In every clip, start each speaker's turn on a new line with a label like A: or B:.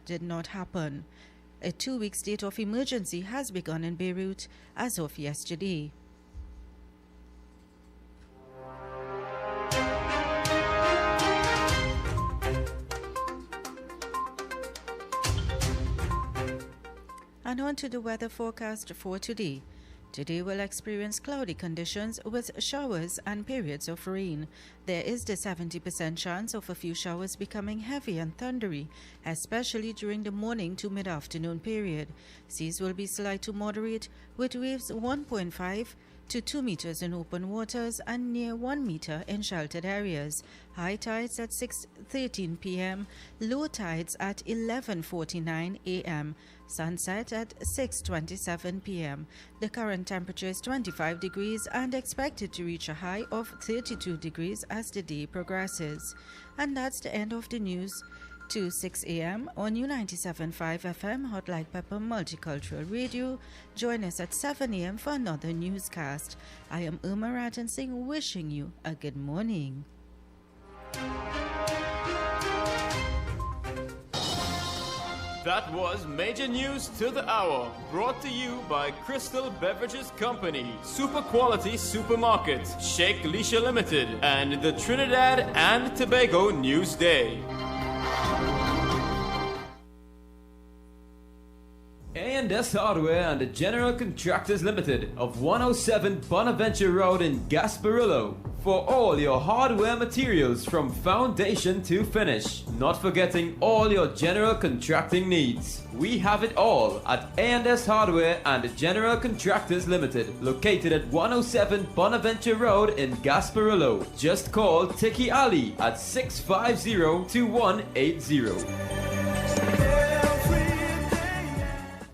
A: did not happen. A 2-week state of emergency has begun in Beirut as of yesterday. And on to the weather forecast for today. Today we'll experience cloudy conditions with showers and periods of rain. There is the 70% chance of a few showers becoming heavy and thundery, especially during the morning to mid-afternoon period. Seas will be slight to moderate with waves 1.5 to 2 meters in open waters and near 1 meter in sheltered areas. High tides at 6:13 p.m., low tides at 11:49 a.m., sunset at 6:27 p.m. The current temperature is 25 degrees and expected to reach a high of 32 degrees as the day progresses. And that's the end of the news. To 6 a.m. on U97.5 FM Hot Like Pepper Multicultural Radio. Join us at 7 a.m. for another newscast. I am Irma Rattan Singh wishing you a good morning.
B: That was Major News to the Hour, brought to you by Crystal Beverages Company, Super Quality Supermarket, Sheikh Leisha Limited, and the Trinidad and Tobago News Day. A&S Hardware and the General Contractors Limited of 107 Bonaventure Road in Gasparillo for all your hardware materials from foundation to finish. Not forgetting all your general contracting needs. We have it all at A&S Hardware and the General Contractors Limited, located at 107 Bonaventure Road in Gasparillo. Just call Tiki Ali at 650-2180.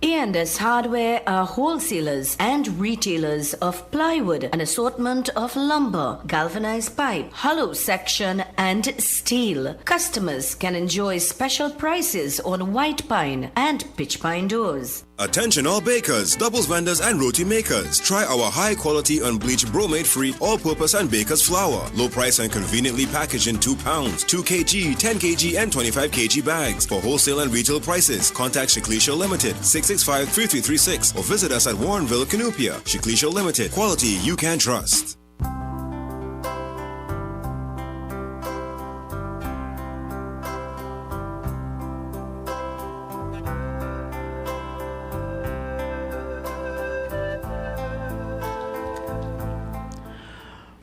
C: A&S Hardware are wholesalers and retailers of plywood, an assortment of lumber, galvanized pipe, hollow section, and steel. Customers can enjoy special prices on white pine and pitch pine doors.
D: Attention all bakers, doubles vendors and roti makers. Try our high quality unbleached bromate free all-purpose and baker's flour. Low price and conveniently packaged in 2 pounds, 2 kg, 10 kg and 25 kg bags. For wholesale and retail prices, contact Shiklisha Limited 665-3336 or visit us at Warrenville, Canupia. Shiklisha Limited, quality you can trust.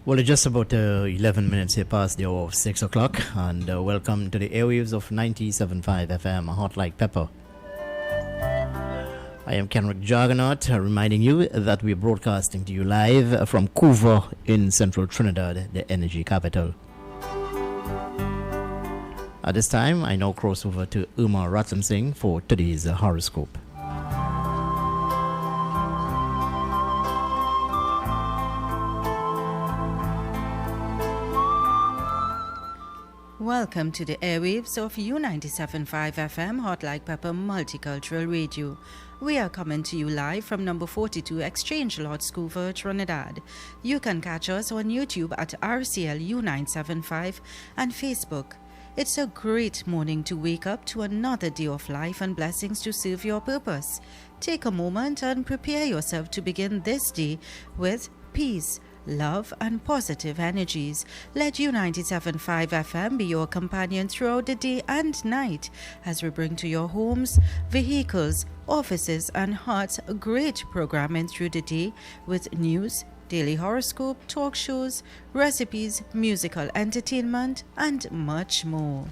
E: Well, it's just about 11 minutes here past the hour of 6 o'clock, and welcome to the airwaves of 97.5 FM, Hot Like Pepper. I am Kenrick Juggernaut, reminding you that we're broadcasting to you live from Couva in central Trinidad, the energy capital. At this time, I now cross over to Irma Rattan Singh for today's horoscope.
A: Welcome to the airwaves of U97.5 FM Hot Like Pepper Multicultural Radio. We are coming to you live from number 42 Exchange Lot, Scoover, Trinidad. You can catch us on YouTube at RCL U975 and Facebook. It's a great morning to wake up to another day of life and blessings to serve your purpose. Take a moment and prepare yourself to begin this day with peace, love and positive energies. Let U97.5 FM be your companion throughout the day and night as we bring to your homes, vehicles, offices and hearts great programming through the day with news, daily horoscope, talk shows, recipes, musical entertainment and much more.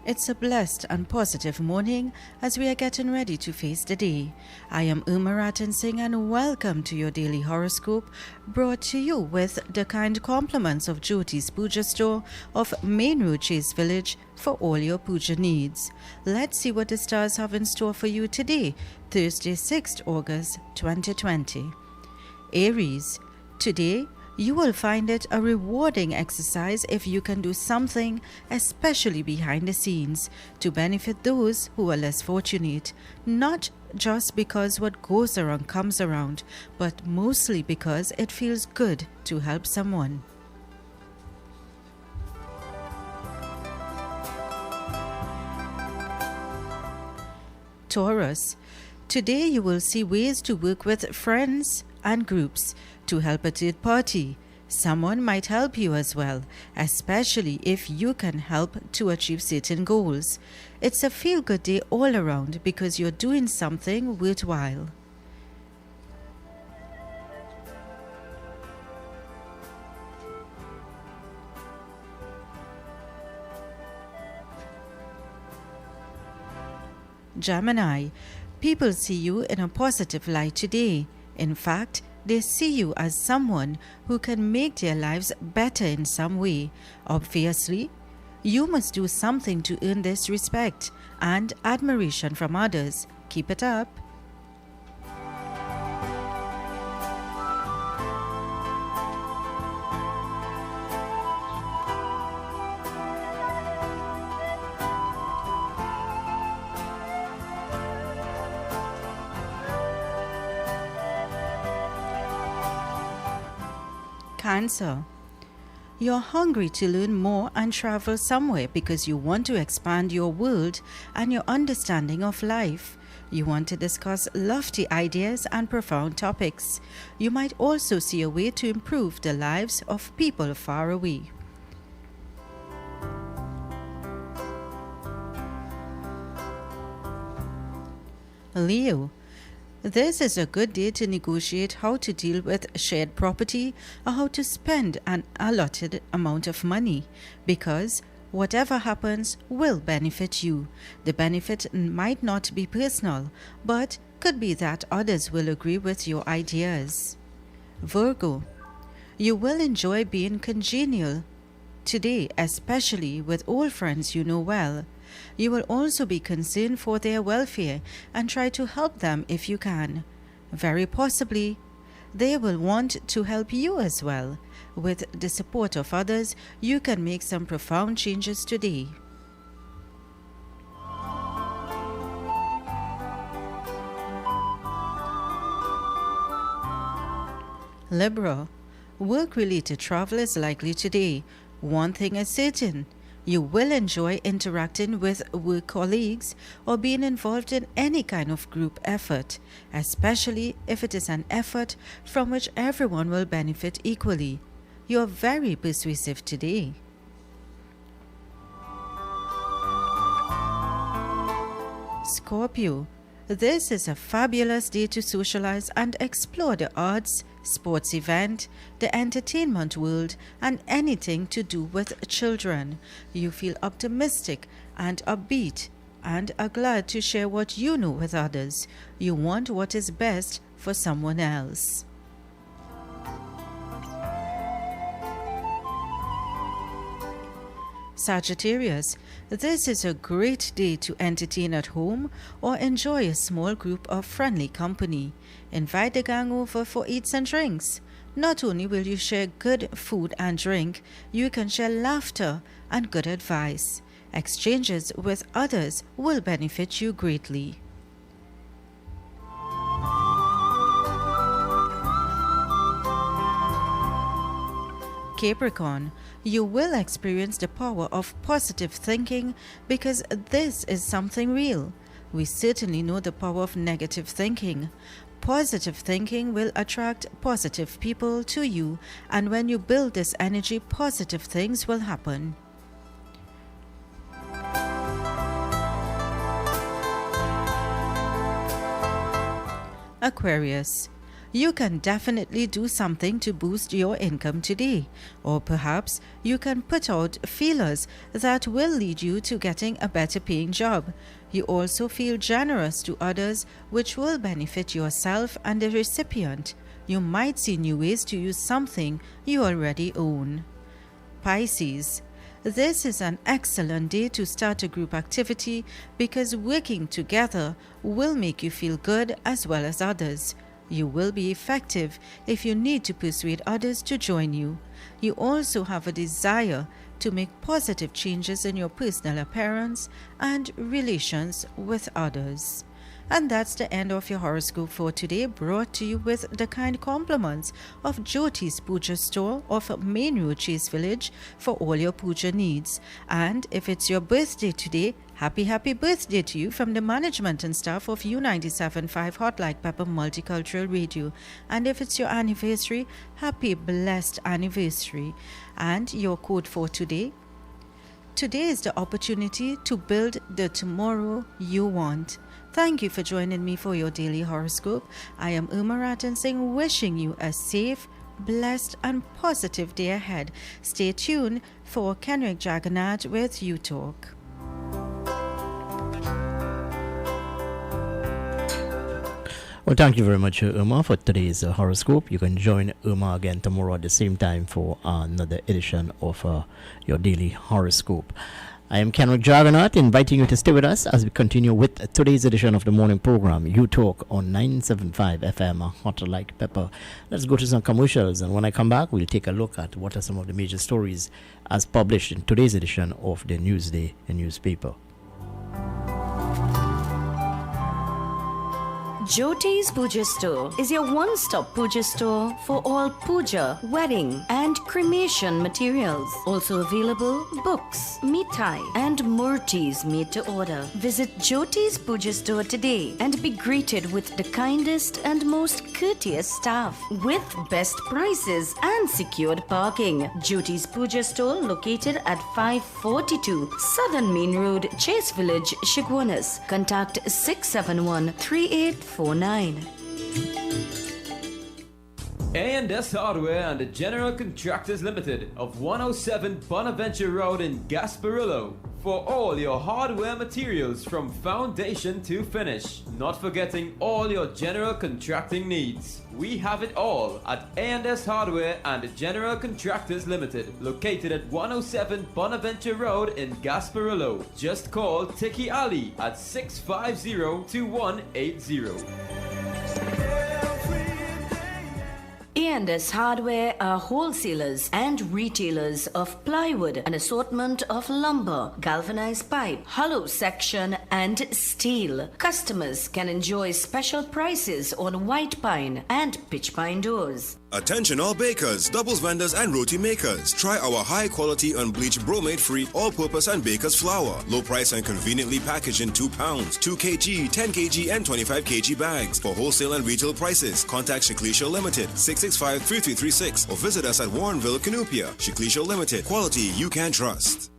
A: It's a blessed and positive morning as we are getting ready to face the day. I am Irma Rattan Singh and welcome to your daily horoscope, brought to you with the kind compliments of Jyoti's Puja Store of Main Road Chase Village for all your puja needs. Let's see what the stars have in store for you today, Thursday, 6th August 2020. Aries, today You will find it a rewarding exercise if you can do something, especially behind the scenes, to benefit those who are less fortunate, not just because what goes around comes around, but mostly because it feels good to help someone. Taurus, today you will see ways to work with friends and groups to help a third party. Someone might help you as well, especially if you can help to achieve certain goals. It's a feel-good day all around because you're doing something worthwhile. Gemini, people see you in a positive light today. In fact, they see you as someone who can make their lives better in some way. Obviously, you must do something to earn this respect and admiration from others. Keep it up. Cancer, you're hungry to learn more and travel somewhere because you want to expand your world and your understanding of life. You want to discuss lofty ideas and profound topics. You might also see a way to improve the lives of people far away. Leo, this is a good day to negotiate how to deal with shared property or how to spend an allotted amount of money, because whatever happens will benefit you. The benefit might not be personal, but could be that others will agree with your ideas. Virgo, you will enjoy being congenial today, especially with old friends you know well. You will also be concerned for their welfare and try to help them if you can. Very possibly, they will want to help you as well. With the support of others, you can make some profound changes today. Libra, work-related travel is likely today. One thing is certain. You will enjoy interacting with work colleagues or being involved in any kind of group effort, especially if it is an effort from which everyone will benefit equally. You are very persuasive today. Scorpio, this is a fabulous day to socialize and explore the arts, sports event, the entertainment world, and anything to do with children. You feel optimistic and upbeat and are glad to share what you know with others. You want what is best for someone else. Sagittarius, this is a great day to entertain at home or enjoy a small group of friendly company. Invite the gang over for eats and drinks. Not only will you share good food and drink, you can share laughter and good advice. Exchanges with others will benefit you greatly. Capricorn, you will experience the power of positive thinking because this is something real. We certainly know the power of negative thinking. Positive thinking will attract positive people to you, and when you build this energy, positive things will happen. Aquarius, you can definitely do something to boost your income today, or perhaps you can put out feelers that will lead you to getting a better paying job. You also feel generous to others, which will benefit yourself and the recipient. You might see new ways to use something you already own. Pisces, this is an excellent day to start a group activity because working together will make you feel good as well as others. You will be effective if you need to persuade others to join you. You also have a desire to make positive changes in your personal appearance and relations with others. And that's the end of your horoscope for today, brought to you with the kind compliments of Jyoti's Puja Store of Main Road, Chase Village, for all your puja needs. And if it's your birthday today, happy birthday to you from the management and staff of U97.5 Hot Like Pepper Multicultural Radio. And if it's your anniversary, happy blessed anniversary. And your code for today is the opportunity to build the tomorrow you want. Thank you for joining me for your daily horoscope. I am Uma Ratan Singh, wishing you a safe, blessed and positive day ahead. Stay tuned for Kenrick Jagannath with UTalk.
E: Well, thank you very much, Uma, for today's horoscope. You can join Uma again tomorrow at the same time for another edition of your daily horoscope. I am Kenrick Jagannath, inviting you to stay with us as we continue with today's edition of the morning program, UTalk on 975 FM, Hot Like Pepper. Let's go to some commercials, and when I come back, we'll take a look at what are some of the major stories as published in today's edition of the Newsday, the newspaper.
C: Jyoti's Puja Store is your one-stop puja store for all puja, wedding and cremation materials. Also available books, mithai and murtis made to order. Visit Jyoti's Puja Store today and be greeted with the kindest and most courteous staff with best prices and secured parking. Jyoti's Puja Store located at 542 Southern Main Road, Chase Village, Shigwanas. Contact 671-3849.
B: A&S Hardware and the General Contractors Limited of 107 Bonaventure Road in Gasparillo for all your hardware materials from foundation to finish. Not forgetting all your general contracting needs. We have it all at A&S Hardware and the General Contractors Limited, located at 107 Bonaventure Road in Gasparillo. Just call Tiki Ali at 650-2180.
C: A&S Hardware are wholesalers and retailers of plywood, an assortment of lumber, galvanized pipe, hollow section and steel. Customers can enjoy special prices on white pine and pitch pine doors.
D: Attention all bakers, doubles vendors and roti makers. Try our high quality unbleached bromate free all-purpose and baker's flour. Low price and conveniently packaged in 2 pounds, 2 kg, 10 kg and 25 kg bags. For wholesale and retail prices, contact Shiklisha Limited 665-3336 or visit us at Warrenville, Canupia. Shiklisha Limited, quality you can trust.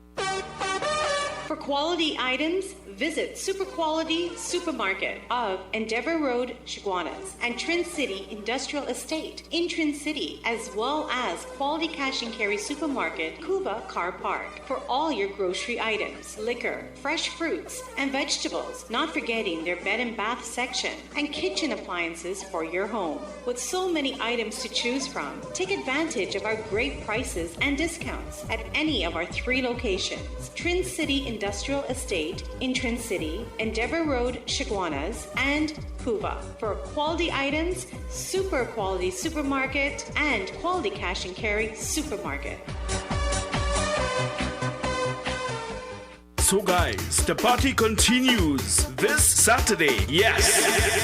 F: For quality items, visit Super Quality Supermarket of Endeavour Road, Shigwanas, and Trin City Industrial Estate in Trin City, as well as Quality Cash and Carry Supermarket, Cuba Car Park, for all your grocery items, liquor, fresh fruits, and vegetables, not forgetting their bed and bath section, and kitchen appliances for your home. With so many items to choose from, take advantage of our great prices and discounts at any of our 3 locations: Trin City Industrial Estate in Trin City, Endeavour Road, Shigwanas, and Cuba. For quality items, Super Quality Supermarket and Quality Cash and Carry Supermarket.
G: So guys, the party continues this Saturday. Yes,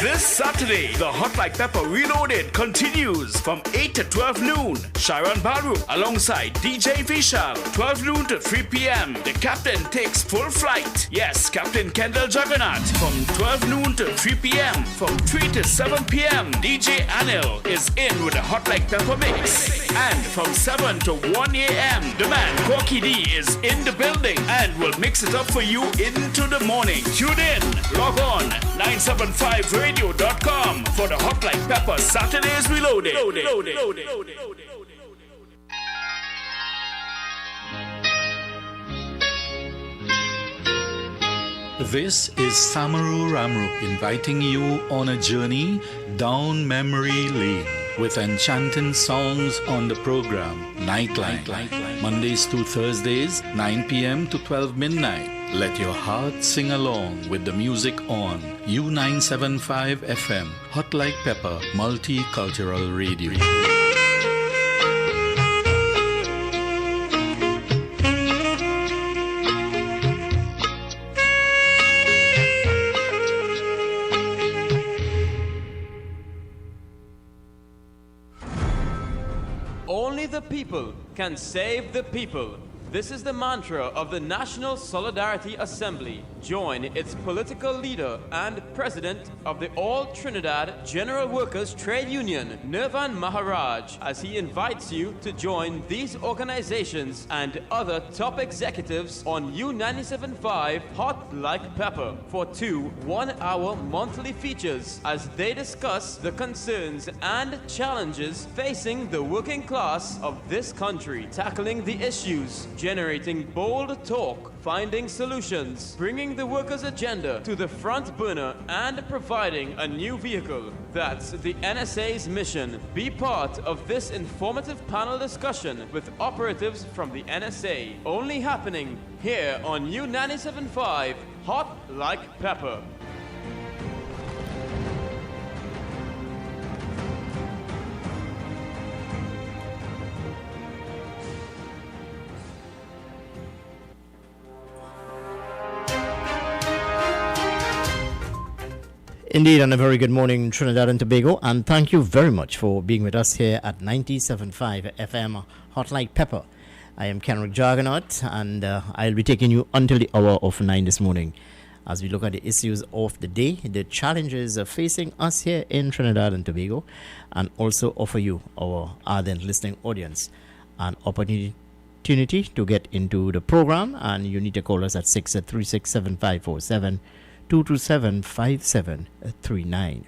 G: this Saturday, the Hot Like Pepper Reloaded continues from 8 to 12 noon. Sharon Baru alongside DJ Vishal, 12 noon to 3 p.m. The captain takes full flight. Yes, Captain Kendall Jagannath from 12 noon to 3 p.m. From 3 to 7 p.m. DJ Anil is in with a Hot Like Pepper mix. And from 7 to 1 a.m. the man Corky D is in the building and will mix it up for you into the morning. Tune in, log on 975radio.com for the Hot Like Pepper Saturdays Reloaded.
H: This is Samaru Ramru inviting you on a journey down memory lane with enchanting songs on the program Nightline, Mondays to Thursdays, 9 p.m. to 12 midnight. Let your heart sing along with the music on U975 FM, Hot Like Pepper, Multicultural Radio.
B: Only the people can save the people. This is the mantra of the National Solidarity Assembly. Join its political leader and president of the All Trinidad General Workers Trade Union, Nirvan Maharaj, as he invites you to join these organizations and other top executives on U97.5 Hot Like Pepper for 2 one-hour monthly features as they discuss the concerns and challenges facing the working class of this country, tackling the issues, generating bold talk, finding solutions, bringing the workers' agenda to the front burner, and providing a new vehicle. That's the NSA's mission. Be part of this informative panel discussion with operatives from the NSA. Only happening here on U97.5 Hot Like Pepper.
E: Indeed, and a very good morning, Trinidad and Tobago, and thank you very much for being with us here at 97.5 FM Hot Like Pepper. I am Kenrick Jargonaut, and I'll be taking you until the hour of 9 this morning as we look at the issues of the day, the challenges facing us here in Trinidad and Tobago, and also offer you, our ardent listening audience, an opportunity to get into the program. And you need to call us at 636-7547, 227-5739.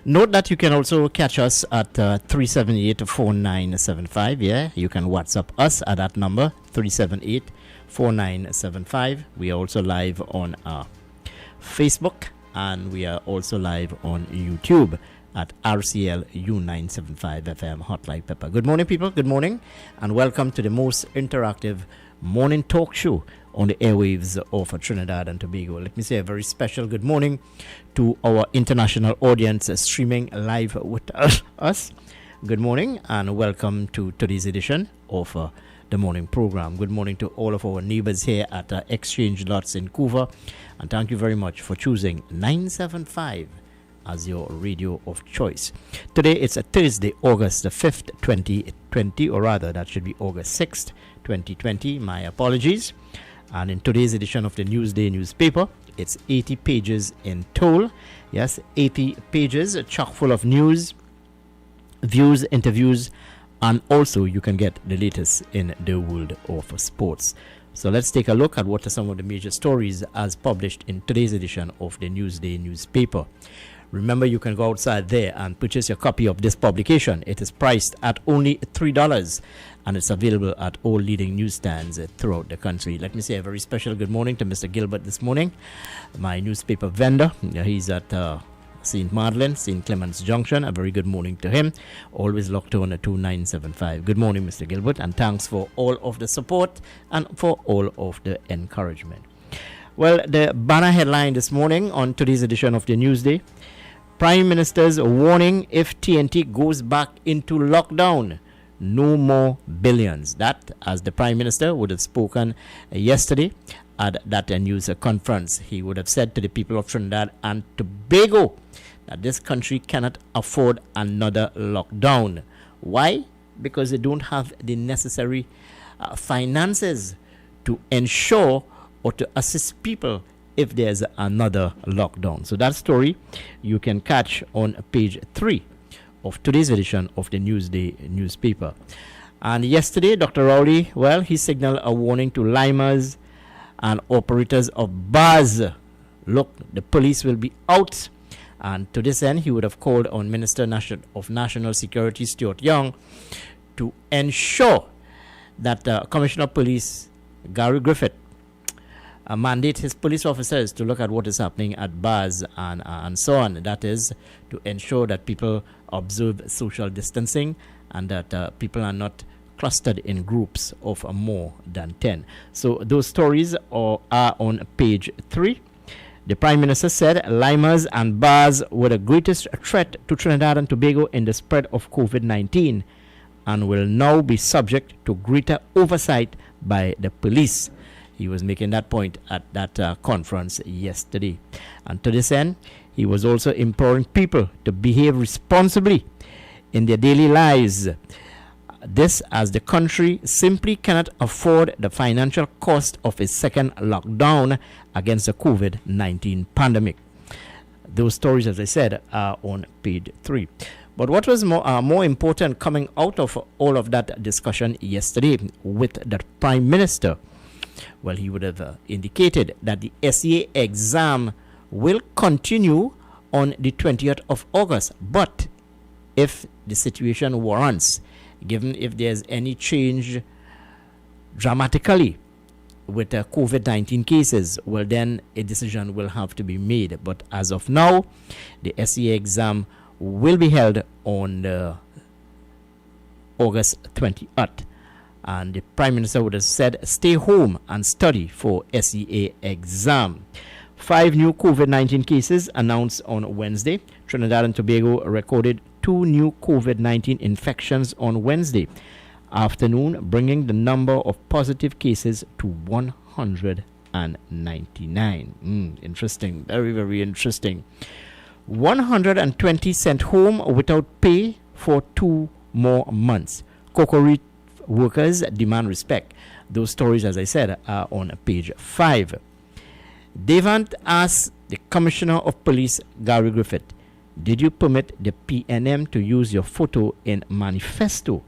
E: Note that you can also catch us at 378-4975. Yeah, you can WhatsApp us at that number, 378-4975. We are also live on Facebook, and we are also live on YouTube at RCL U975 FM Hot Like Pepper. Good morning, people. Good morning, and welcome to the most interactive morning talk show on the airwaves of Trinidad and Tobago. Let me say a very special good morning to our international audience streaming live with us. Good morning, and welcome to today's edition of the morning program. Good morning to all of our neighbors here at Exchange Lots in Couva, and thank you very much for choosing 975 as your radio of choice. Today it's a Thursday, August the 5th, 2020, or rather that should be August 6th, 2020. My apologies. And in today's edition of the Newsday newspaper, it's 80 pages in total. Yes, 80 pages, chock full of news, views, interviews, and also you can get the latest in the world of sports. So let's take a look at what are some of the major stories as published in today's edition of the Newsday newspaper. Remember, you can go outside there and purchase your copy of this publication. It is priced at only $3, and it's available at all leading newsstands throughout the country. Let me say a very special good morning to Mr. Gilbert this morning, my newspaper vendor. He's at St. Madeleine, St. Clements Junction. A very good morning to him. Always locked on at 2975. Good morning, Mr. Gilbert, and thanks for all of the support and for all of the encouragement. Well, the banner headline this morning on today's edition of the Newsday: Prime Minister's warning if TNT goes back into lockdown, no more billions. That, as the Prime Minister would have spoken yesterday at that news conference, he would have said to the people of Trinidad and Tobago that this country cannot afford another lockdown. Why? Because they don't have the necessary finances to ensure or to assist people if there's another lockdown. So that story you can catch on page 3 of today's edition of the Newsday newspaper. And yesterday, Dr. Rowley, well, he signaled a warning to limers and operators of bars. Look, the police will be out. And to this end, he would have called on Minister of National Security, Stuart Young, to ensure that Commissioner of Police Gary Griffith mandate his police officers to look at what is happening at bars and so on. That is to ensure that people observe social distancing and that people are not clustered in groups of more than 10. So those stories are on page 3. The Prime Minister said limers and bars were the greatest threat to Trinidad and Tobago in the spread of COVID-19 and will now be subject to greater oversight by the police. He was making that point at that conference yesterday. And to this end, he was also imploring people to behave responsibly in their daily lives. This as the country simply cannot afford the financial cost of a second lockdown against the COVID-19 pandemic. Those stories, as I said, are on page 3. But what was more important coming out of all of that discussion yesterday with the Prime Minister? Well, he would have indicated that the SEA exam will continue on the 20th of August. But if the situation warrants, given if there's any change dramatically with COVID-19 cases, well, then a decision will have to be made. But as of now, the SEA exam will be held on August 20th. And the Prime Minister would have said, stay home and study for SEA exam. 5 new COVID-19 cases announced on Wednesday. Trinidad and Tobago recorded 2 new COVID-19 infections on Wednesday afternoon, bringing the number of positive cases to 199. Interesting. Very, very interesting. 120 sent home without pay for 2 more months. Cocoa workers demand respect. Those stories, as I said, are on page 5. Devant asked the Commissioner of Police, Gary Griffith, did you permit the PNM to use your photo in manifesto?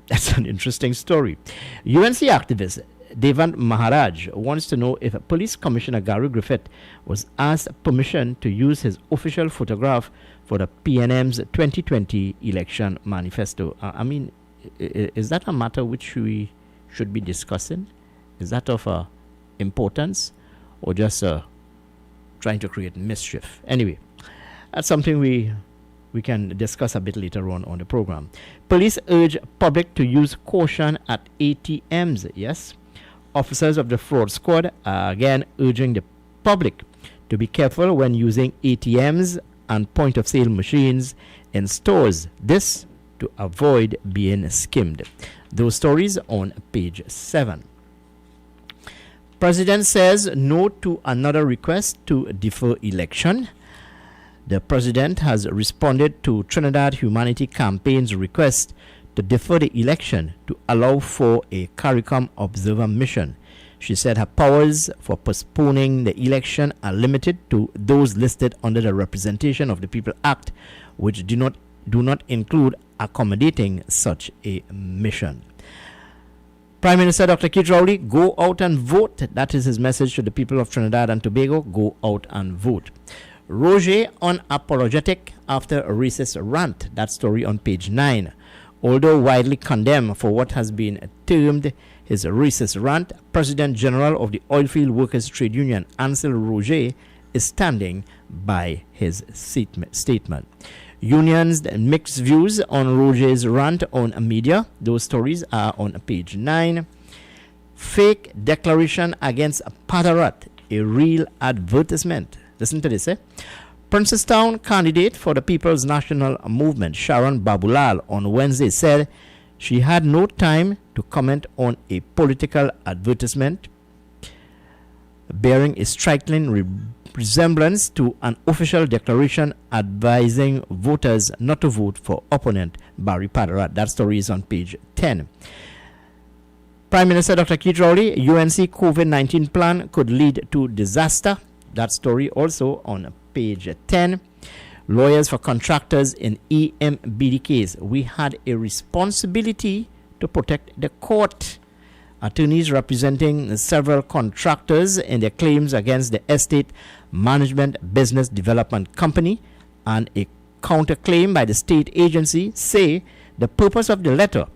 E: That's an interesting story. UNC activist Devant Maharaj wants to know if Police Commissioner Gary Griffith was asked permission to use his official photograph for the PNM's 2020 election manifesto. I mean, is that a matter which we should be discussing? Is that of importance, or just trying to create mischief? Anyway, that's something we can discuss a bit later on the program. Police urge public to use caution at ATMs. Yes, officers of the fraud squad are again urging the public to be careful when using ATMs and point-of-sale machines in stores. This to avoid being skimmed. Those stories on page 7. President says no to another request to defer election. The president has responded to Trinidad Humanity Campaign's request to defer the election to allow for a CARICOM observer mission. She said her powers for postponing the election are limited to those listed under the Representation of the People Act, which do not include accommodating such a mission. Prime Minister Dr. Keith Rowley, go out and vote. That is his message to the people of Trinidad and Tobago. Go out and vote. Roger unapologetic after a racist rant. That story on page 9. Although widely condemned for what has been termed his racist rant, President General of the Oilfield Workers Trade Union, Ansel Roger, is standing by his statement. Unions mixed views on Roger's rant on media. Those stories are on page 9. Fake declaration against Padarat, a real advertisement. Listen to this. Princestown candidate for the People's National Movement, Sharon Babulal, on Wednesday said she had no time to comment on a political advertisement bearing a striking resemblance to an official declaration advising voters not to vote for opponent Barry Padarat. That story is on page 10. Prime Minister Dr. Keith Rowley, UNC COVID-19 plan could lead to disaster. That story also on page 10. Lawyers for contractors in EMBD case. We had a responsibility to protect the court. Attorneys representing several contractors in their claims against the Estate Management Business Development Company and a counterclaim by the state agency say the purpose of the letter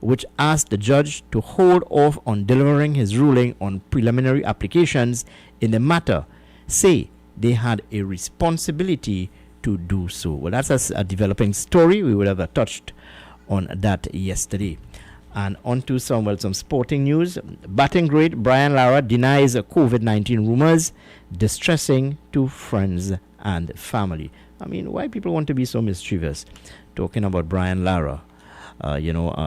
E: which asked the judge to hold off on delivering his ruling on preliminary applications in the matter, say they had a responsibility to do so. Well, that's a developing story. We would have touched on that yesterday. And on to some sporting news. Batting great Brian Lara denies COVID-19 rumors, distressing to friends and family. I mean, why people want to be so mischievous talking about Brian Lara,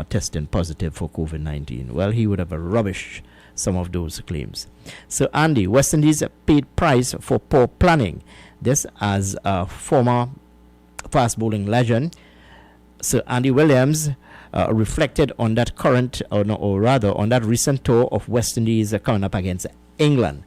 E: testing positive for COVID-19? Well, he would have rubbished some of those claims. So Andy, West Indies paid price for poor planning. This as a former fast bowling legend, Sir Andy Williams, reflected on that on that recent tour of West Indies coming up against England.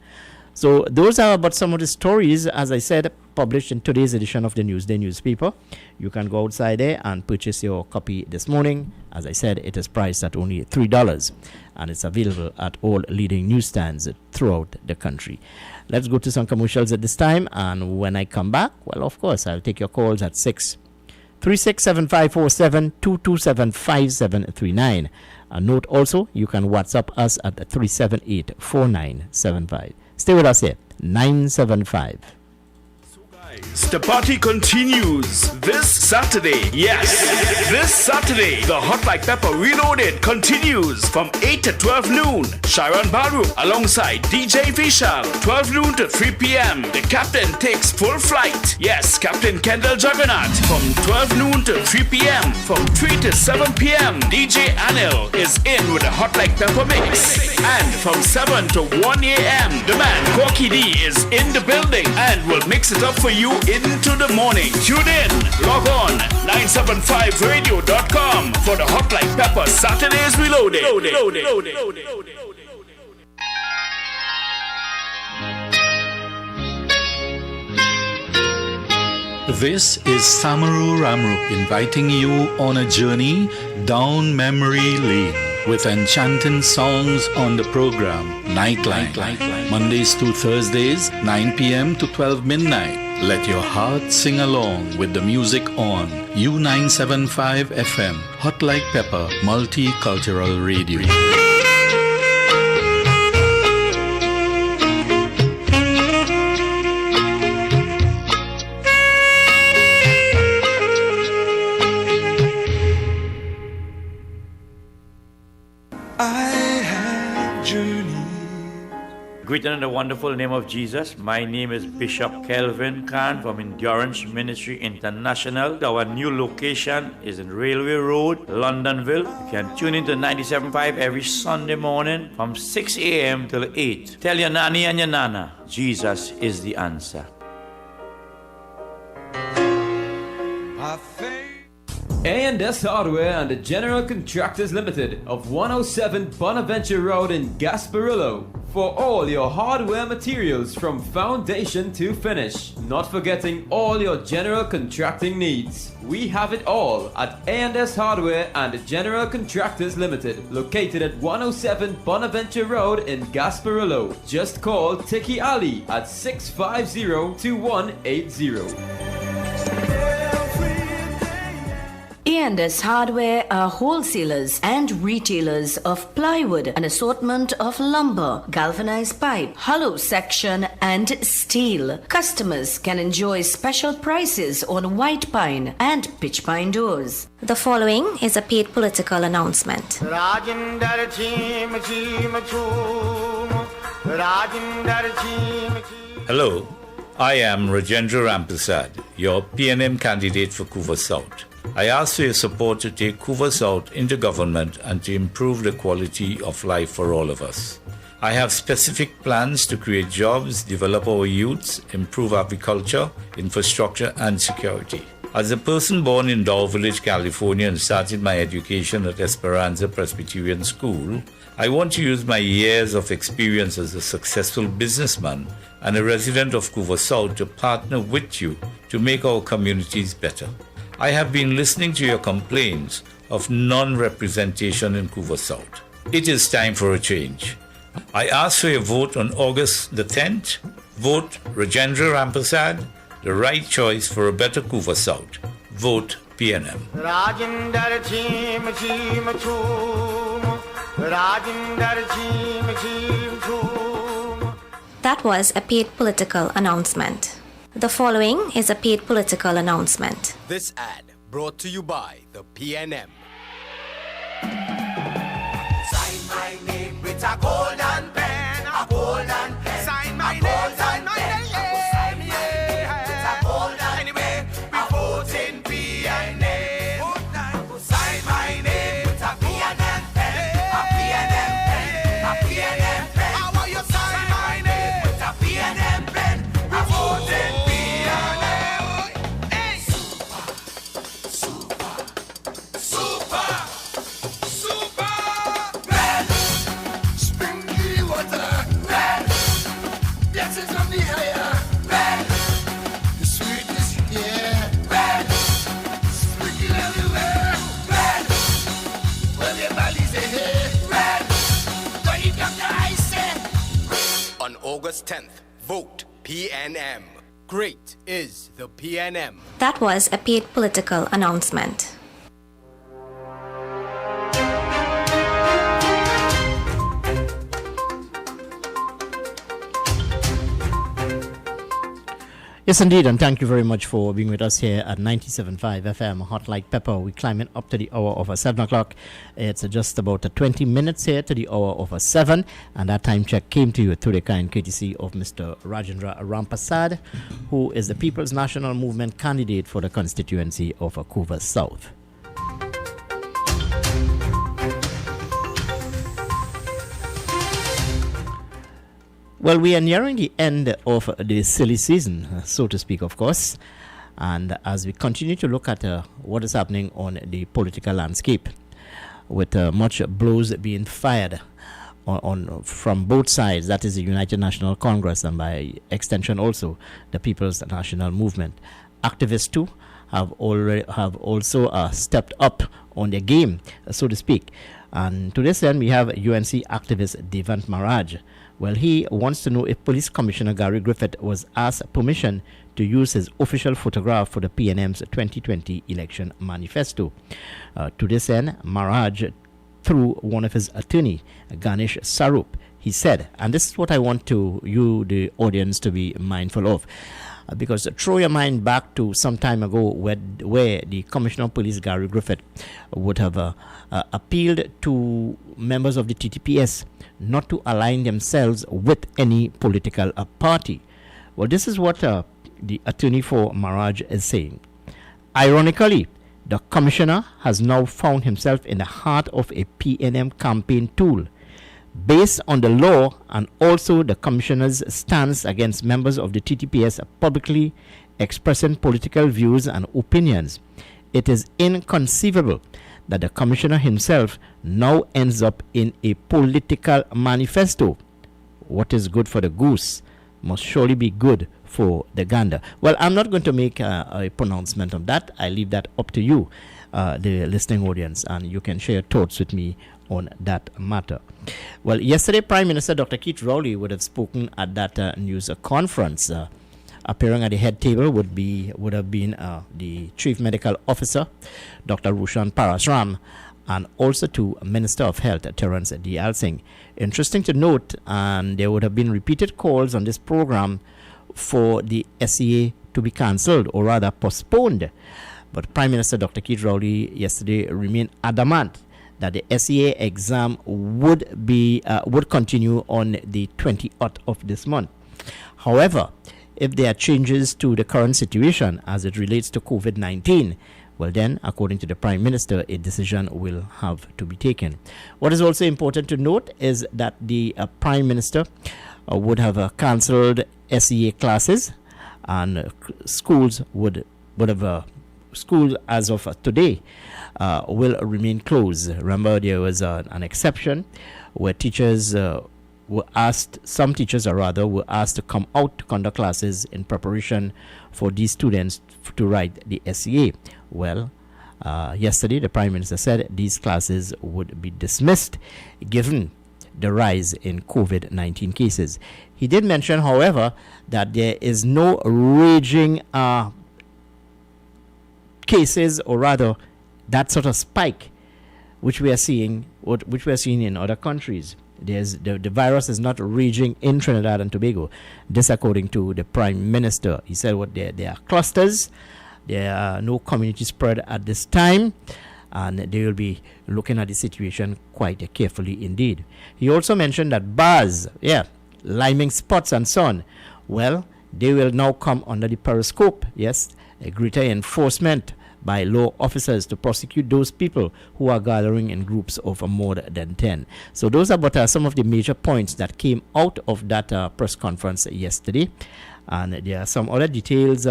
E: So those are about some of the stories, as I said, published in today's edition of the Newsday newspaper. You can go outside there and purchase your copy this morning. As I said, it is priced at only $3 and it's available at all leading newsstands throughout the country. Let's go to some commercials at this time, and when I come back, well, of course, I'll take your calls at 636-7547, 227-5739. And note also, you can WhatsApp us at 378-4975. Stay with us here, 975.
G: The party continues this Saturday. Yes, this Saturday, the Hot Like Pepper Reloaded continues from 8 to 12 noon. Sharon Baru alongside DJ Vishal, 12 noon to 3 p.m. The captain takes full flight. Yes, Captain Kendall Juggernaut from 12 noon to 3 p.m. From 3 to 7 p.m. DJ Anil is in with a Hot Like Pepper mix. And from 7 to 1 a.m. the man Corky D is in the building and will mix it up for you into the morning. Tune in, log on 975radio.com for the Hot Like Pepper Saturdays Reloaded.
H: This is Samaru Ramru inviting you on a journey down memory lane with enchanting songs on the program Nightline. Mondays to Thursdays, 9 p.m. to 12 midnight. Let your heart sing along with the music on U975 FM, Hot Like Pepper, Multicultural Radio.
I: Greeted in the wonderful name of Jesus. My name is Bishop Kelvin Khan from Endurance Ministry International. Our new location is in Railway Road, Londonville. You can tune into 97.5 every Sunday morning from 6 a.m. till 8. Tell your nanny and your nana, Jesus is the answer.
B: A&S Hardware and the General Contractors Limited of 107 Bonaventure Road in Gasparillo. For all your hardware materials from foundation to finish. Not forgetting all your general contracting needs. We have it all at A&S Hardware and the General Contractors Limited. Located at 107 Bonaventure Road in Gasparillo. Just call Tiki Ali at 650-2180.
C: A&S Hardware are wholesalers and retailers of plywood, an assortment of lumber, galvanized pipe, hollow section and steel. Customers can enjoy special prices on white pine and pitch pine doors.
J: The following is a paid political announcement.
K: Hello, I am Rajendra Rampersad, your PNM candidate for Couva South. I ask for your support to take Couva South into government and to improve the quality of life for all of us. I have specific plans to create jobs, develop our youths, improve agriculture, infrastructure and security. As a person born in Dow Village, California and started my education at Esperanza Presbyterian School, I want to use my years of experience as a successful businessman and a resident of Couva South to partner with you to make our communities better. I have been listening to your complaints of non-representation in Couva South. It is time for a change. I ask for your vote on August the 10th. Vote Rajendra Rampersad, the right choice for a better Couva South. Vote PNM.
L: Rajinder Chim Chim Choom. Rajinder Chim Chim Choom.
J: That was a paid political announcement. The following is a paid political announcement.
M: This ad brought to you by the PNM.
L: Sign my name with a golden pen, a golden pen. Sign my name, sign my name. Yeah. With a golden anyway, we vote in PNM. Sign my name with a PNM pen, a PNM pen, a PNM pen. How will you sign my name with a PNM pen? We vote in PNM. Hey. Super. Red. Springy water. Red. Blessings from the higher. Red. The sweetness, yeah. Red. Sprinkle everywhere. Red. Well, your body's a hair. Red. Don't you come to ice it.
M: On August 10th, vote PNM. Great is the PNM.
J: That was a paid political announcement.
E: Yes, indeed, and thank you very much for being with us here at 97.5 FM, Hot Like Pepper. We're climbing up to the hour of 7 o'clock. It's just about 20 minutes here to the hour of 7, and that time check came to you through the kind courtesy of Mr. Rajendra Rampasad, who is the People's National Movement candidate for the constituency of Vancouver South. Well, we are nearing the end of the silly season, so to speak, of course. And as we continue to look at what is happening on the political landscape, with much blows being fired from both sides, that is the United National Congress and by extension also the People's National Movement. Activists too have also stepped up on their game, so to speak. And to this end, we have UNC activist Devant Maraj. Well, he wants to know if Police Commissioner Gary Griffith was asked permission to use his official photograph for the PNM's 2020 election manifesto. To this end, Maraj, through one of his attorney, Ganesh Sarup, he said, and this is what I want you, the audience, to be mindful of. Because throw your mind back to some time ago where the Commissioner of Police, Gary Griffith, would have appealed to members of the TTPS not to align themselves with any political party. Well, this is what the attorney for Maraj is saying. Ironically, the commissioner has now found himself in the heart of a PNM campaign tool. Based on the law and also the commissioner's stance against members of the TTPS publicly expressing political views and opinions, it is inconceivable that the commissioner himself now ends up in a political manifesto. What is good for the goose must surely be good for the gander. Well, I'm not going to make a pronouncement on that. I leave that up to you, the listening audience, and you can share your thoughts with me on that matter. Well, yesterday, Prime Minister Dr. Keith Rowley would have spoken at that news conference. Appearing at the head table would have been the Chief Medical Officer, Dr. Rushan Parasram, and also to Minister of Health, Terence D. Singh. Interesting to note, and there would have been repeated calls on this program for the SEA to be cancelled, or rather postponed. But Prime Minister Dr. Keith Rowley yesterday remained adamant that the SEA exam would continue on the 20th of this month. However, if there are changes to the current situation as it relates to COVID-19, well then, according to the Prime Minister, a decision will have to be taken. What is also important to note is that the Prime Minister would have cancelled SEA classes, and schools schools as of today will remain closed. Remember, there was an exception where some teachers were asked to come out to conduct classes in preparation for these students to write the SEA. Well, yesterday the Prime Minister said these classes would be dismissed given the rise in COVID-19 cases. He did mention, however, that there is no raging cases, or rather that sort of spike which we are seeing in other countries. The virus is not raging in Trinidad and Tobago. This according to the Prime Minister. He said there are clusters, there are no community spread at this time, and they will be looking at the situation quite carefully indeed. He also mentioned that bars, liming spots and so on, well, they will now come under the periscope, yes, a greater enforcement by law officers to prosecute those people who are gathering in groups of more than 10. So those are but some of the major points that came out of that press conference yesterday. And there are some other details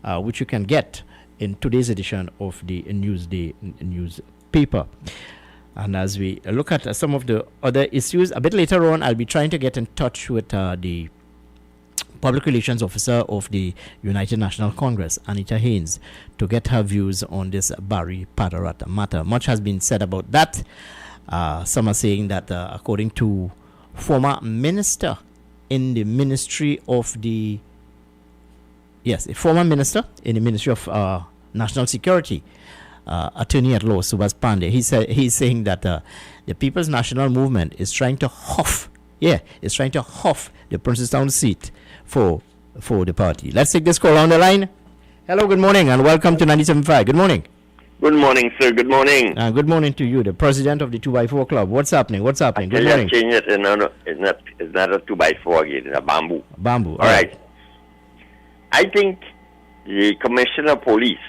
E: which you can get in today's edition of the Newsday newspaper. And as we look at some of the other issues, a bit later on, I'll be trying to get in touch with the Public Relations Officer of the United National Congress, Anita Haynes, to get her views on this Barry Padarat matter. Much has been said about that. Some are saying that according to former minister in the Ministry of a former minister in the Ministry of National Security, Attorney at Law Subhas Pandey, he's saying that the People's National Movement is trying to huff the Princestown seat for the party. Let's take this call on the line. Hello, good morning, and welcome to 97.5. Good morning.
N: Good morning, sir. Good morning.
E: Good morning to you, the president of the 2x4 Club. What's happening? Good morning.
N: Change it. It's not a 2x4 again. It's a bamboo.
E: Bamboo.
N: All right. I think the Commissioner of Police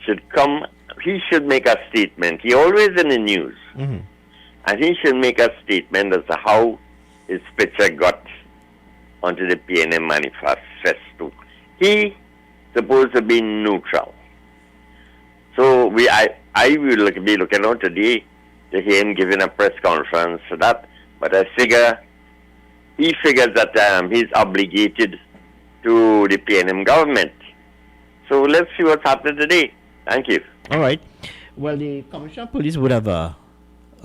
N: should come. He should make a statement. He always in the news. And he should make a statement as to how his picture got onto the PNM manifesto. He supposed to be neutral. So I will be looking on today to hear him giving a press conference for that. But he figures that he's obligated to the PNM government. So let's see what's happening today. Thank you.
E: All right. Well, the Commissioner of Police would have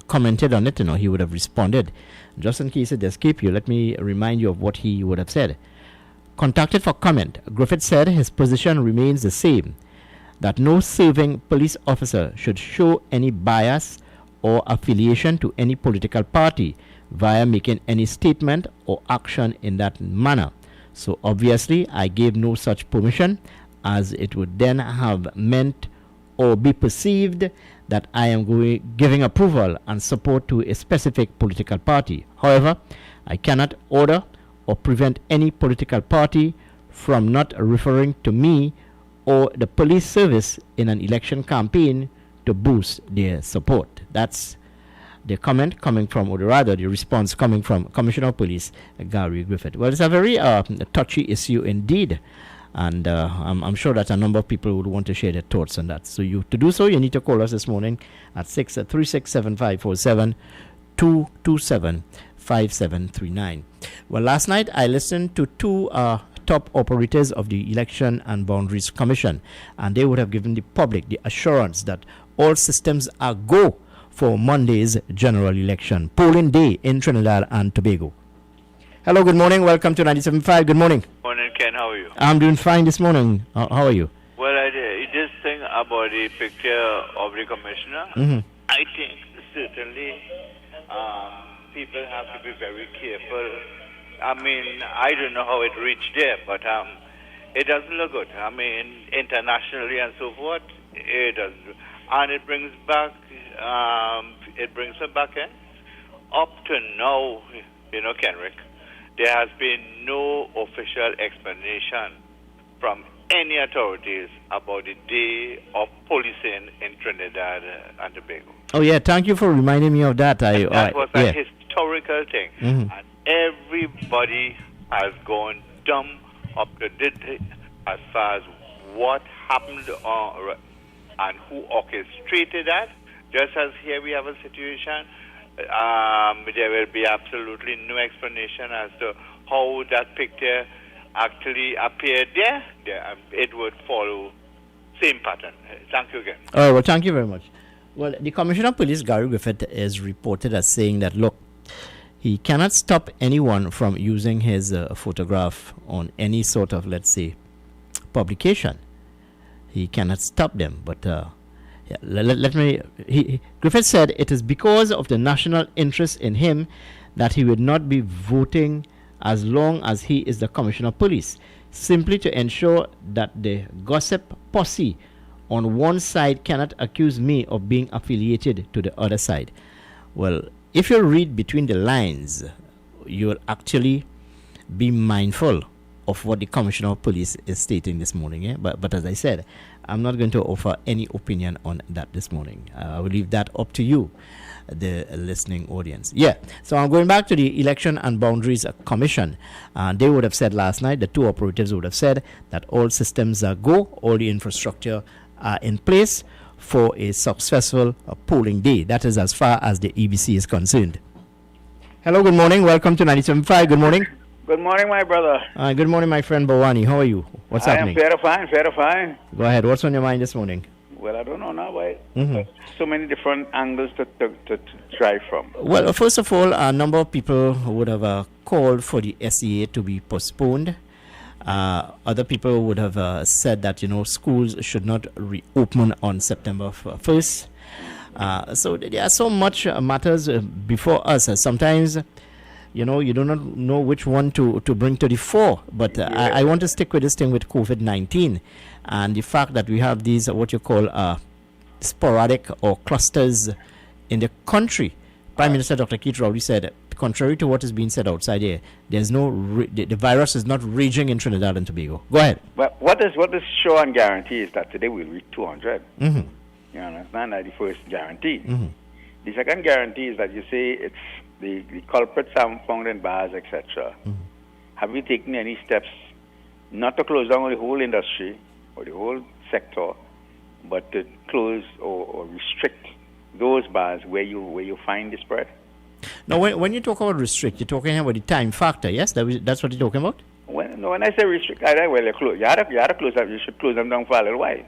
E: commented on it. He would have responded. Just in case it escaped you, let me remind you of what he would have said. Contacted for comment, Griffith said his position remains the same, that no serving police officer should show any bias or affiliation to any political party via making any statement or action in that manner. So obviously, I gave no such permission, as it would then have meant or be perceived that I am giving approval and support to a specific political party. However, I cannot order or prevent any political party from not referring to me or the police service in an election campaign to boost their support. That's the comment coming from, or rather the response coming from Commissioner of Police Gary Griffith. Well, it's a very touchy issue indeed. And I'm sure that a number of people would want to share their thoughts on that. So to do so, you need to call us this morning at 636-7547, 227-5739. Well, last night I listened to two top operators of the Election and Boundaries Commission, and they would have given the public the assurance that all systems are go for Monday's general election, polling day in Trinidad and Tobago. Hello, good morning. Welcome to 97.5. Good morning.
O: Morning, Ken. How are you?
E: I'm doing fine this morning. How are you?
O: Well, this thing about the picture of the commissioner, I think certainly people have to be very careful. I mean, I don't know how it reached there, but it doesn't look good. I mean, internationally and so forth, it doesn't. And it brings her back in. Up to now, Kenrick, there has been no official explanation from any authorities about the day of policing in Trinidad and Tobago.
E: Oh, yeah, thank you for reminding me of that.
O: That was a historical thing. And everybody has gone dumb up to this as far as what happened and who orchestrated that. Just as here we have a situation, there will be absolutely no explanation as to how that picture actually appeared there. It would follow same pattern. Thank you again.
E: Oh, well, thank you very much. Well, the Commissioner of Police, Gary Griffith, is reported as saying that, look, he cannot stop anyone from using his photograph on any sort of, let's say, publication. he cannot stop them. But Griffith said it is because of the national interest in him that he would not be voting as long as he is the Commissioner of Police, simply to ensure that the gossip posse on one side cannot accuse me of being affiliated to the other side. Well, if you read between the lines, you'll actually be mindful of what the Commissioner of Police is stating this morning. But as I said, I'm not going to offer any opinion on that this morning. I will leave that up to you, the listening audience. So I'm going back to the Election and Boundaries Commission. They would have said last night, the two operatives would have said that all systems are go, all the infrastructure are in place for a successful polling day. That is as far as the EBC is concerned. Hello, good morning. Welcome to 97.5. Good morning.
P: Good morning, my brother.
E: Good morning, my friend Bawani. How are you? What's happening?
P: I am fair fine.
E: Go ahead. What's on your mind this morning?
P: Well, I don't know now, but so many different angles to try from.
E: Well, first of all, a number of people would have called for the SEA to be postponed. Other people would have said that, schools should not reopen on September 1st. So there are so much matters before us. Sometimes, you do not know which one to bring to the fore. But I want to stick with this thing with COVID-19 and the fact that we have these, what you call, sporadic or clusters in the country. Prime Minister Dr. Keith Rowley said, contrary to what is being said outside here, there's no the virus is not raging in Trinidad and Tobago. Go ahead.
P: But what is sure and guarantee is that today we'll reach 200. You understand? That's the first guarantee. The second guarantee is that you say it's the culprits are found in bars, etc. Have you taken any steps not to close down the whole industry or the whole sector, but to close or restrict those bars where you find the spread?
E: Now, when you talk about restrict, you're talking about the time factor, yes? That's what you're talking about?
P: When I say restrict, you had to close them. You should close them down for a little while.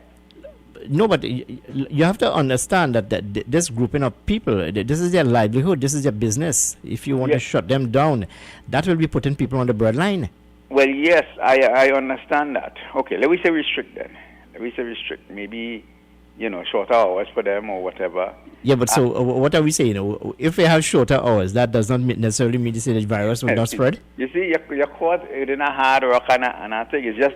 E: No, but you have to understand that this grouping of people, this is their livelihood, this is their business. If you want to shut them down, that will be putting people on the breadline.
P: Well, yes, I understand that. Okay, let me say restrict then. Maybe, shorter hours for them or whatever.
E: Yeah, but so what are we saying? If we have shorter hours, that does not necessarily mean to say the virus will not spread?
P: You see, you're caught in a hard rock, and I think it's just,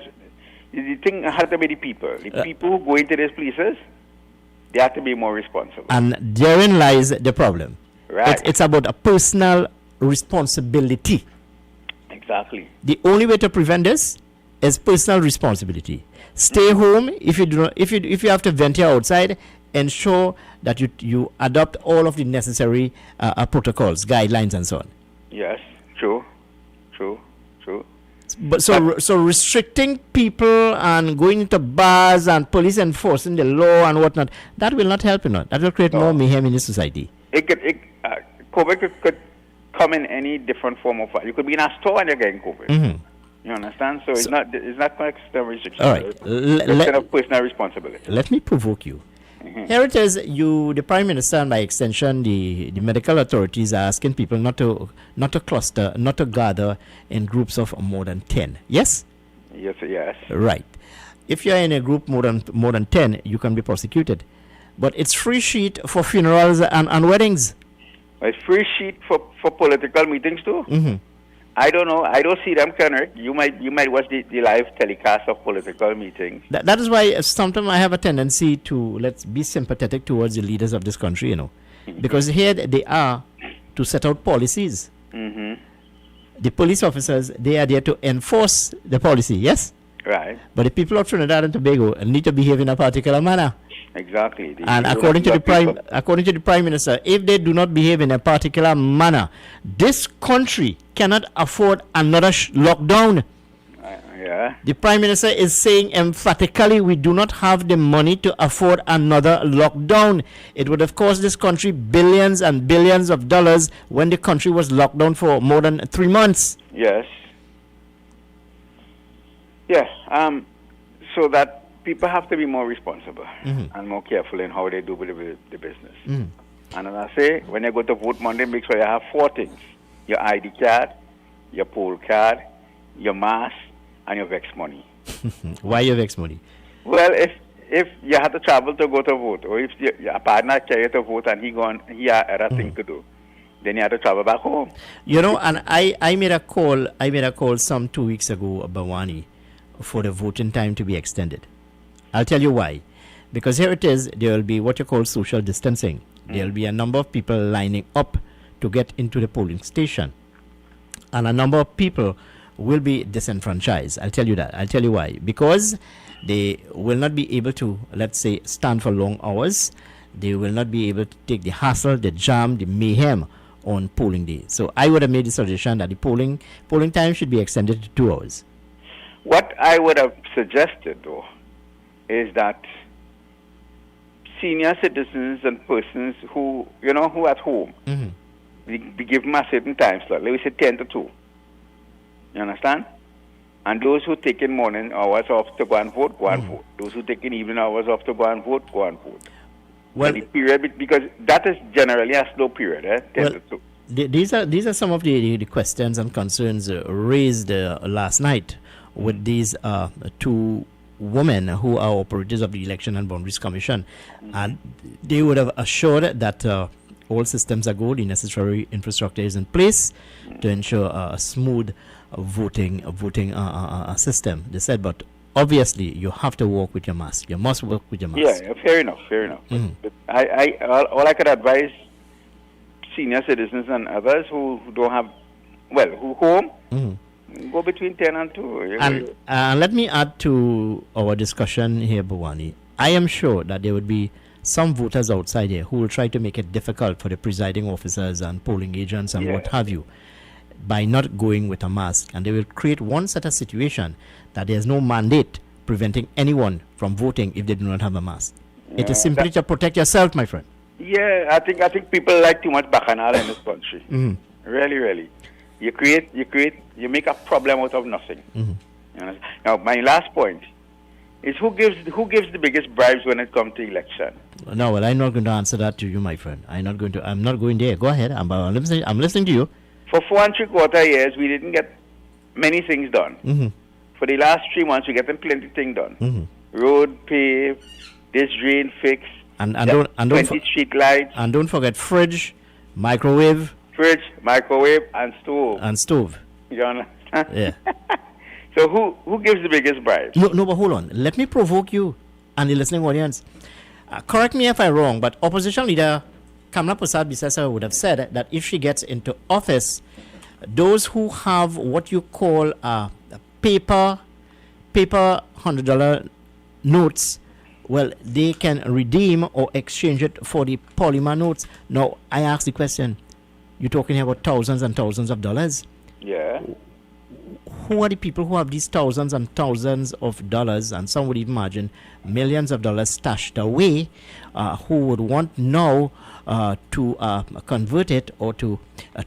P: the thing has to be the people. The people who go into these places, they have to be more responsible.
E: And therein lies the problem.
P: Right.
E: It's about a personal responsibility.
P: Exactly.
E: The only way to prevent this is personal responsibility. Stay home. If you have to venture outside, ensure that you adopt all of the necessary protocols, guidelines, and so on.
P: Yes, true.
E: But so restricting people and going into bars and police enforcing the law and whatnot, that will not help. That will create more mayhem in the society.
P: COVID could come in any different form of. You could be in a store and you're getting COVID. You understand? So it's not external restriction.
E: All right.
P: It's kind of personal responsibility.
E: Let me provoke you. Here it is. The Prime Minister, and by extension, the medical authorities are asking people not to cluster, not to gather in groups of more than 10. Yes?
P: Yes.
E: Right. If you're in a group more than 10, you can be prosecuted. But it's free sheet for funerals and weddings.
P: It's free sheet for political meetings too. I don't know. I don't see them, Kenrick. You might watch the live telecast of political meetings.
E: That is why sometimes I have a tendency to let's be sympathetic towards the leaders of this country, because here they are to set out policies. The police officers, they are there to enforce the policy. Yes.
P: Right.
E: But the people of Trinidad and Tobago need to behave in a particular manner.
P: Exactly.
E: And according to the Prime Minister, if they do not behave in a particular manner, this country cannot afford another lockdown. The Prime Minister is saying emphatically, we do not have the money to afford another lockdown. It would have cost this country billions and billions of dollars when the country was locked down for more than 3 months.
P: Yes. Yeah. So that people have to be more responsible and more careful in how they do the business. And as I say, when you go to vote Monday, make sure you have 4 things: your ID card, your poll card, your mask, and your VEX money.
E: Why your VEX money?
P: Well, if you had to travel to go to vote, or if your partner carried to vote and he had other things to do, then you had to travel back home.
E: You know, and I made a call some 2 weeks ago, Bawani, for the voting time to be extended. I'll tell you why. Because here it is, there will be what you call social distancing. There will be a number of people lining up to get into the polling station. And a number of people will be disenfranchised. I'll tell you that. I'll tell you why. Because they will not be able to, let's say, stand for long hours. They will not be able to take the hassle, the jam, the mayhem on polling day. So I would have made the suggestion that the polling time should be extended to 2 hours.
P: What I would have suggested, though, is that senior citizens and persons who at home, we give them a certain time slot. Let me say 10 to 2. You understand? And those who take in morning hours off to go and vote, go and vote. Those who take in evening hours off to go and vote, go and vote.
E: Well,
P: the period, because that is generally a slow period, 10 to 2.
E: These are some of the questions and concerns raised last night with these 2 women who are operators of the Election and Boundaries Commission, and they would have assured that all systems are good, the necessary infrastructure is in place to ensure a smooth voting system. They said, but obviously you have to walk with your mask. You must work with your mask.
P: Yeah, fair enough. But all I could advise senior citizens and others who don't have, who home, go between 10 and 2.
E: And let me add to our discussion here, Bawani. I am sure that there would be some voters outside here who will try to make it difficult for the presiding officers and polling agents and what have you by not going with a mask. And they will create one set of situation that there's no mandate preventing anyone from voting if they do not have a mask. It is simply to protect yourself, my friend.
P: Yeah, I think people like too much bacchanal in this country. Really. You make a problem out of nothing. You know? Now, my last point is who gives the biggest bribes when it comes to election?
E: No, well, I'm not going to answer that to you, my friend. I'm not going there. Go ahead. I'm listening to you.
P: For 4 3/4 years, we didn't get many things done. For the last 3 months, we're getting plenty of things done. Road paved, this drain fixed,
E: and don't
P: 20 street lights.
E: And don't forget fridge, microwave,
P: and stove. You understand?
E: Yeah.
P: So who gives the biggest bribe?
E: No, but hold on. Let me provoke you and the listening audience. Correct me if I'm wrong, but opposition leader Kamala Prasad Bisesa would have said that if she gets into office, those who have what you call paper $100 notes, well, they can redeem or exchange it for the polymer notes. Now, I ask the question, you're talking about thousands and thousands of dollars?
P: Yeah.
E: Who are the people who have these thousands and thousands of dollars, and some would even imagine millions of dollars stashed away, who would want now to convert it or to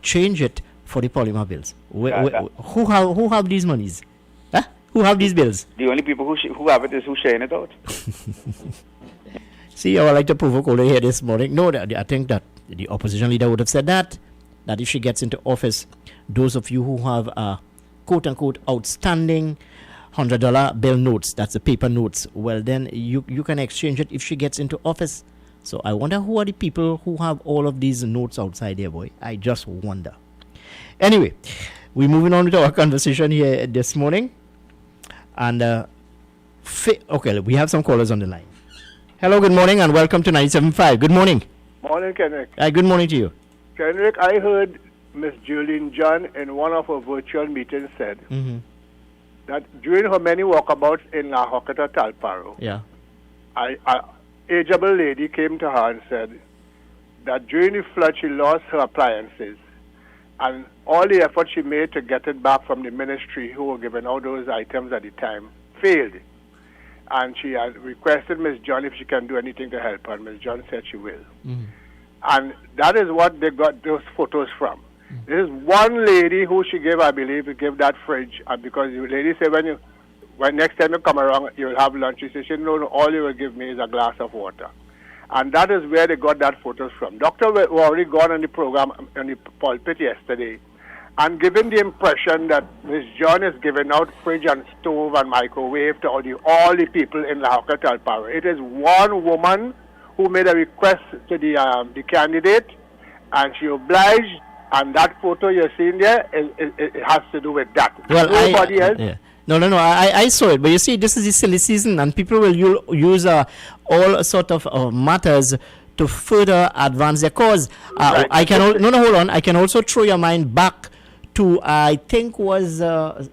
E: change it for the polymer bills? Who have these monies? Who have these bills?
P: The only people who have it is who's sharing it out.
E: See, I would like to provoke over here this morning. No, I think that the opposition leader would have said that if she gets into office, those of you who have quote-unquote outstanding $100 bill notes, that's the paper notes, well, then you can exchange it if she gets into office. So I wonder who are the people who have all of these notes outside there, boy. I just wonder. Anyway, we're moving on with our conversation here this morning. And, okay, we have some callers on the line. Hello, good morning, and welcome to 97.5. Good morning.
Q: Morning, Kenneth.
E: Good morning to you.
Q: Kenneth, I heard Miss Julian John in one of her virtual meetings said that during her many walkabouts in La Hocata Talparo, a ageable lady came to her and said that during the flood she lost her appliances, and all the effort she made to get it back from the ministry who were giving out those items at the time failed. And she had requested Miss John if she can do anything to help her, and Miss John said she will. And that is what they got those photos from. This is one lady who she gave, I believe, to give that fridge, and because the lady said when next time you come around, you'll have lunch. She said, no, all you will give me is a glass of water. And that is where they got that photos from. Doctor were already gone on the program, on the pulpit yesterday, and giving the impression that Ms. John is giving out fridge and stove and microwave to all the people in La Joca Talparo. It is one woman who made a request to the candidate, and she obliged, and that photo you're seeing there, it has to do with that.
E: Well,
Q: nobody else.
E: Yeah. No, I saw it, but you see, this is the silly season, and people will use all sort of matters to further advance their cause.
Q: Right.
E: Hold on. I can also throw your mind back to, I think was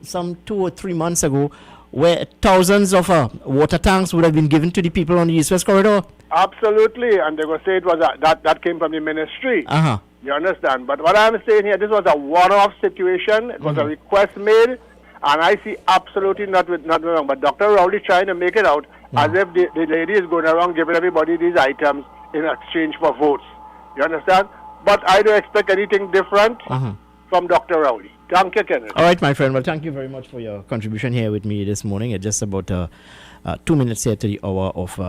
E: some 2 or 3 months ago, where thousands of water tanks would have been given to the people on the East-West Corridor.
Q: Absolutely, and they will say it was that came from the ministry.
E: Uh-huh.
Q: You understand? But what I'm saying here, this was a one-off situation. It was a request made, and I see absolutely nothing wrong. But Dr. Rowley trying to make it out as if the lady is going around giving everybody these items in exchange for votes. You understand? But I don't expect anything different from Dr. Rowley. Thank you, Kenneth.
E: All right, my friend. Well, thank you very much for your contribution here with me this morning. It's just about 2 minutes here to the hour of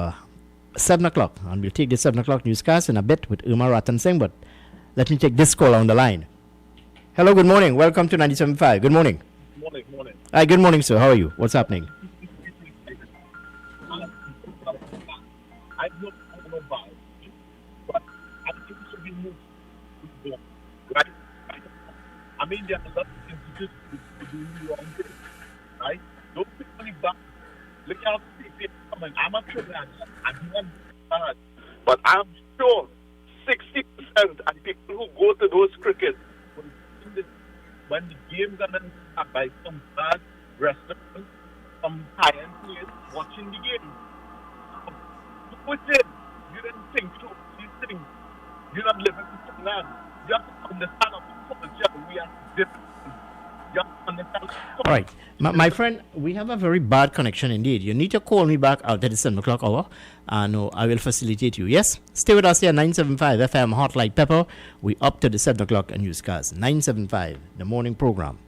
E: 7 o'clock. And we'll take the 7 o'clock newscast in a bit with Irma Ratan Singh, but let me take this call on the line. Hello, good morning. Welcome to 97.5. Good morning.
R: Morning.
E: Hi, good morning, sir. How are you? What's happening?
R: I don't know about it, but I think it should be moved to go, right? I mean, there are a lot of institutions to do the wrong thing, right? Don't pick money back. Look out for people coming. I'm a criminal, I'm not bad, but I'm sure 60% of people who go to those crickets when the games are then by some bad restaurant, some high-end place, watching the game. Put in. You didn't think through these things. You're not living in some land. You have to understand our culture. We are different. You have to understand.
E: All right. My friend, we have a very bad connection indeed. You need to call me back after the 7 o'clock hour, and I will facilitate you. Yes? Stay with us here, 975 FM Hot Like Pepper. We up to the 7 o'clock newscast. 975, the morning program.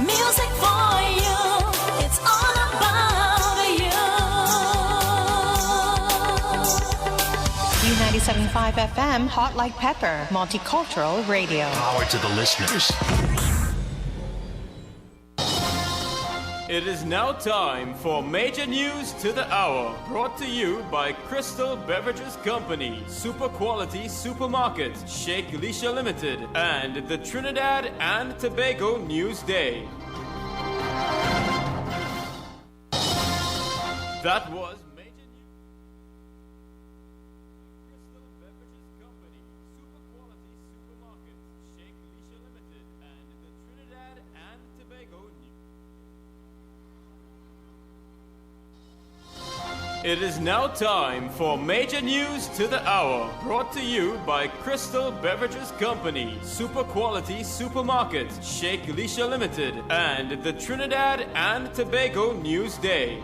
S: Music for you, it's all about you.
F: 97.5 FM, Hot Like Pepper, multicultural radio.
T: Power to the listeners.
B: It is now time for Major News to the Hour, brought to you by Crystal Beverages Company, Super Quality Supermarket, Sheikh Elisha Limited, and the Trinidad and Tobago News Day. That was Major News. Crystal Beverages Company, Super Quality Supermarket, Sheikh Elisha Limited, and the Trinidad and Tobago News. It is now time for Major News to the Hour, brought to you by Crystal Beverages Company, Super Quality Supermarket, Sheikh Elisha Limited, and the Trinidad and Tobago News Day.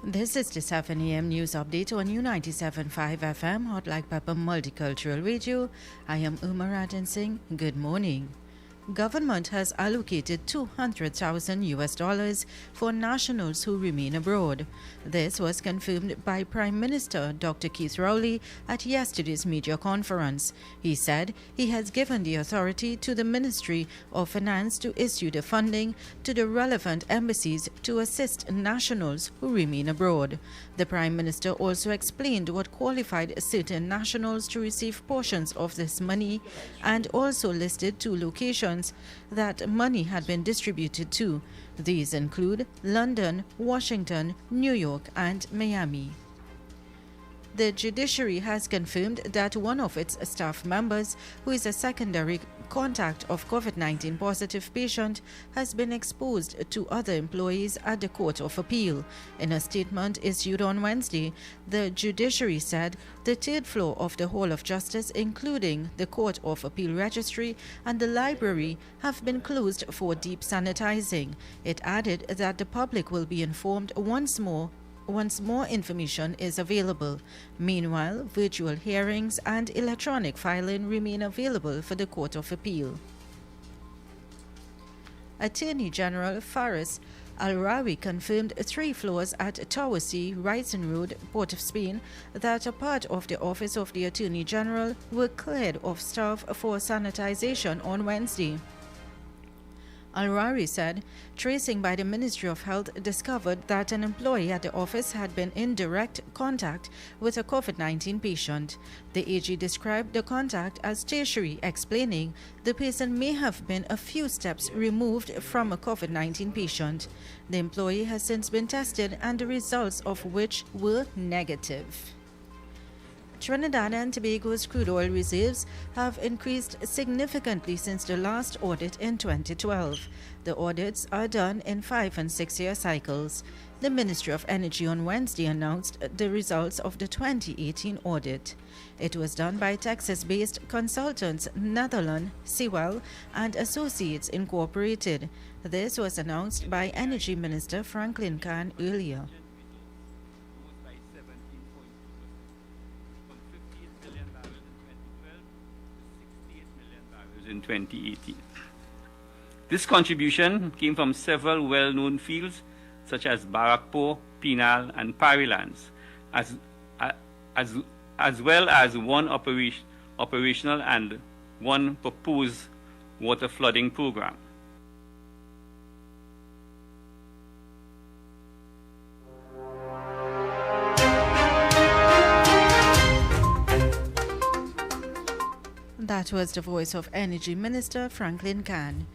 A: This is the 7 a.m. news update on U97.5 FM, Hot Like Pepper Multicultural Radio. I am Irma Ratan Singh. Good morning. Government has allocated $200,000 for nationals who remain abroad. This was confirmed by Prime Minister Dr. Keith Rowley at yesterday's media conference. He said he has given the authority to the Ministry of Finance to issue the funding to the relevant embassies to assist nationals who remain abroad. The Prime Minister also explained what qualified certain nationals to receive portions of this money and also listed 2 locations that money had been distributed to. These include London, Washington, New York, and Miami. The judiciary has confirmed that one of its staff members, who is a secondary contact of COVID-19 positive patient, has been exposed to other employees at the Court of Appeal. In a statement issued on Wednesday, the judiciary said the third floor of the Hall of Justice, including the Court of Appeal Registry and the library, have been closed for deep sanitizing. It added that the public will be informed once more information is available. Meanwhile, virtual hearings and electronic filing remain available for the Court of Appeal. Attorney General Faris Al-Rawi confirmed 3 floors at Tower C, Rising Road, Port of Spain, that a part of the Office of the Attorney General were cleared of staff for sanitization on Wednesday. Al-Rawi said tracing by the Ministry of Health discovered that an employee at the office had been in direct contact with a COVID-19 patient. The AG described the contact as tertiary, explaining the person may have been a few steps removed from a COVID-19 patient. The employee has since been tested and the results of which were negative. Trinidad and Tobago's crude oil reserves have increased significantly since the last audit in 2012. The audits are done in 5- and 6-year cycles. The Ministry of Energy on Wednesday announced the results of the 2018 audit. It was done by Texas-based consultants Netherland, Sewell and Associates Incorporated. This was announced by Energy Minister Franklin Kahn earlier.
T: In 2018. This contribution came from several well-known fields such as Barakpo, Penal, and Parilands, as well as one operational and one proposed water flooding program.
A: That was the voice of Energy Minister Franklin Kahn.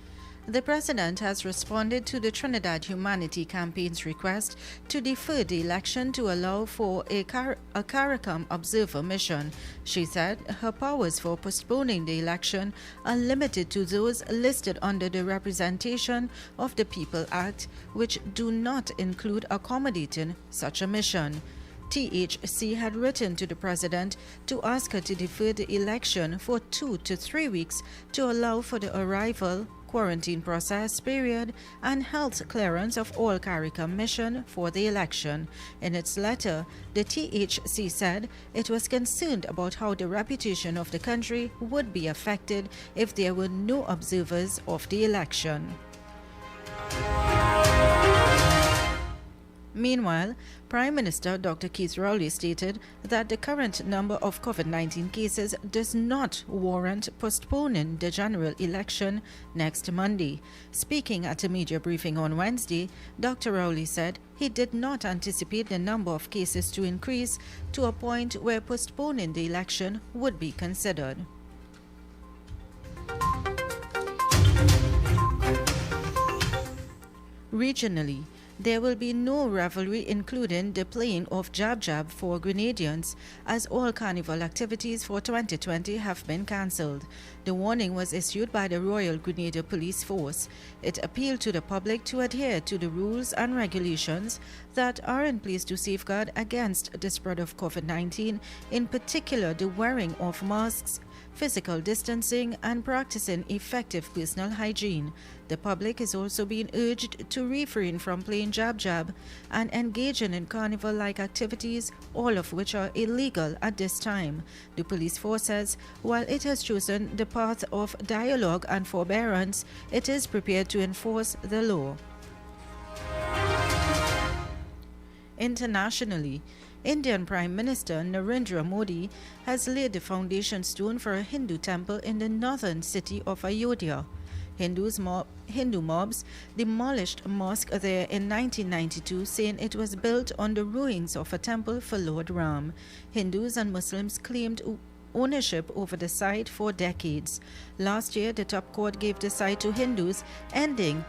A: The President has responded to the Trinidad Humanity Campaign's request to defer the election to allow for a CARICOM observer mission. She said her powers for postponing the election are limited to those listed under the Representation of the People Act, which do not include accommodating such a mission. THC had written to the President to ask her to defer the election for 2 to 3 weeks to allow for the arrival, quarantine process period, and health clearance of all CARICOM mission for the election. In its letter, the THC said it was concerned about how the reputation of the country would be affected if there were no observers of the election. Meanwhile, Prime Minister Dr. Keith Rowley stated that the current number of COVID-19 cases does not warrant postponing the general election next Monday. Speaking at a media briefing on Wednesday, Dr. Rowley said he did not anticipate the number of cases to increase to a point where postponing the election would be considered. Regionally, there will be no revelry including the playing of jab-jab for Grenadians, as all carnival activities for 2020 have been cancelled. The warning was issued by the Royal Grenadier Police Force. It appealed to the public to adhere to the rules and regulations that are in place to safeguard against the spread of COVID-19, in particular the wearing of masks, physical distancing, and practicing effective personal hygiene. The public is also being urged to refrain from playing jab-jab and engaging in carnival-like activities, all of which are illegal at this time. The police force says while it has chosen the path of dialogue and forbearance, it is prepared to enforce the law. Internationally, Indian Prime Minister Narendra Modi has laid the foundation stone for a Hindu temple in the northern city of Ayodhya. Hindu mobs demolished a mosque there in 1992, saying it was built on the ruins of a temple for Lord Ram. Hindus and Muslims claimed ownership over the site for decades. Last year, the top court gave the site to Hindus, ending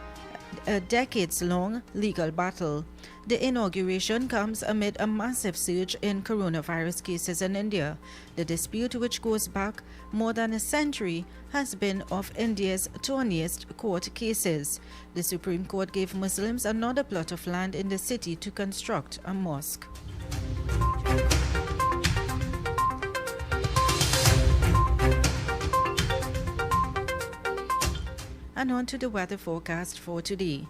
A: a decades-long legal battle. The inauguration comes amid a massive surge in coronavirus cases in India. The dispute, which goes back more than a century, has been of India's thorniest court cases. The Supreme Court gave Muslims another plot of land in the city to construct a mosque. And on to the weather forecast for today.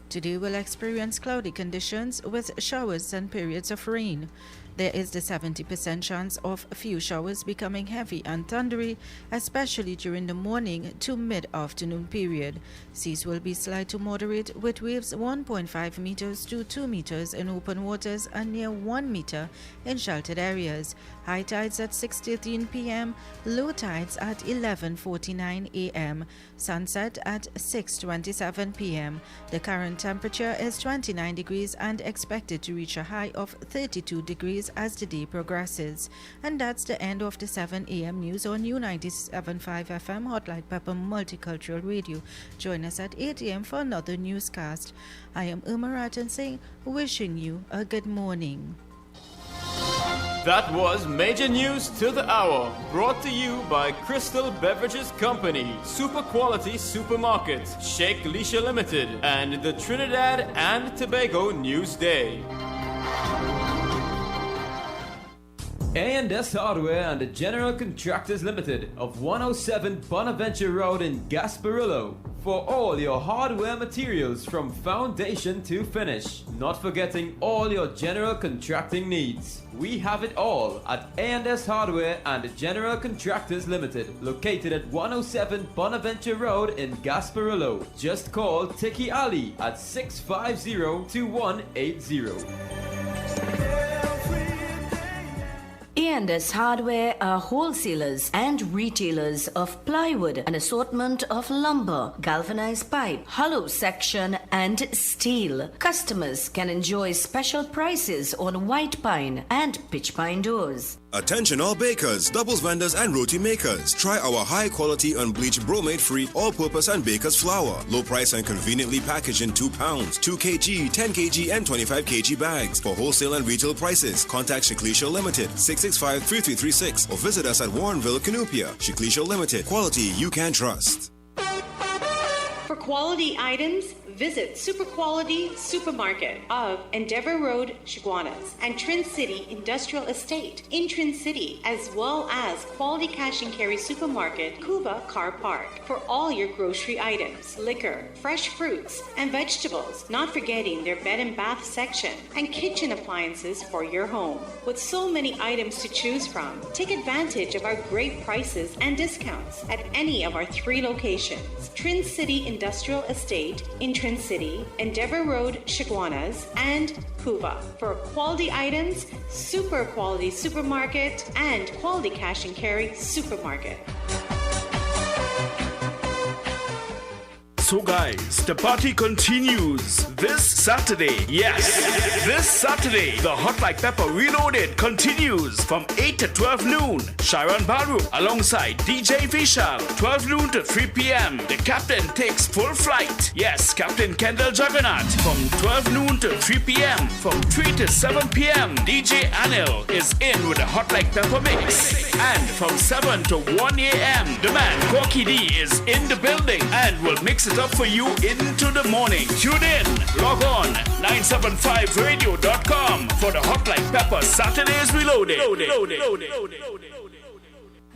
A: Today we'll experience cloudy conditions with showers and periods of rain. There is the 70% chance of a few showers becoming heavy and thundery, especially during the morning to mid-afternoon period. Seas will be slight to moderate with waves 1.5 meters to 2 meters in open waters and near 1 meter in sheltered areas. High tides at 6:13 p.m., low tides at 11:49 a.m., sunset at 6:27 p.m. The current temperature is 29 degrees and expected to reach a high of 32 degrees as the day progresses. And that's the end of the 7 a.m. news on U97.5 FM Hotlight Pepper Multicultural Radio. Join us at 8 a.m. for another newscast. I am Irma Ratan Singh, wishing you a good morning.
B: That was Major News to the Hour, brought to you by Crystal Beverages Company, Super Quality Supermarket, Sheikh Leisha Limited, and the Trinidad and Tobago News Day. A&S Hardware and the General Contractors Limited of 107 Bonaventure Road in Gasparillo. For all your hardware materials from foundation to finish. Not forgetting all your general contracting needs. We have it all at A&S Hardware and the General Contractors Limited, located at 107 Bonaventure Road in Gasparillo. Just call Tiki Ali at 650-2180.
C: A&S Hardware are wholesalers and retailers of plywood, an assortment of lumber, galvanized pipe, hollow section, and steel. Customers can enjoy special prices on white pine and pitch pine doors.
D: Attention all bakers, doubles vendors and roti makers. Try our high quality unbleached bromate free all-purpose and baker's flour. Low price and conveniently packaged in 2 pounds, 2 kg, 10 kg and 25 kg bags. For wholesale and retail prices, contact Shiklisha Limited 665-3336 or visit us at Warrenville, Canupia. Shiklisha Limited, quality you can trust.
F: For quality items, visit Super Quality Supermarket of Endeavour Road, Chaguanas, and Trin City Industrial Estate in Trin City, as well as Quality Cash and Carry Supermarket, Cuba Car Park, for all your grocery items, liquor, fresh fruits, and vegetables, not forgetting their bed and bath section, and kitchen appliances for your home. With so many items to choose from, take advantage of our great prices and discounts at any of our 3 locations: Trin City Industrial Estate in Trin City, Endeavour Road, Chaguanas, and Cuba. For quality items, Super Quality Supermarket and Quality Cash and Carry Supermarket.
G: So guys, the party continues this Saturday. Yes, this Saturday, the Hot Like Pepper Reloaded continues from 8 to 12 noon. Sharon Baru alongside DJ Vishal, 12 noon to 3 p.m. The captain takes full flight. Yes, Captain Kendall Juggernaut from 12 noon to 3 p.m. From 3 to 7 p.m. DJ Anil is in with the Hot Like Pepper mix. And from 7 to 1 a.m. the man Corky D is in the building and will mix it up for you into the morning. Tune in, log on 975radio.com for the Hot Like Pepper Saturdays Reloaded.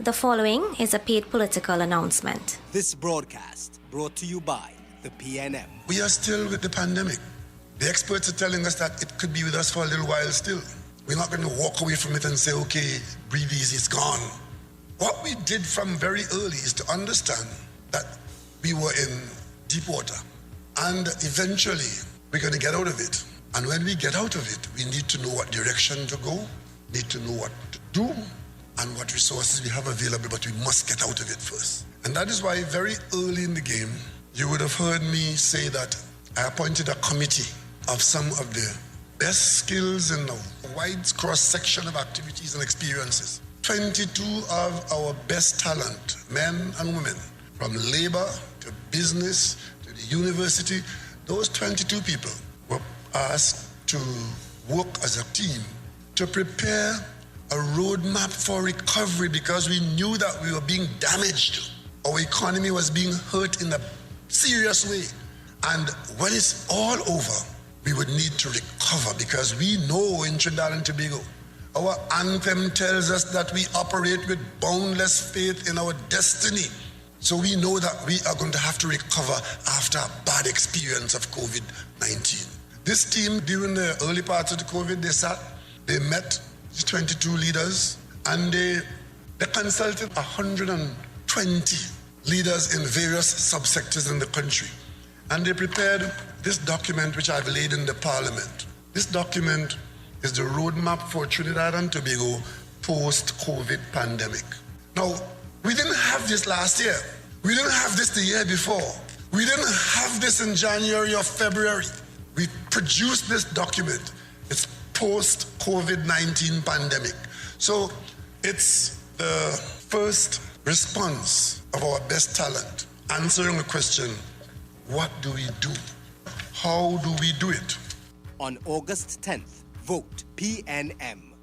J: The following is a paid political announcement.
M: This broadcast brought to you by the PNM.
U: We are still with the pandemic. The experts are telling us that it could be with us for a little while still. We're not going to walk away from it and say, okay, breathe easy, it's gone. What we did from very early is to understand that we were in deep water. And eventually, we're going to get out of it. And when we get out of it, we need to know what direction to go, need to know what to do, and what resources we have available, but we must get out of it first. And that is why very early in the game, you would have heard me say that I appointed a committee of some of the best skills in a wide cross-section of activities and experiences. 22 of our best talent, men and women, from labor to business to the university those 22 people were asked to work as a team to prepare a roadmap for recovery because we knew that we were being damaged. Our economy was being hurt in a serious way. And when it's all over, we would need to recover because we know in Trinidad and Tobago, our anthem tells us that we operate with boundless faith in our destiny. So we know that we are going to have to recover after a bad experience of COVID-19. This team, during the early parts of the COVID, they met 22 leaders, and they consulted 120 leaders in various subsectors in the country. And they prepared this document which I've laid in the Parliament. This document is the roadmap for Trinidad and Tobago post-COVID pandemic. Now, we didn't have this last year. We didn't have this the year before. We didn't have this in January or February. We produced this document. It's post-COVID-19 pandemic. So it's the first response of our best talent answering the question, what do we do? How do we do it?
M: On August 10th, vote PNM.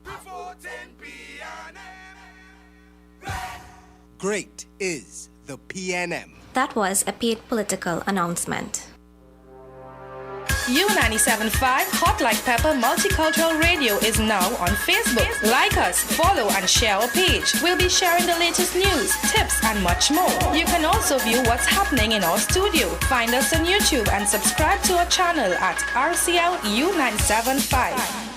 M: Great is the PNM.
J: That was a paid political announcement.
H: U97.5 Hot Like Pepper Multicultural Radio is now on Facebook. Like us, follow and share our page. We'll be sharing the latest news, tips and much more. You can also view what's happening in our studio. Find us on YouTube and subscribe to our channel at RCL U97.5.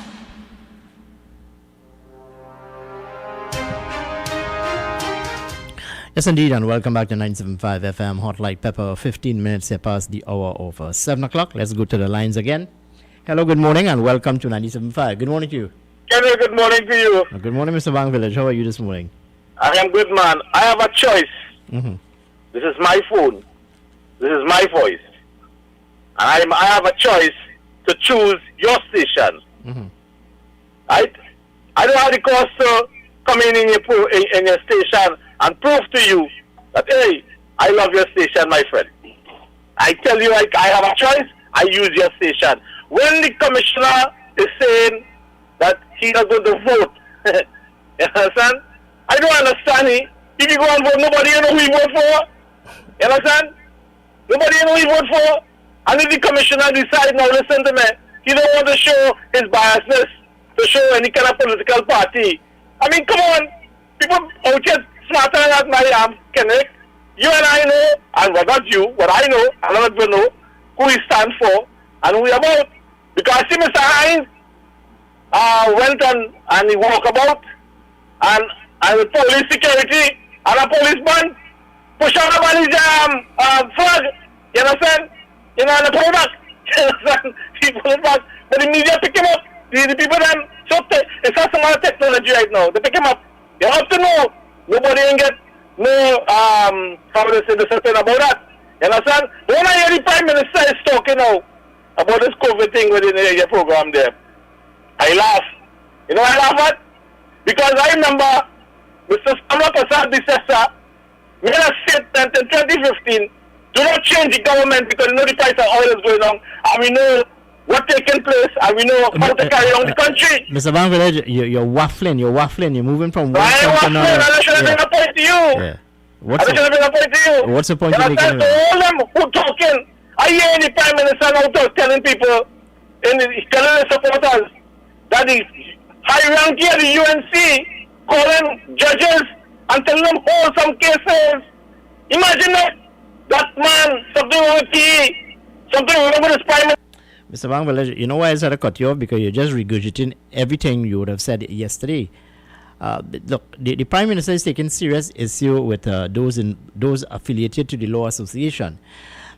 E: Yes, indeed, and welcome back to 97.5 FM Hot Like Pepper. 15 minutes here past the hour of 7 o'clock. Let's go to the lines again. Hello, good morning, and welcome to 97.5. Good morning to you.
V: Hello, good morning to you.
E: Good morning, Mr. Bang Village. How are you this morning?
V: I am good, man. I have a choice.
E: Mm-hmm.
V: This is my phone. This is my voice. And I have a choice to choose your station.
E: Mm-hmm.
V: Right? I don't have the cost to come in your station and prove to you that, hey, I love your station, my friend. I tell you, I have a choice, I use your station. When the commissioner is saying that he is going to vote, you understand? I don't understand it. If you go and vote, nobody know who he vote for. You understand? Nobody know who he vote for. And if the commissioner decide, now listen to me, he don't want to show his biasness, to show any kind of political party. I mean, come on. People out here smarter than I am, Kenneth. You and I know, and well, not you, what I know, and other people know, who he stands for, and who he about. Because see, Mr. Hines went on and he walked about, and with police security, and a policeman push out his flag, you understand? You know, and pull it back. You understand? He pull it back. But the media pick him up. The people them, so it's not some other technology right now. They pick him up. You have to know. Nobody ain't get no, how to say, the certain about that. You understand? When I hear the Prime Minister is talking now about this COVID thing within your program there, I laugh. You know I laugh at? Because I remember Mr. Samla Prasad Bisesa made a statement in 2015, do not change the government because you know the price of oil is going on, and we know what's taking place, and we know how to carry on the country.
E: Mr. Van Village, you're waffling, you're moving from one
V: I
E: point to another.
V: I should have been a point to you.
E: Yeah. What's the point you're making?
V: All them who talking, I hear the Prime Minister now telling people, telling the supporters, that the high rank here, the UNC, calling judges and telling them hold some cases. Imagine that man, something wrong with PE, something wrong with his Prime Minister.
E: Mr. Bang Village, you know why I said I cut you off? Because you're just regurgitating everything you would have said yesterday. Look, the Prime Minister is taking serious issue with those affiliated to the Law Association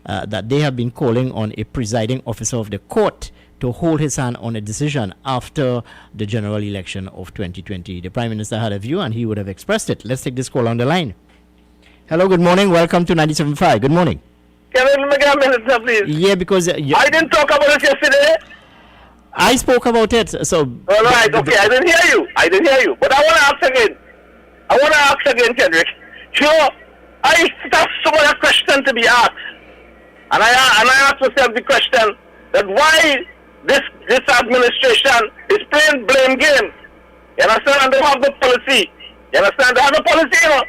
E: that they have been calling on a presiding officer of the court to hold his hand on a decision after the general election of 2020. The Prime Minister had a view and he would have expressed it. Let's take this call on the line. Hello, good morning. Welcome to 97.5. Good morning.
V: Can I make a minute, sir, please?
E: Yeah, because...
V: I didn't talk about it yesterday.
E: I spoke about it, so...
V: All right, okay, I didn't hear you. But I want to ask again. Kendrick. You know, I have so many questions to be asked. And I ask myself the question that why this administration is playing blame game. You understand? And they have the policy. You understand? They have the policy, you know.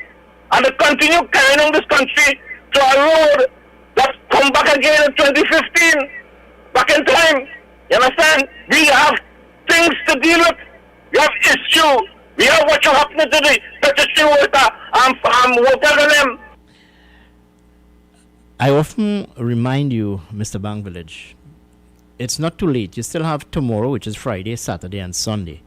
V: And they continue carrying this country to a road that come back again in 2015, back in time. You understand? We have things to deal with. We have issue. We have what you happening to the pedestrian worker and workers and them.
E: I often remind you, Mr. Bank Village, it's not too late. You still have tomorrow, which is Friday, Saturday, and Sunday.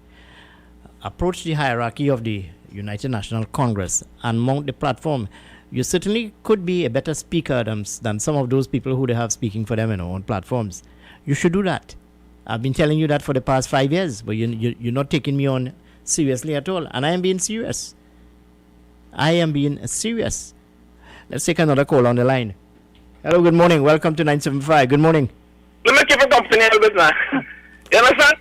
E: Approach the hierarchy of the United National Congress and mount the platform. You certainly could be a better speaker than some of those people who they have speaking for them, on platforms. You should do that. I've been telling you that for the past 5 years, but you're not taking me on seriously at all. And I am being serious. I am being serious. Let's take another call on the line. Hello, good morning. Welcome to 975. Good morning.
V: Let me keep a company a little bit, man. You understand?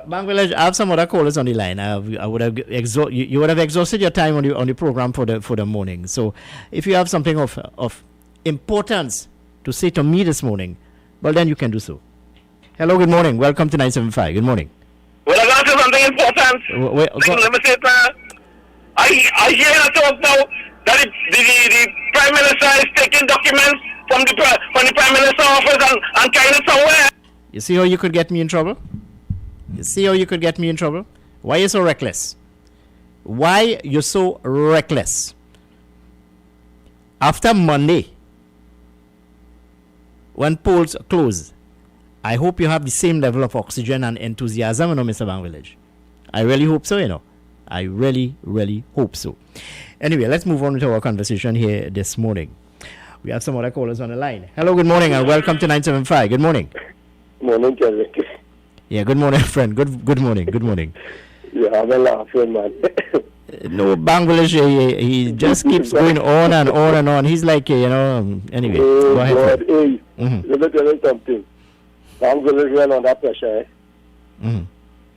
E: Bank Village, I have some other callers on the line. I would have you would have exhausted your time on the program for the morning. So, if you have something of importance to say to me this morning, well, then you can do so. Hello, good morning. Welcome to 975. Good morning.
V: Well, I got something important. Let me say it. I hear you talk now that the Prime Minister is taking documents from the Prime Minister's office and carrying it somewhere.
E: You see how you could get me in trouble? Why are you so reckless? Why you're so reckless? After Monday, when polls close, I hope you have the same level of oxygen and enthusiasm, Mr. Bank Village. I really hope so, I really, really hope so. Anyway, let's move on to our conversation here this morning. We have some other callers on the line. Hello, good morning, and welcome to 975. Good morning.
I: Morning, Kelly.
E: Yeah, good morning, friend. Good morning.
I: You have a laughing, man.
E: No, Bank Village, he just keeps going on and on and on. He's like, anyway, go ahead.
I: God, let me tell you something. Bank Village ran under pressure,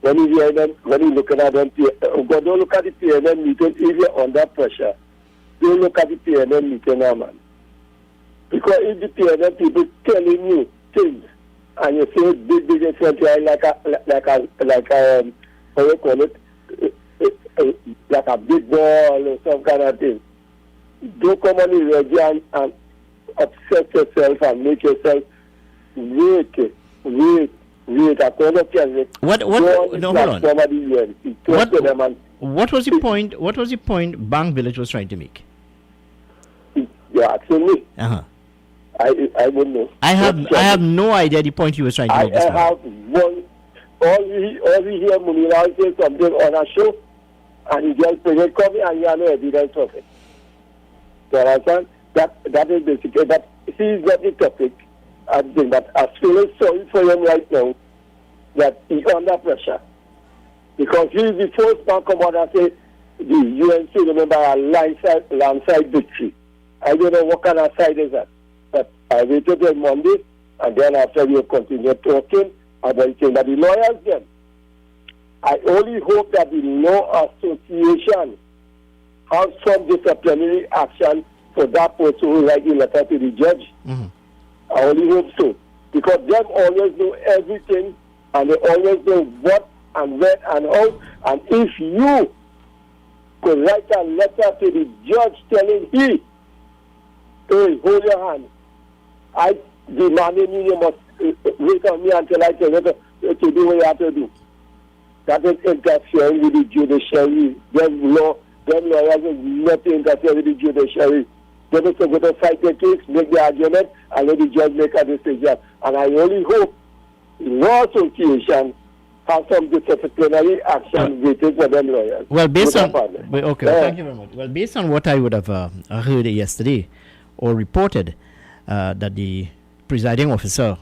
I: When you hear them, when you looking at them, don't look at the PNM meeting if you're under pressure. Don't look at the PNM meeting now, man. Because if the PNM people telling you things, and you say big incentive like a how you call it, like a big ball or some kind of thing. Don't come on the radio and upset yourself and make yourself wait.
E: What was the point? What was the point Bank Village was trying to make?
I: You're asking me. I don't know.
E: I have no idea the point you were trying to make.
I: I have one. All we hear Munira say something on a show, and he just bring it coming, and you have no evidence of it. So I understand that is basically that. He is not the topic. I think that I feel sorry for him right now that he's under pressure because he is the first man come out and say the UNC remember a landslide victory. I don't know what kind of side is that. But I waited till Monday, and then after we continue talking about saying that the lawyers then. I only hope that the law association has some disciplinary action for that person who write the letter to the judge. I only hope so. Because them always know everything, and they always know what and when and how. And if you could write a letter to the judge telling him, hey, hold your hand. I demanded you must wait on me until I tell you to do what you have to do. That is interfering with the judiciary. Them lawyers is not interfering with the judiciary. They just go to fight the case, make the argument, and let the judge make a decision. And I only hope the law association has some disciplinary action waiting for them lawyers.
E: Well, thank you very much. Well, based on what I would have heard yesterday or reported, that the presiding officer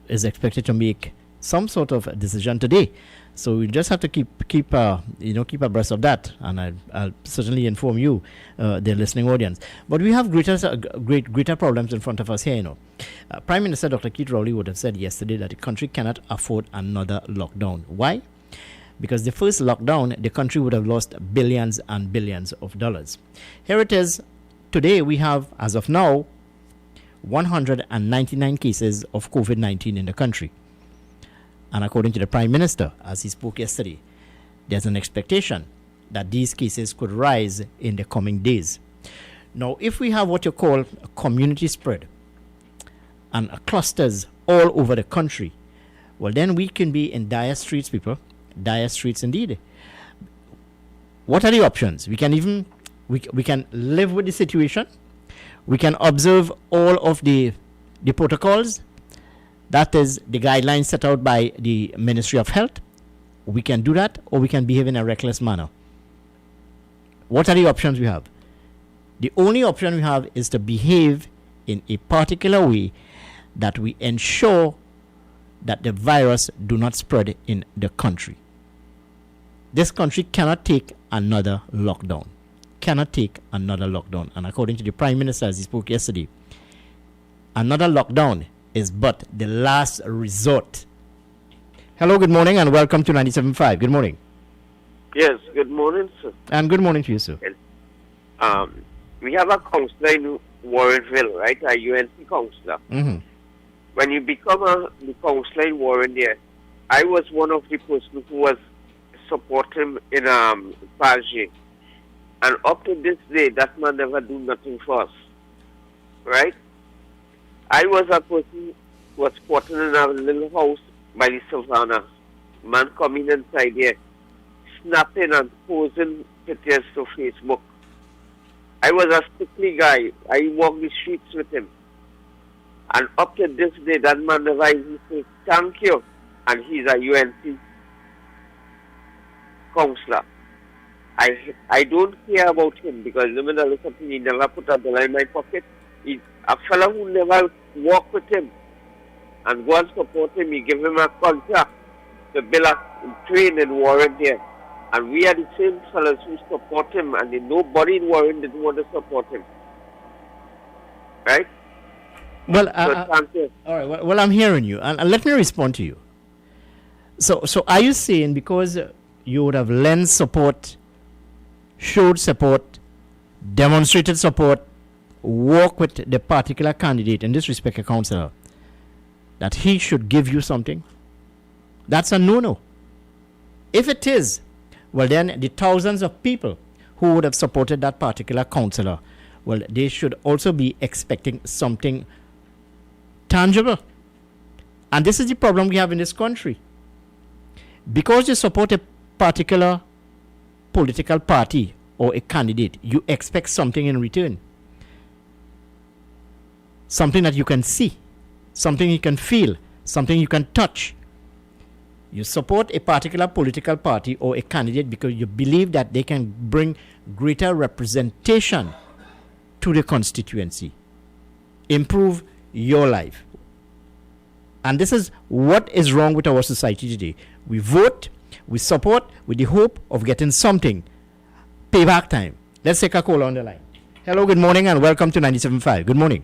E: is expected to make some sort of decision today. So we just have to keep abreast of that, and I'll certainly inform you, the listening audience. But we have greater problems in front of us here. Prime Minister Dr. Keith Rowley would have said yesterday that the country cannot afford another lockdown. Why? Because the first lockdown, the country would have lost billions and billions of dollars. Here it is. Today we have, as of now, 199 cases of COVID-19 in the country. And according to the Prime Minister, as he spoke yesterday, there's an expectation that these cases could rise in the coming days. Now, if we have what you call a community spread and clusters all over the country, well, then we can be in dire straits, people. Dire straits indeed. What are the options? We can live with the situation. We can observe all of the protocols. That is the guidelines set out by the Ministry of Health. We can do that, or we can behave in a reckless manner. What are the options we have? The only option we have is to behave in a particular way that we ensure that the virus do not spread in the country. This country cannot take another lockdown. Cannot take another lockdown. And according to the Prime Minister, as he spoke yesterday, another lockdown is but the last resort. Hello, good morning, and welcome to 97.5. Good morning.
K: Yes, good morning, sir.
E: And good morning to you, sir.
K: We have a counselor in Warrenville, right? A UNC counselor.
E: Mm-hmm.
K: When you become the counselor in Warren there, I was one of the persons who was supporting in Palge. And up to this day, that man never do nothing for us. Right? I was a person who was squatting in a little house by the savannah. Man coming inside there, snapping and posing pictures to Facebook. I was a sickly guy. I walked the streets with him. And up to this day, that man never even says thank you. And he's a UNC counselor. I don't care about him because no matter something, he never put a dollar in my pocket. He's a fellow who never walk with him and go and support him. He give him a contract to build a train in Warren there. And we are the same fellows who support him, and nobody in Warren didn't want to support him. Right?
E: Well, all right. Well, I'm hearing you, and let me respond to you. So are you saying because you would have lent support, showed support, demonstrated support, work with the particular candidate, in this respect a councillor, that he should give you something? That's a no-no. If it is, well then the thousands of people who would have supported that particular councillor, well, they should also be expecting something tangible. And this is the problem we have in this country. Because you support a particular political party or a candidate, you expect something in return. Something that you can see, something you can feel, something you can touch. You support a particular political party or a candidate because you believe that they can bring greater representation to the constituency, improve your life. And this is what is wrong with our society today. We vote, we support with the hope of getting something. Payback time. Let's take a call on the line. Hello, good morning, and welcome to 97.5. Good morning.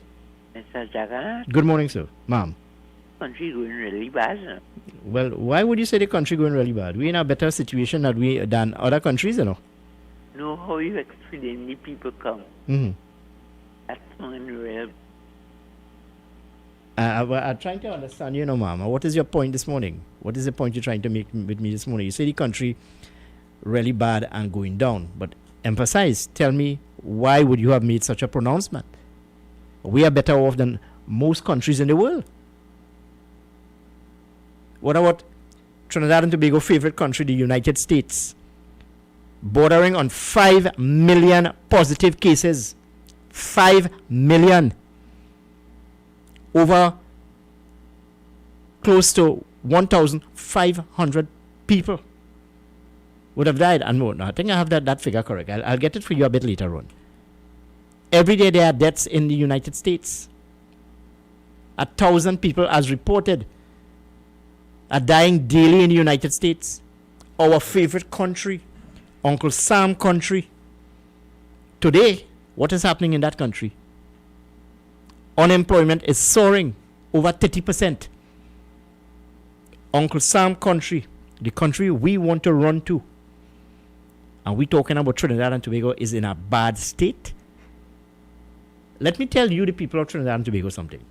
L: Mr. Jagannath.
E: Good morning, sir. Ma'am.
L: Country going really bad.
E: Well, why would you say the country going really bad? We're in a better situation than other countries, you know.
L: No, how you explain the people come?
E: Mm-hmm.
L: That's unreal.
E: I'm trying to understand, you know, Mama. What is your point this morning? What is the point you're trying to make with me this morning? You say the country really bad and going down, but emphasize, tell me, why would you have made such a pronouncement? We are better off than most countries in the world. What about Trinidad and Tobago favorite country, the United States? Bordering on 5 million positive cases. 5 million. Over close to 1,500 people would have died and more. Now, I think I have that figure correct. I'll get it for you a bit later on. Every day there are deaths in the United States. 1,000 people, as reported, are dying daily in the United States. Our favorite country, Uncle Sam country. Today, what is happening in that country? Unemployment is soaring over 30%. Uncle Sam country, the country we want to run to, and we talking about Trinidad and Tobago, is in a bad state. let me tell you, the people of Trinidad and Tobago, something.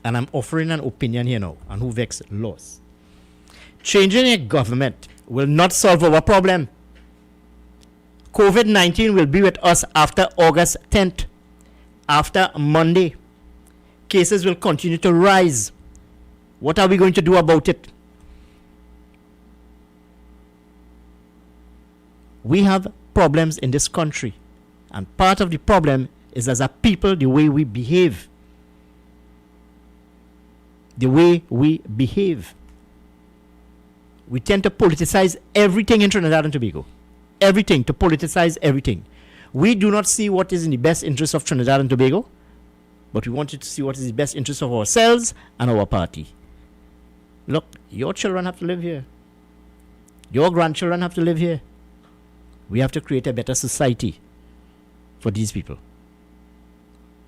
E: And I'm offering an opinion here now on who vex laws. Changing a government will not solve our problem. COVID-19 will be with us after August 10th. After Monday, cases will continue to rise. What are we going to do about it? We have problems in this country. And part of the problem is as a people, the way we behave. The way we behave. We tend to politicize everything in Trinidad and Tobago. Everything, to politicize everything. We do not see what is in the best interest of Trinidad and Tobago, but we wanted to see what is the best interest of ourselves and our party. Look, your children have to live here. Your grandchildren have to live here. We have to create a better society for these people.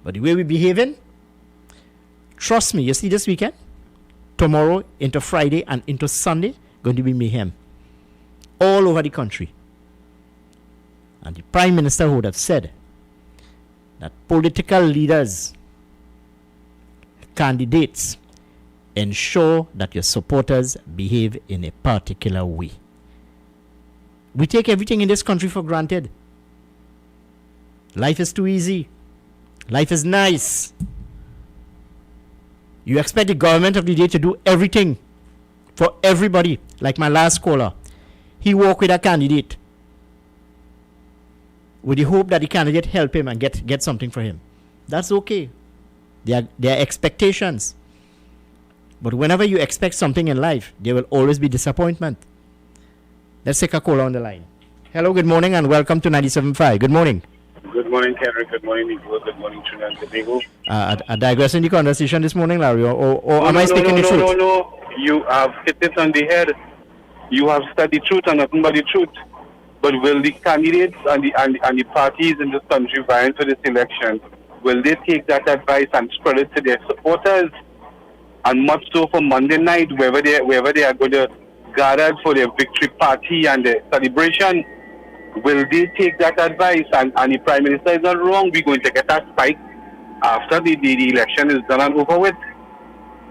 E: But the way we're behaving, trust me, you see this weekend, tomorrow into Friday and into Sunday, going to be mayhem all over the country. And the Prime Minister would have said that political leaders, candidates, ensure that your supporters behave in a particular way. We take everything in this country for granted. Life is too easy. Life is nice. You expect the government of the day to do everything for everybody. Like my last caller. He walked with a candidate with the hope that the candidate help him and get something for him. That's okay. There are expectations. But whenever you expect something in life, there will always be disappointment. Let's take a caller on the line. Hello, good morning, and welcome to 97.5. Good morning.
N: Good morning, Kendrick. Good morning, Nico. Good morning, Trinidad and Tobago.
E: I digress in the conversation this morning, Larry, or am I speaking the truth?
N: No. You have hit it on the head. You have said the truth and nothing but the truth. But will the candidates and the parties in this country vying for this election, will they take that advice and spread it to their supporters? And much so for Monday night, wherever they are going to gather for their victory party and the celebration, will they take that advice? And the Prime Minister is not wrong. We're going to get that spike after the election is done and over with.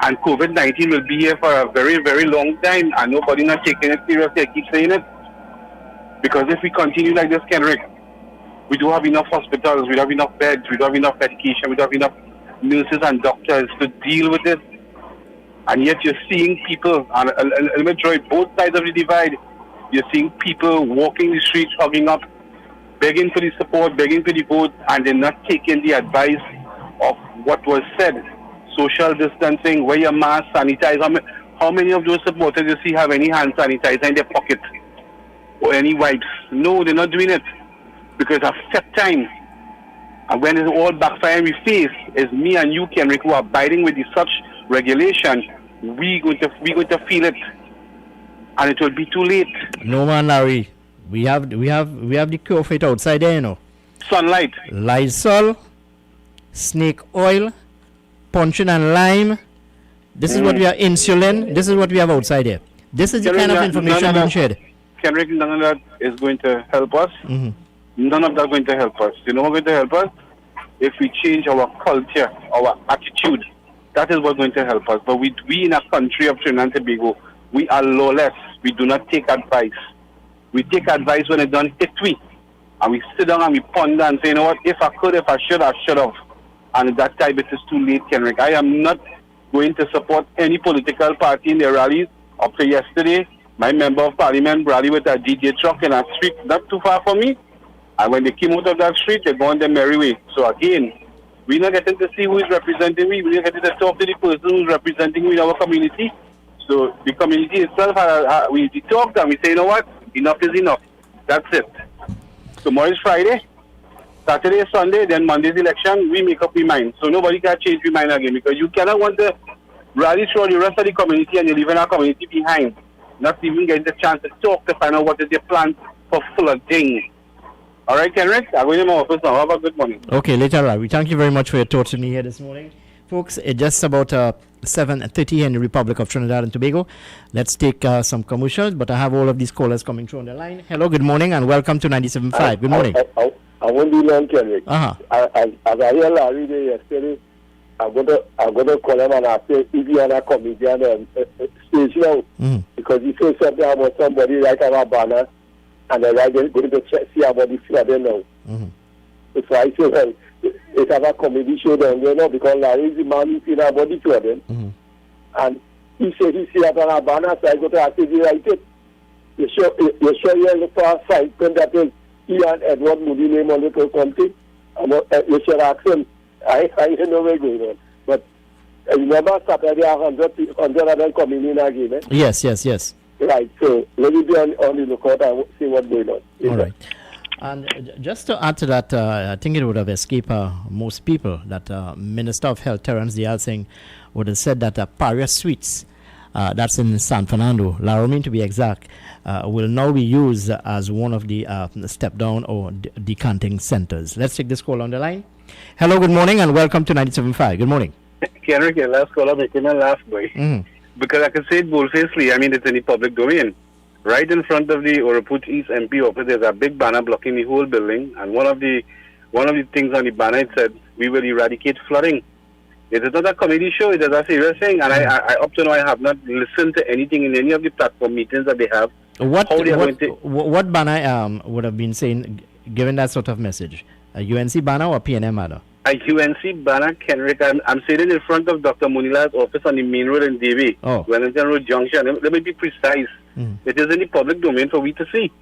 N: And COVID-19 will be here for a very, very long time, and nobody not taking it seriously. I keep saying it. Because if we continue like this, Kendrick, we don't have enough hospitals, we don't have enough beds, we don't have enough medication, we don't have enough nurses and doctors to deal with this. And yet you're seeing people, and let me draw it both sides of the divide, you're seeing people walking the streets, hugging up, begging for the support, begging for the vote, and they're not taking the advice of what was said. Social distancing, wear your mask, sanitize. How many of those supporters you see have any hand sanitizer in their pocket? Or any wipes? No, they're not doing it. Because at set time, and when it's all backfire in we face, is me and you, Kendrick, who are abiding with the such regulation, we going to feel it. And it will be too late.
E: No man, Larry. We have the cure for it outside there, you know.
N: Sunlight.
E: Lysol, snake oil, puncheon and lime. This is what we have, insulin. This is what we have outside here. This is the kind of information being shared.
N: Kendrick, none of that is going to help us.
E: Mm-hmm.
N: None of that is going to help us. You know what's going to help us? If we change our culture, our attitude, that is what's going to help us. But we in a country of Trinidad and Tobago, we are lawless. We do not take advice. We take advice when it done hit we. And we sit down and we ponder and say, you know what, if I could, if I should have. And at that time, it is too late, Kendrick. I am not going to support any political party in their rallies. Up to yesterday, my member of parliament rallied with a DJ truck in a street not too far from me. And when they came out of that street, they go on their merry way. So again, we're not getting to see who is representing me. We're not getting to talk to the person who's representing me in our community. So the community itself, we talked and we say, you know what, enough is enough. That's it. Tomorrow is Friday. Saturday is Sunday, then Monday's election, we make up our mind. So nobody can change your mind again, because you cannot want to rally through the rest of the community and you're leaving our community behind. Not even getting the chance to talk to find out what is their plan for flooding. All right, Kendrick, I'm going to my office now. Have a good morning.
E: Okay, later on. We thank you very much for your thoughts with me here this morning. Folks, it's just about 7:30 in the Republic of Trinidad and Tobago. Let's take some commercials, but I have all of these callers coming through on the line. Hello, good morning, and welcome to 97.5. Good morning.
I: I won't be long, Kendrick. As I hear Larry there yesterday, I'm gonna call him and ask him if he on a comedian stage now. Because he says something about somebody like a banner, and then I'm going to see about the flooding now. So I say, well, it's a comedy show down there now, because Larry is the man who's seen about the flooding. And he said he see that on a banner, so I go to ask him to write it. You sure you're the first site when that is he and Edward Moody name on the something? You should ask him. I don't know where going on. But remember Saturday 100 of them coming in again, eh?
E: Yes.
I: Right, so let me be on the lookout and see what's going on.
E: All right. And just to add to that, I think it would have escaped most people that Minister of Health Terence Dial Singh would have said that Paria Suites, that's in San Fernando, Laramie to be exact, will now be used as one of the step-down or decanting centers. Let's take this call on the line. Hello, good morning, and welcome to 97.5. Good morning.
N: Kendrick, your last caller making me laugh, boy. Because I can say it boldfacedly, I mean, it's in the public domain. Right in front of the Oraput East MP office, there's a big banner blocking the whole building, and one of the things on the banner, it said, "We will eradicate flooding." It is not a comedy show, it is a serious thing, and I up to now I have not listened to anything in any of the platform meetings that they have.
E: What banner would have been saying, given that sort of message? A UNC banner or a PNM banner?
N: A UNC banner, Kendrick. I'm sitting in front of Dr. Munila's office on the main road in Davie, Wellington Road Junction. Let me be precise. It is in the public domain for we to see.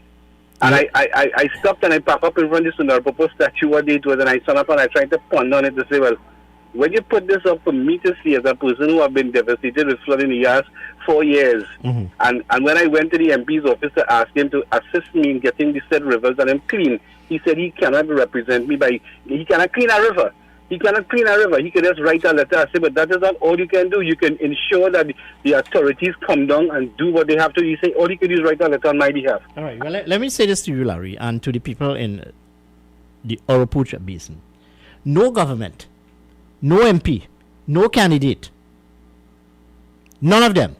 N: And I stopped and I parked up in front of the Sundar Popo statue what day it was, and I stood up and I tried to ponder on it to say, well, when you put this up for me to see as a person who have been devastated with flooding in the last 4 years, and when I went to the MP's office to ask him to assist me in getting the said rivers and them clean, he said he cannot represent me he cannot clean a river. He cannot clean a river. He can just write a letter and say, but that is not all you can do. You can ensure that the authorities come down and do what they have to. He say, all you can do is write a letter on my behalf.
E: All right. Well, let me say this to you, Larry, and to the people in the Oraput Basin. No government, no MP, no candidate, none of them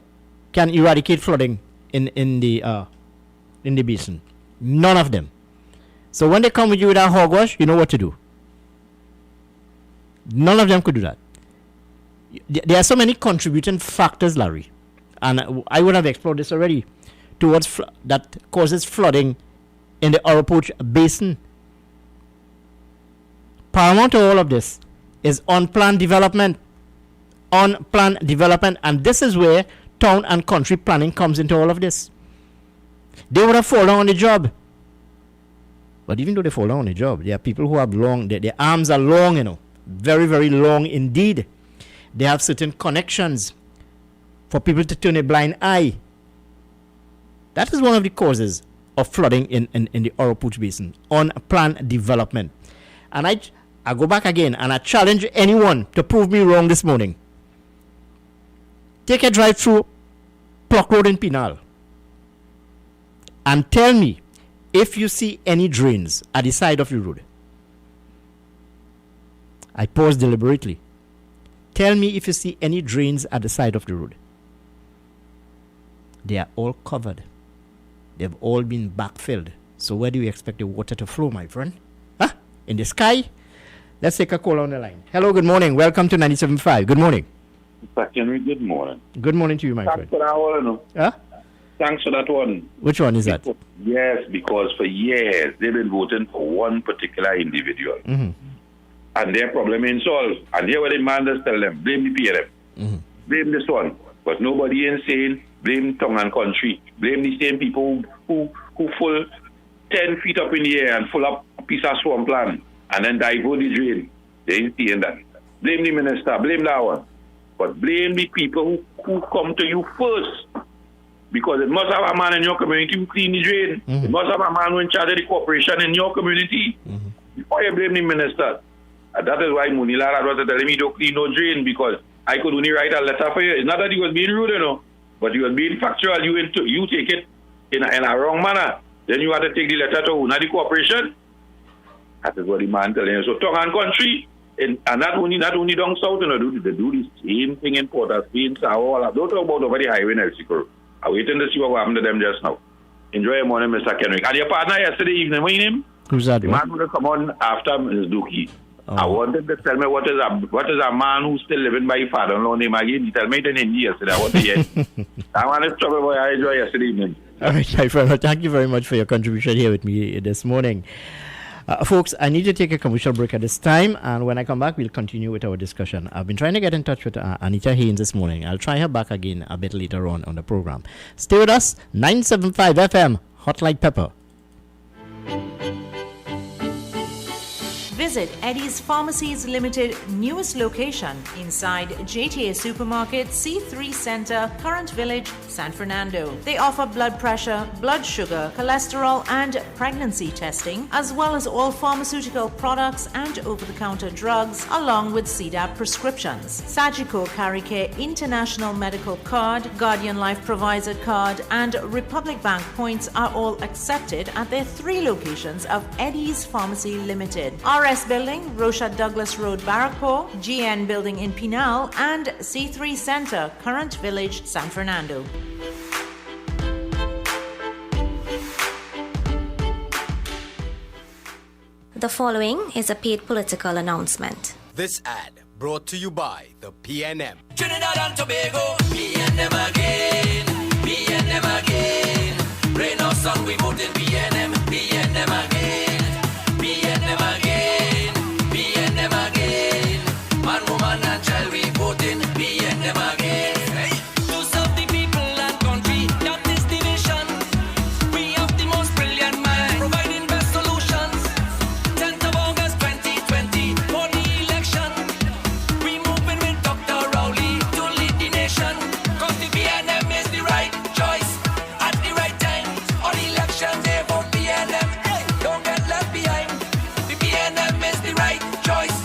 E: can eradicate flooding in the basin. None of them. So when they come with you with a hogwash, you know what to do. None of them could do that. There are so many contributing factors, Larry, and I would have explored this already, towards that causes flooding in the Oraput Basin. Paramount to all of this is unplanned development. Unplanned development, and this is where town and country planning comes into all of this. They would have fallen on the job. But even though they fall down on the job, there are people who have their arms are long, you know, very, very long indeed. They have certain connections for people to turn a blind eye. That is one of the causes of flooding in the Oraput Basin, unplanned development. And I go back again and I challenge anyone to prove me wrong this morning. Take a drive through Pluck Road in Penal and tell me if you see any drains at the side of the road. I pause deliberately. Tell me if you see any drains at the side of the road. They are all covered. They've all been backfilled. So where do you expect the water to flow, my friend? Huh? In the sky? Let's take a call on the line. Hello, good morning. Welcome to 97.5. Good morning.
O: Good morning.
E: Good morning to you, my friend.
O: Thanks for that one.
E: Huh?
O: Thanks for that one.
E: Which one is that?
O: Yes, because for years they've been voting for one particular individual. And their problem ain't solved. And here what the man does tell them, blame the PLM. Blame this one. But nobody ain't saying blame tongue and country. Blame the same people who full 10 feet up in the air and full up a piece of swampland and then divert the drain. They ain't saying that. Blame the minister, blame that one. But blame the people who come to you first. Because it must have a man in your community who clean the drain. It must have a man who in charge of the corporation in your community. Before you blame the minister. And that is why Munila was telling me don't clean no drain, because I could only write a letter for you. It's not that he was being rude, you know, but he was being factual. You take it in a wrong manner. Then you have to take the letter to the corporation. That is what the man telling you. So tongue and country, and not only down south, you know, they do the same thing in Port of Spain, all that. Don't talk about over the highway in El Sicuro. I'm waiting to see what happened to them just now. Enjoy your morning, Mr. Kendrick. And your partner yesterday evening, what your name?
E: Who's that?
O: The man would have come on after Ms. Dookie.
E: Oh.
O: I wanted to tell me what is a man who's still living by his father-in-law name again. He tell me it in Hindi yesterday. I want to hear. I want to trouble boy. I enjoy yesterday evening.
E: All right, my friend. Thank you very much for your contribution here with me this morning. Folks, I need to take a commercial break at this time, and when I come back, we'll continue with our discussion. I've been trying to get in touch with Anita Haynes this morning. I'll try her back again a bit later on the program. Stay with us, 975 FM, Hot Like Pepper.
P: Visit Eddie's Pharmacies Limited newest location inside JTA Supermarket, C3 Center, Current Village, San Fernando. They offer blood pressure, blood sugar, cholesterol, and pregnancy testing, as well as all pharmaceutical products and over-the-counter drugs, along with CDAP prescriptions. Sagicor Carry Care International Medical Card, Guardian Life Provider Card, and Republic Bank points are all accepted at their 3 locations of Eddie's Pharmacy Limited. RS Building, Rocha Douglas Road, Barrackpore, GN Building in Pinal, and C3 Center, Current Village, San Fernando.
J: The following is a paid political announcement.
M: This ad brought to you by the PNM.
S: Trinidad and Tobago, PNM again, PNM again. Rain or sun, we vote in PNM, PNM again, PNM again, PNM again. Man, woman and child, we vote in PNM again. Hey. To serve the people and country, that is the vision. We have the most brilliant mind, providing best solutions. 10th of August 2020, for the election. We moving with Dr. Rowley to lead the nation. Cause the PNM is the right choice at the right time. On election day, vote PNM. Hey, don't get left behind. The PNM is the right choice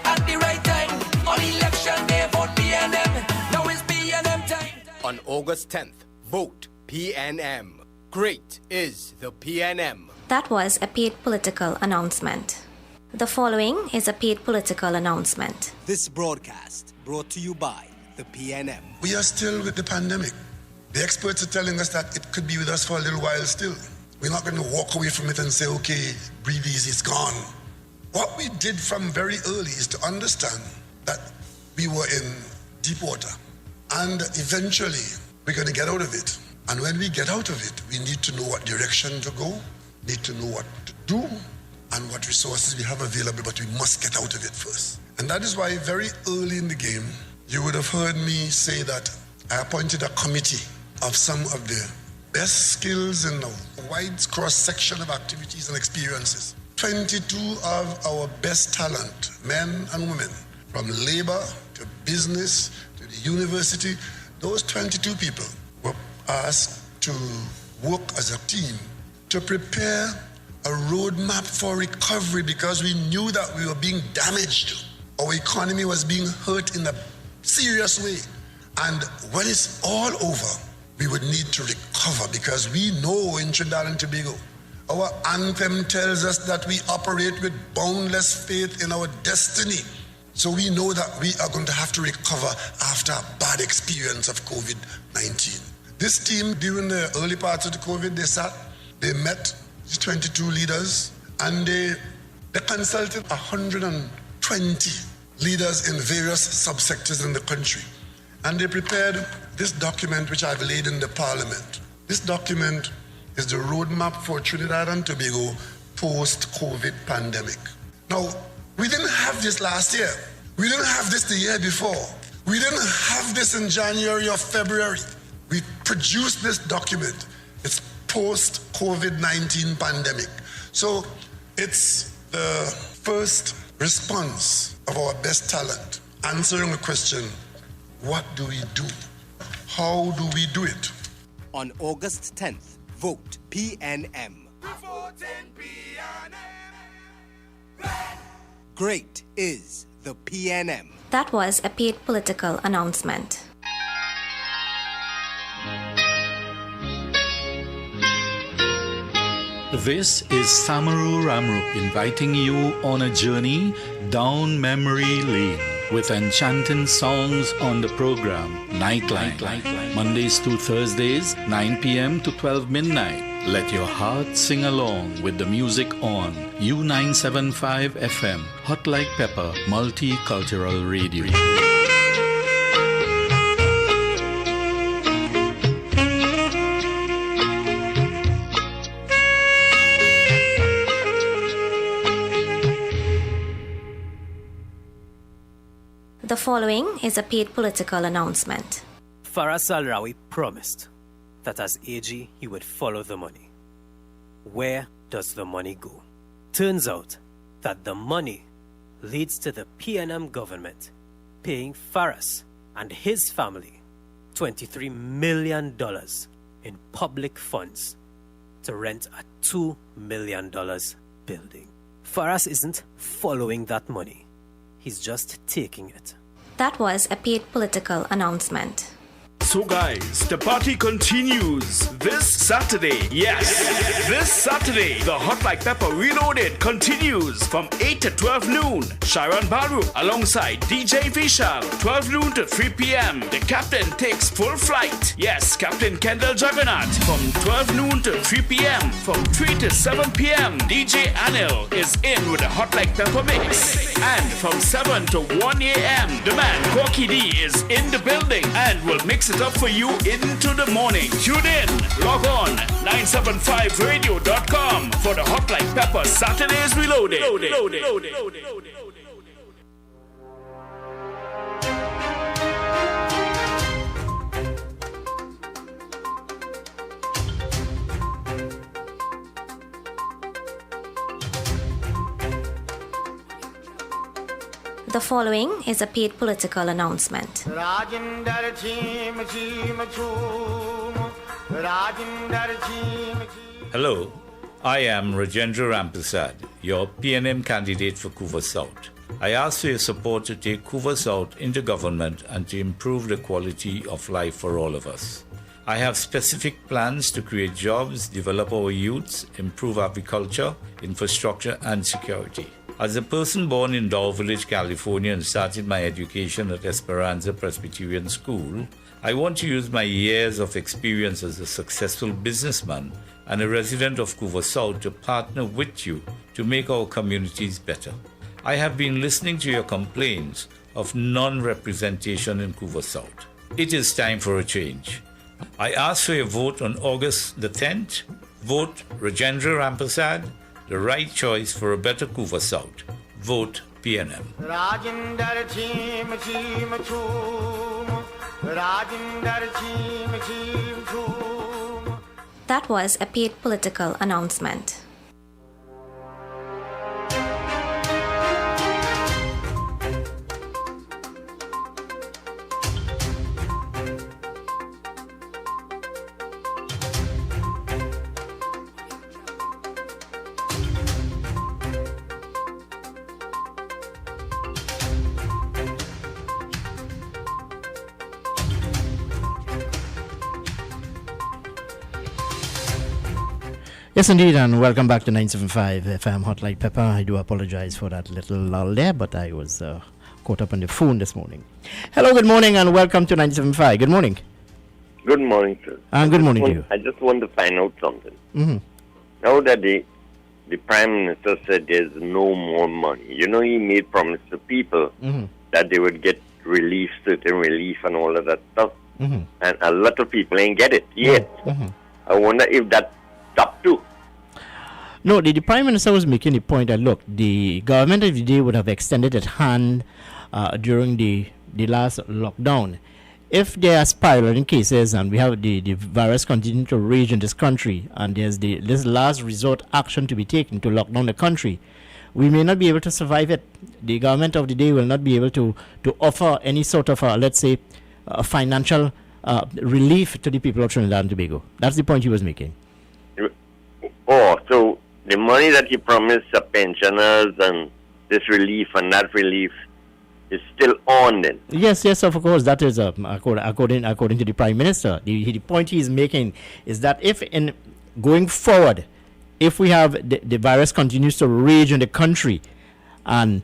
S: at the right time. On election day, vote PNM. Now it's PNM time.
M: On August 10th, vote PNM. Great is the PNM.
J: That was a paid political announcement. The following is a paid political announcement.
M: This broadcast brought to you by the PNM.
U: We are still with the pandemic. The experts are telling us that it could be with us for a little while still. We're not going to walk away from it and say, okay, breathe easy, it's gone. What we did from very early is to understand that we were in deep water. And eventually, we're going to get out of it. And when we get out of it, we need to know what direction to go, need to know what to do, and what resources we have available, but we must get out of it first. And that is why very early in the game, you would have heard me say that I appointed a committee of some of the best skills in a wide cross-section of activities and experiences. 22 of our best talent, men and women, from labor to business to the university, those 22 people were asked to work as a team to prepare a roadmap for recovery because we knew that we were being damaged. Our economy was being hurt in a serious way. And when it's all over, we would need to recover because we know in Trinidad and Tobago, our anthem tells us that we operate with boundless faith in our destiny. So we know that we are going to have to recover after a bad experience of COVID-19. This team, during the early parts of the COVID, they met 22 leaders, and they consulted 120 leaders in various subsectors in the country. And they prepared this document, which I've laid in the parliament. This document is the roadmap for Trinidad and Tobago post-COVID pandemic. Now, we didn't have this last year. We didn't have this the year before. We didn't have this in January or February. We produced this document. It's post-COVID-19 pandemic. So it's the first response of our best talent, answering the question, what do we do? How do we do it?
M: On August 10th, vote PNM. Great is the PNM.
J: That was a paid political announcement.
Q: This is Samaru Ramru inviting you on a journey down memory lane with enchanting songs on the program Nightline. Mondays to Thursdays, 9 p.m. to 12 midnight. Let your heart sing along with the music on U975 FM, Hot Like Pepper, Multicultural Radio.
J: The following is a paid political announcement.
R: Faraz Al-Rawi promised that as AG he would follow the money. Where does the money go? Turns out that the money leads to the PNM government paying Faraz and his family $23 million in public funds to rent a $2 million building. Faraz isn't following that money. He's just taking it.
J: That was a paid political announcement.
G: So guys, the party continues this Saturday. Yes, this Saturday, the Hot Like Pepper Reloaded continues from 8 to 12 noon. Sharon Baru alongside DJ Vishal, 12 noon to 3 p.m. The captain takes full flight. Yes, Captain Kendall Juggernaut from 12 noon to 3 p.m. From 3 to 7 p.m. DJ Anil is in with the Hot Like Pepper mix. And from 7 to 1 a.m. the man Corky D is in the building and will mix it up for you into the morning. Tune in, log on 975radio.com for the Hot Like Pepper Saturdays Reloaded.
J: The following is a paid political announcement.
T: Hello, I am Rajendra Rampersad, your PNM candidate for Couva South. I ask for your support to take Couva South into government and to improve the quality of life for all of us. I have specific plans to create jobs, develop our youths, improve agriculture, infrastructure, and security. As a person born in Dow Village, California, and started my education at Esperanza Presbyterian School, I want to use my years of experience as a successful businessman and a resident of Couva South to partner with you to make our communities better. I have been listening to your complaints of non-representation in Couva South. It is time for a change. I ask for your vote on August the 10th. Vote Rajendra Rampersad, the right choice for a better Couva South. Vote PNM.
J: That was a paid political announcement.
E: Yes, indeed, and welcome back to 975 FM Hot Like Pepper. I do apologize for that little lull there, but I was caught up on the phone this morning. Hello, good morning, and welcome to 975. Good morning.
W: Good morning, sir.
E: And good morning to you.
W: I just want to find out something.
E: Mm-hmm.
W: Now that the Prime Minister said there's no more money, you know, he made promise to people that they would get relief, certain relief, and all of that stuff.
E: Mm-hmm.
W: And a lot of people ain't get it yet.
E: Mm-hmm.
W: I wonder if that stopped too.
E: No, the Prime Minister was making the point that, look, the government of the day would have extended its hand during the last lockdown. If there are spiraling cases and we have the virus continuing to rage in this country and there's this last resort action to be taken to lock down the country, we may not be able to survive it. The government of the day will not be able to offer any sort of, let's say, financial relief to the people of Trinidad and Tobago. That's the point he was making.
W: Oh, so the money that he promised the pensioners and this relief and that relief is still on then?
E: Yes, of course. That is according to the Prime Minister. The point he is making is that if in going forward, if we have the virus continues to rage in the country and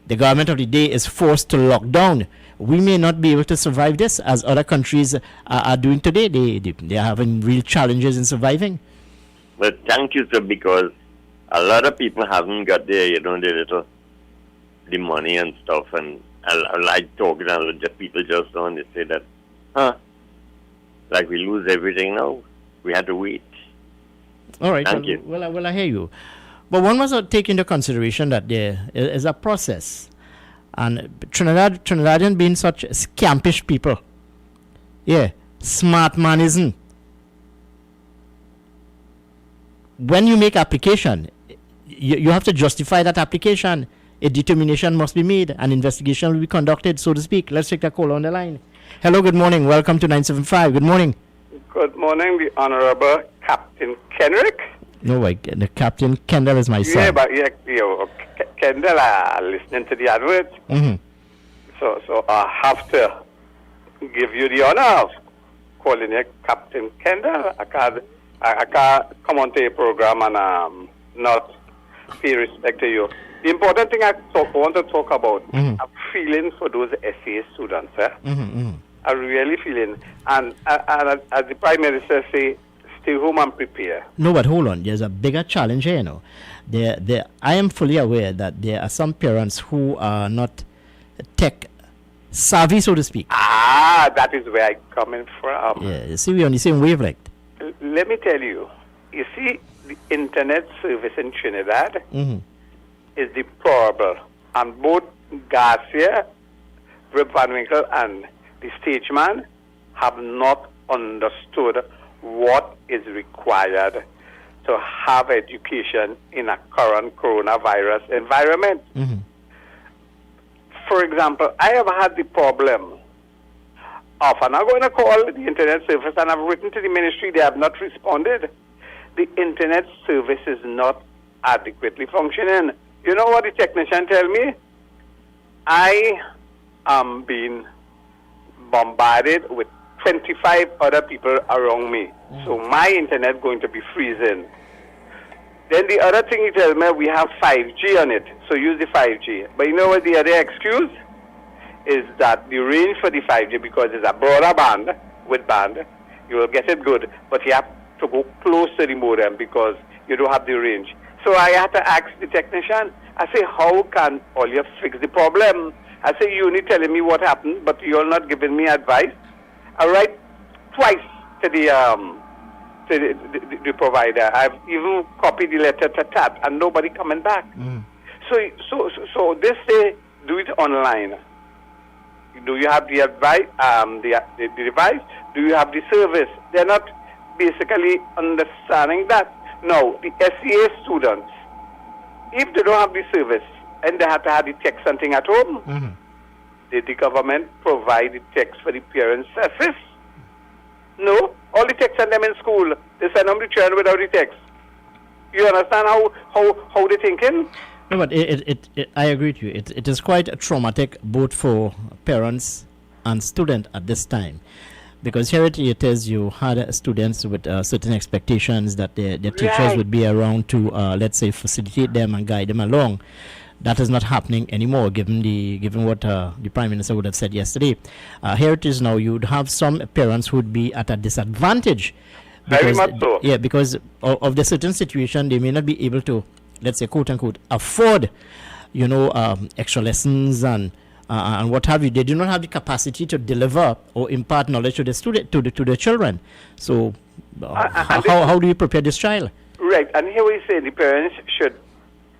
E: the government of the day is forced to lock down, we may not be able to survive this as other countries are doing today. They are having real challenges in surviving.
W: But thank you, sir, because a lot of people haven't got the money and stuff, and I like talking to people just now, and they say that, like we lose everything now. We had to wait.
E: All right.
W: Thank you.
E: Well, I hear you. But one must take into consideration that there is a process. And Trinidadian being such scampish people. Yeah. Smart manism. When you make application, you have to justify that application. A determination must be made. An investigation will be conducted, so to speak. Let's take a call on the line. Hello, good morning. Welcome to 975. Good morning.
A: Good morning, the Honorable Captain Kenrick.
E: No, the Captain Kendall is my son.
A: Yeah, but Kendall, listening to the advert.
E: Mm-hmm.
A: So I have to give you the honor of calling you Captain Kendall. I can't come onto your program and not pay respect to you. The important thing I want to talk about, I'm feeling for those SA students. I'm really feeling. And as the Prime Minister say, stay home and prepare.
E: No, but hold on. There's a bigger challenge here, I am fully aware that there are some parents who are not tech savvy, so to speak.
A: That is where I'm coming from.
E: Yeah, you see, we're on the same wavelength.
A: Let me tell you. You see, the internet service in Trinidad is deplorable. And both Garcia, Rip Van Winkle, and the stage man have not understood what is required to have education in a current coronavirus environment. For example, I have had the problem of, and I'm going to call the internet service, and I've written to the ministry, they have not responded. The internet service is not adequately functioning. You know what the technician tell me? I am being bombarded with 25 other people around me. So my internet going to be freezing. Then the other thing he tells me, we have 5G on it, so use the 5G. But you know what the other excuse is? That the range for the 5G, because it's a broader band, with band, you will get it good, but you have to go close to the modem because you don't have the range. So I had to ask the technician, I say, how can all you fix the problem? I say, you only telling me what happened, but you're not giving me advice. I write twice to the provider. I've even copied the letter to TAT, and nobody coming back. So this say, do it online. Do you have the advice, the device? Do you have the service? They're not basically understanding that. No, the SCA students, if they don't have the service and they have to have the text something at home, did the government provide the text for the parents' surface? No, all the text send them in school. They send them to children without the text. You understand how they're thinking?
E: No, but I agree with you. It is quite traumatic both for parents and students at this time. Because here it is, you had students with certain expectations that their teachers would be around to, let's say, facilitate them and guide them along. That is not happening anymore, given what the Prime Minister would have said yesterday. Here it is now, you would have some parents who would be at a disadvantage. Because,
A: very much so.
E: Yeah, because of the certain situation, they may not be able to, let's say, quote-unquote, afford, extra lessons and what have you. They do not have the capacity to deliver or impart knowledge to the student, to the children. So, how do you prepare this child?
A: Right, and here we say the parents should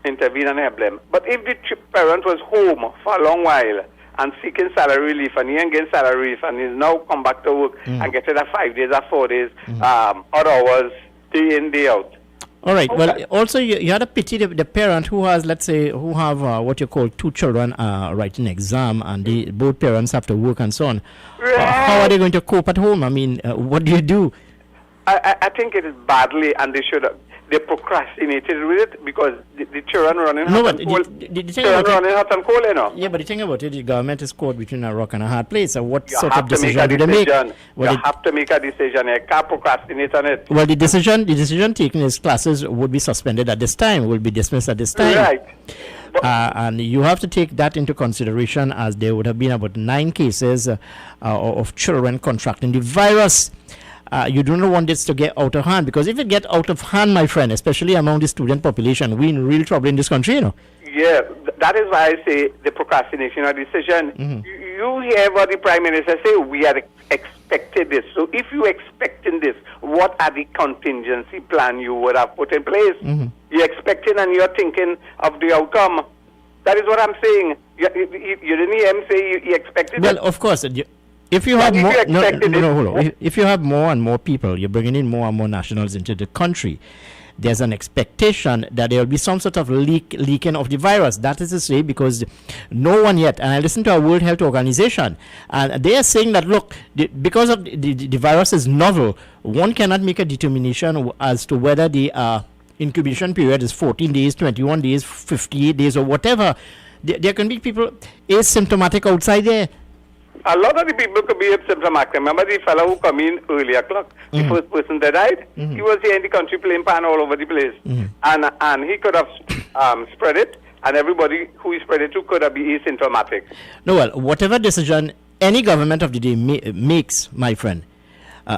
A: intervene and help them. But if the parent was home for a long while and seeking salary relief, and he ain't getting salary relief, and he's now come back to work and getting a 5 days or 4 days, odd hours, day in, day out.
E: All right. Well, also you had to pity the parent who has, let's say, who have what you call 2 children writing exam, and both parents have to work and so on. How are they going to cope at home? I mean, what do you do?
A: I think it is badly, and they procrastinated with it because the children running hot and cold, you know.
E: Yeah, but the thing about it, the government is caught between a rock and a hard place. So what sort of decision do they make?
A: You have to make a decision. You can't procrastinate on it.
E: Well, the decision taken is classes would be suspended at this time, will be dismissed at this time.
A: Right.
E: And you have to take that into consideration, as there would have been about 9 cases of children contracting the virus. you do not want this to get out of hand, because if it get out of hand, my friend, especially among the student population, we're in real trouble in this country, you know.
A: Yeah, that is why I say the procrastination of decision. You hear what the Prime Minister say, we had expected this. So if you expecting this, what are the contingency plan you would have put in place? You're expecting and you're thinking of the outcome. That is what I'm saying. You didn't hear him say he expected
E: Well,
A: it?
E: of course, if you have more, hold on. If you have more and more people, you're bringing in more and more nationals into the country, there's an expectation that there will be some sort of leaking of the virus. That is to say, because no one yet, and I listened to our World Health Organization, and they are saying that, look, because of the virus is novel, one cannot make a determination as to whether the incubation period is 14 days, 21 days, 58 days, or whatever. There can be people asymptomatic outside there.
A: A lot of the people could be asymptomatic. Remember the fellow who come in early o'clock, the first person that died? He was here in the country playing pan all over the place. And he could have spread it, and everybody who he spread it to could have been asymptomatic.
E: No, well, whatever decision any government of the day makes, my friend,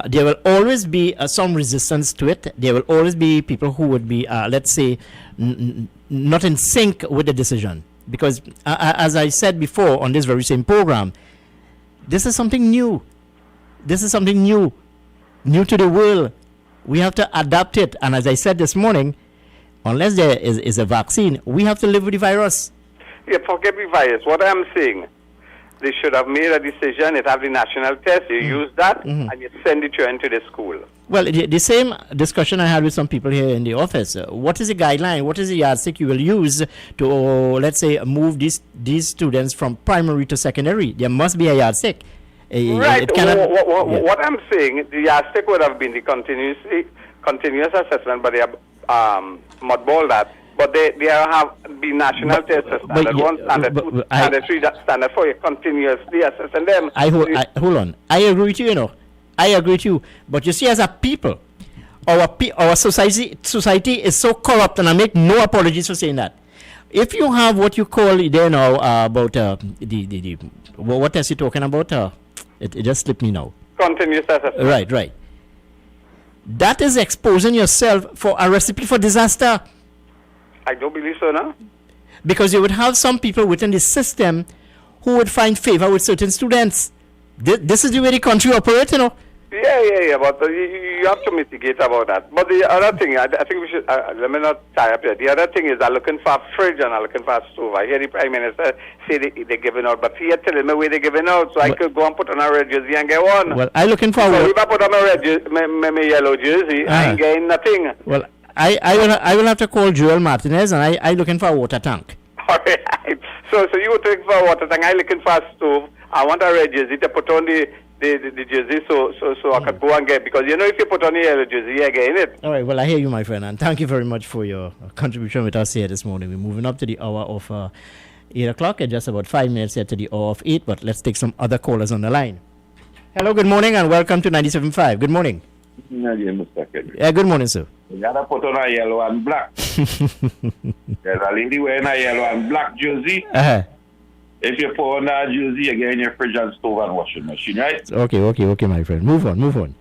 E: there will always be some resistance to it. There will always be people who would be, let's say, not in sync with the decision. Because, as I said before on this very same program, this is something new. This is something new to the world. We have to adapt it. And as I said this morning, unless there is a vaccine, we have to live with the virus.
A: Yeah, forget the virus. What I'm saying, they should have made a decision. It have the national test. You use that, and you send it into the school.
E: Well, the same discussion I had with some people here in the office. What is the guideline? What is the yardstick you will use to, let's say, move these students from primary to secondary? There must be a yardstick.
A: Right. What I'm saying, the yardstick would have been the continuous assessment, but they have mudballed that. But there have been national tests, standard 1, standard 2, standard 3, standard 4. You're continuously assessing them.
E: Hold on. I agree with you, you know. I agree with you. But you see, as a people, our society is so corrupt, and I make no apologies for saying that. If you have what you call there now about what else you talking about? It just slipped me now.
A: Continuous assessment.
E: Right. That is exposing yourself for a recipe for disaster.
A: I don't believe so, no?
E: Because you would have some people within the system who would find favor with certain students. This is the way the country operates, you know.
A: Yeah, but you have to mitigate about that. But the other thing, I think we should, let me not tie up here. The other thing is I'm looking for a fridge and I'm looking for a stove. I hear the Prime Minister say they're giving out, but he had telling me where they're giving out, so I could go and put on a red jersey and get one.
E: Well, I'm looking for
A: so if I put on my yellow jersey, I ain't getting nothing.
E: Well, I will have to call Joel Martinez, and I looking for a water tank.
A: All right. So you would take for a water tank. I looking for a stove. I want a red jersey to put on the jersey so I could go and get, because you know if you put on the yellow jersey, you're getting it.
E: All right. Well, I hear you, my friend, and thank you very much for your contribution with us here this morning. We're moving up to the hour of 8 o'clock, and just about 5 minutes here to the hour of 8. But let's take some other callers on the line. Hello. Good morning, and welcome to 97.5. Good morning. Good morning, sir.
O: You gotta put on a yellow and black. There's a lady wearing a yellow and black jersey. If you put on that jersey, you get in your fridge and stove and washing machine, right?
E: Okay, my friend. Move on.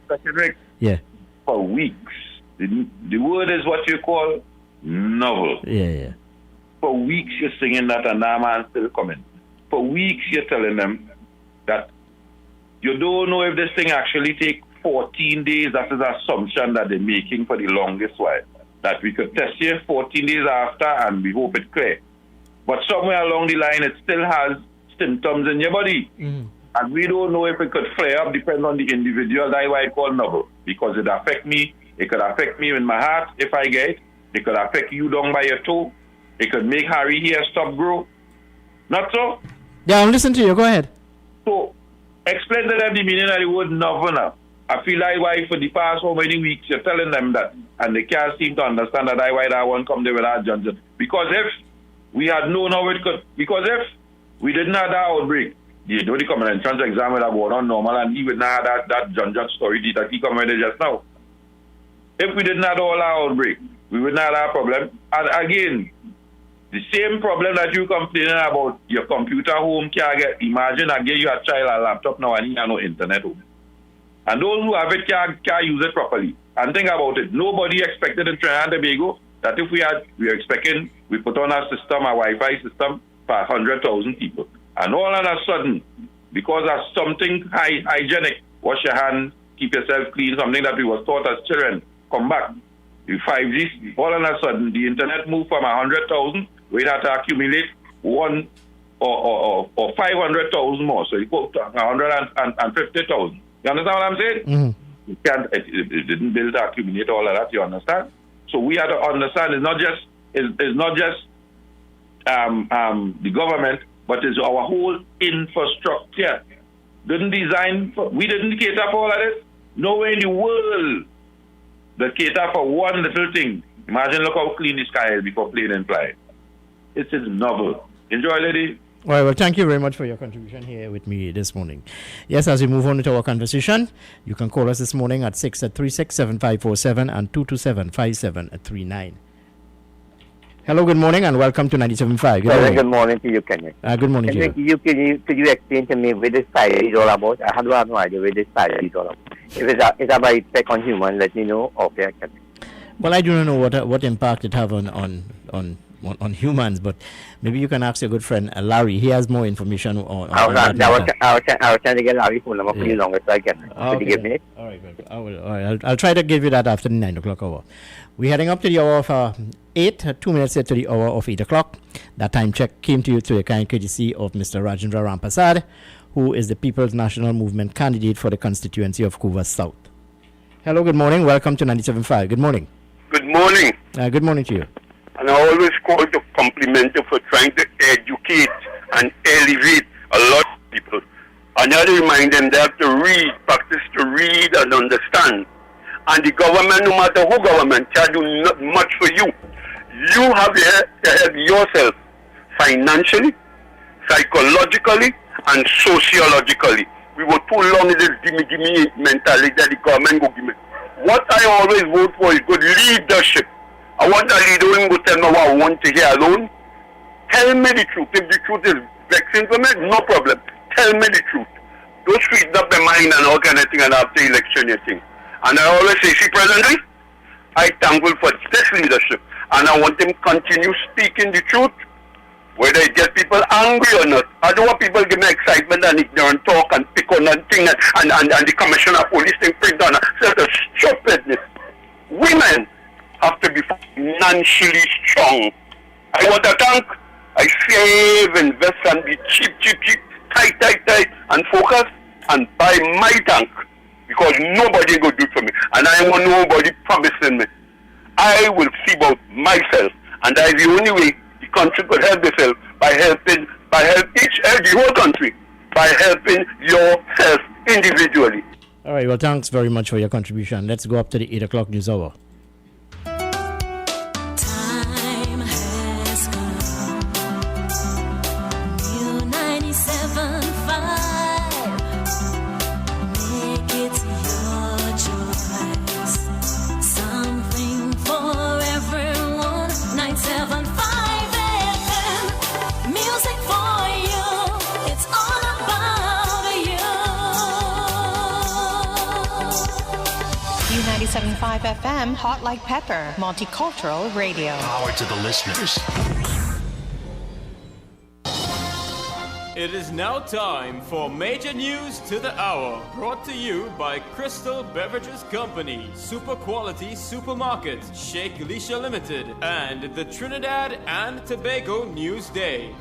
E: Yeah.
O: For weeks. The word is what you call novel.
E: Yeah.
O: For weeks you're singing that and that man still coming. For weeks you're telling them that you don't know if this thing actually takes 14 days. That is an assumption that they're making for the longest while. That we could test you 14 days after and we hope it's clear. But somewhere along the line, it still has symptoms in your body. And we don't know if it could flare up, depends on the individual. That's why I call novel. Because it affect me. It could affect me in my heart if I get it. It could affect you down by your toe. It could make Harry hair stop grow. Not so?
E: Yeah, I'm listening to you. Go ahead.
O: So, explain to them the meaning of the word novel now. I feel like why for the past so many weeks you're telling them that, and they can't seem to understand that why that one come there without judging. Because if we had known how it could, because if we didn't have that outbreak, the common entrance exam would have gone on normal, and he would not have that John story that he commented just now. If we didn't have all our outbreak, we would not have a problem. And again, the same problem that you complaining about your computer home can't get. Imagine I give you a child a laptop now and he has no internet home. And those who have it can't use it properly. And think about it. Nobody expected in Trinidad and Tobago that if we were expecting, we put on our system, our Wi-Fi system for 100,000 people. And all of a sudden, because of something hygienic, wash your hands, keep yourself clean, something that we were taught as children, come back. The 5G, all of a sudden, the internet moved from 100,000, we had to accumulate 1 or 500,000 more. So it go to 150,000. You understand what I'm saying?
E: Mm-hmm.
O: It didn't build to accumulate all of that, you understand? So we have to understand it's not just the government, but it's our whole infrastructure. We didn't cater for all of this. Nowhere in the world that cater for one little thing. Imagine look how clean the sky is before plane and fly. It's novel. Enjoy, lady.
E: All right, well, thank you very much for your contribution here with me this morning. Yes, as we move on to our conversation, you can call us this morning at 636-7547 and 227-5739. Hello, good morning, and welcome to 97.5.
B: Good morning to you, Kenneth.
E: Good morning to you.
B: Could you explain to me what this fire is all about? I have no idea what this fire is all about. If it's about effect on human, let me know. Okay, Kenneth.
E: Well, I do not know what impact it have on humans, but maybe you can ask your good friend Larry. He has more information on
B: I was trying to get Larry's phone number for you longer, so I can. Could you give me it?
E: All right, I'll try to give you that after the 9 o'clock hour. We're heading up to the hour of 8, 2 minutes to the hour of 8 o'clock. That time check came to you through the kind courtesy of Mr. Rajendra Rampasad, who is the People's National Movement candidate for the constituency of Couva South. Hello, good morning. Welcome to 97.5. Good morning.
C: Good morning.
E: Good morning to you.
C: And I always call to compliment you for trying to educate and elevate a lot of people. And I have to remind them they have to read, practice to read and understand. And the government, no matter who government, can do not much for you. You have to help yourself financially, psychologically, and sociologically. We were too long in this gimme mentality that the government go give me. What I always vote for is good leadership. I want a leader who will tell me what I want to hear alone. Tell me the truth. If the truth is vexing for me, no problem. Tell me the truth. Don't sweeten up the mind and all kind of thing and after election you think. And I always say, see, presently, I thankful for this leadership. And I want them to continue speaking the truth, whether it gets people angry or not. I don't want people give me excitement and ignorant talk and pick on that thing and the commissioner of police thing print down. Such a stupidness. Women have to be financially strong. I want a tank. I save, invest, and be cheap, tight, and focus and buy my tank. Because nobody will do it for me. And I want nobody promising me. I will see about myself. And that is the only way the country could help itself by helping the whole country, by helping yourself individually.
E: All right, well, thanks very much for your contribution. Let's go up to the 8 o'clock news hour.
H: .5 FM, Hot Like Pepper, Multicultural Radio.
D: Power to the listeners.
X: It is now time for Major News to the Hour, brought to you by Crystal Beverages Company, Super Quality Supermarket, Sheikh Elisha Limited, and the Trinidad and Tobago News Day.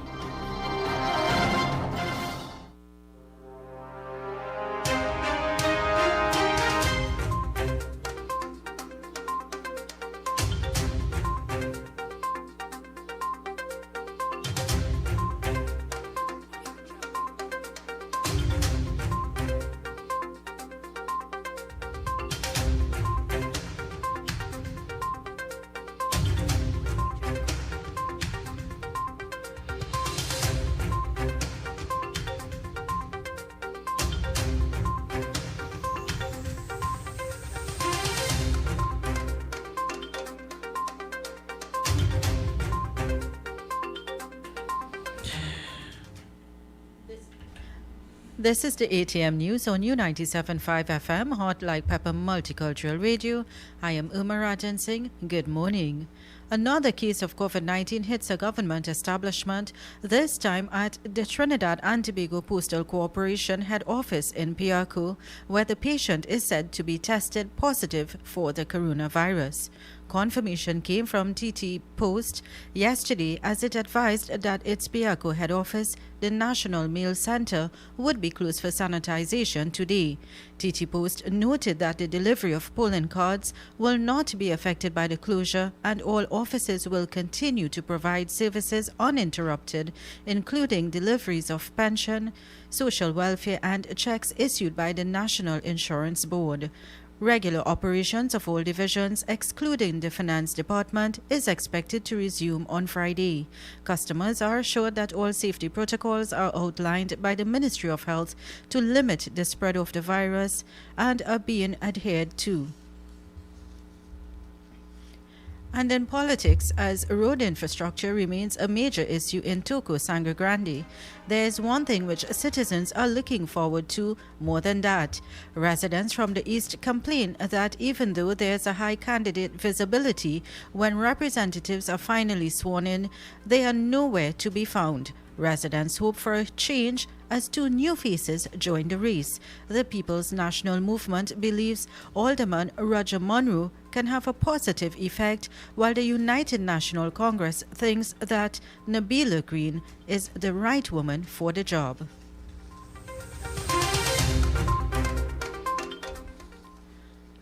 D: This is the ATM News on U97.5 FM, Hot Like Pepper Multicultural Radio. I am Uma Rajan Singh. Good morning. Another case of COVID-19 hits a government establishment, this time at the Trinidad and Tobago Postal Corporation head office in Piarco, where the patient is said to be tested positive for the coronavirus. Confirmation came from TT Post yesterday as it advised that its Piarco head office, the National Mail Center, would be closed for sanitization today. TT Post noted that the delivery of polling cards will not be affected by the closure and all offices will continue to provide services uninterrupted, including deliveries of pension, social welfare and checks issued by the National Insurance Board. Regular operations of all divisions, excluding the Finance Department, is expected to resume on Friday. Customers are assured that all safety protocols are outlined by the Ministry of Health to limit the spread of the virus and are being adhered to. And in politics, as road infrastructure remains a major issue in Toco Sangre Grande, there is one thing which citizens are looking forward to more than that. Residents from the east complain that even though there is a high candidate visibility, when representatives are finally sworn in, they are nowhere to be found. Residents hope for a change as two new faces join the race. The People's National Movement believes Alderman Roger Monroe can have a positive effect, while the United National Congress thinks that Nabila Green is the right woman for the job.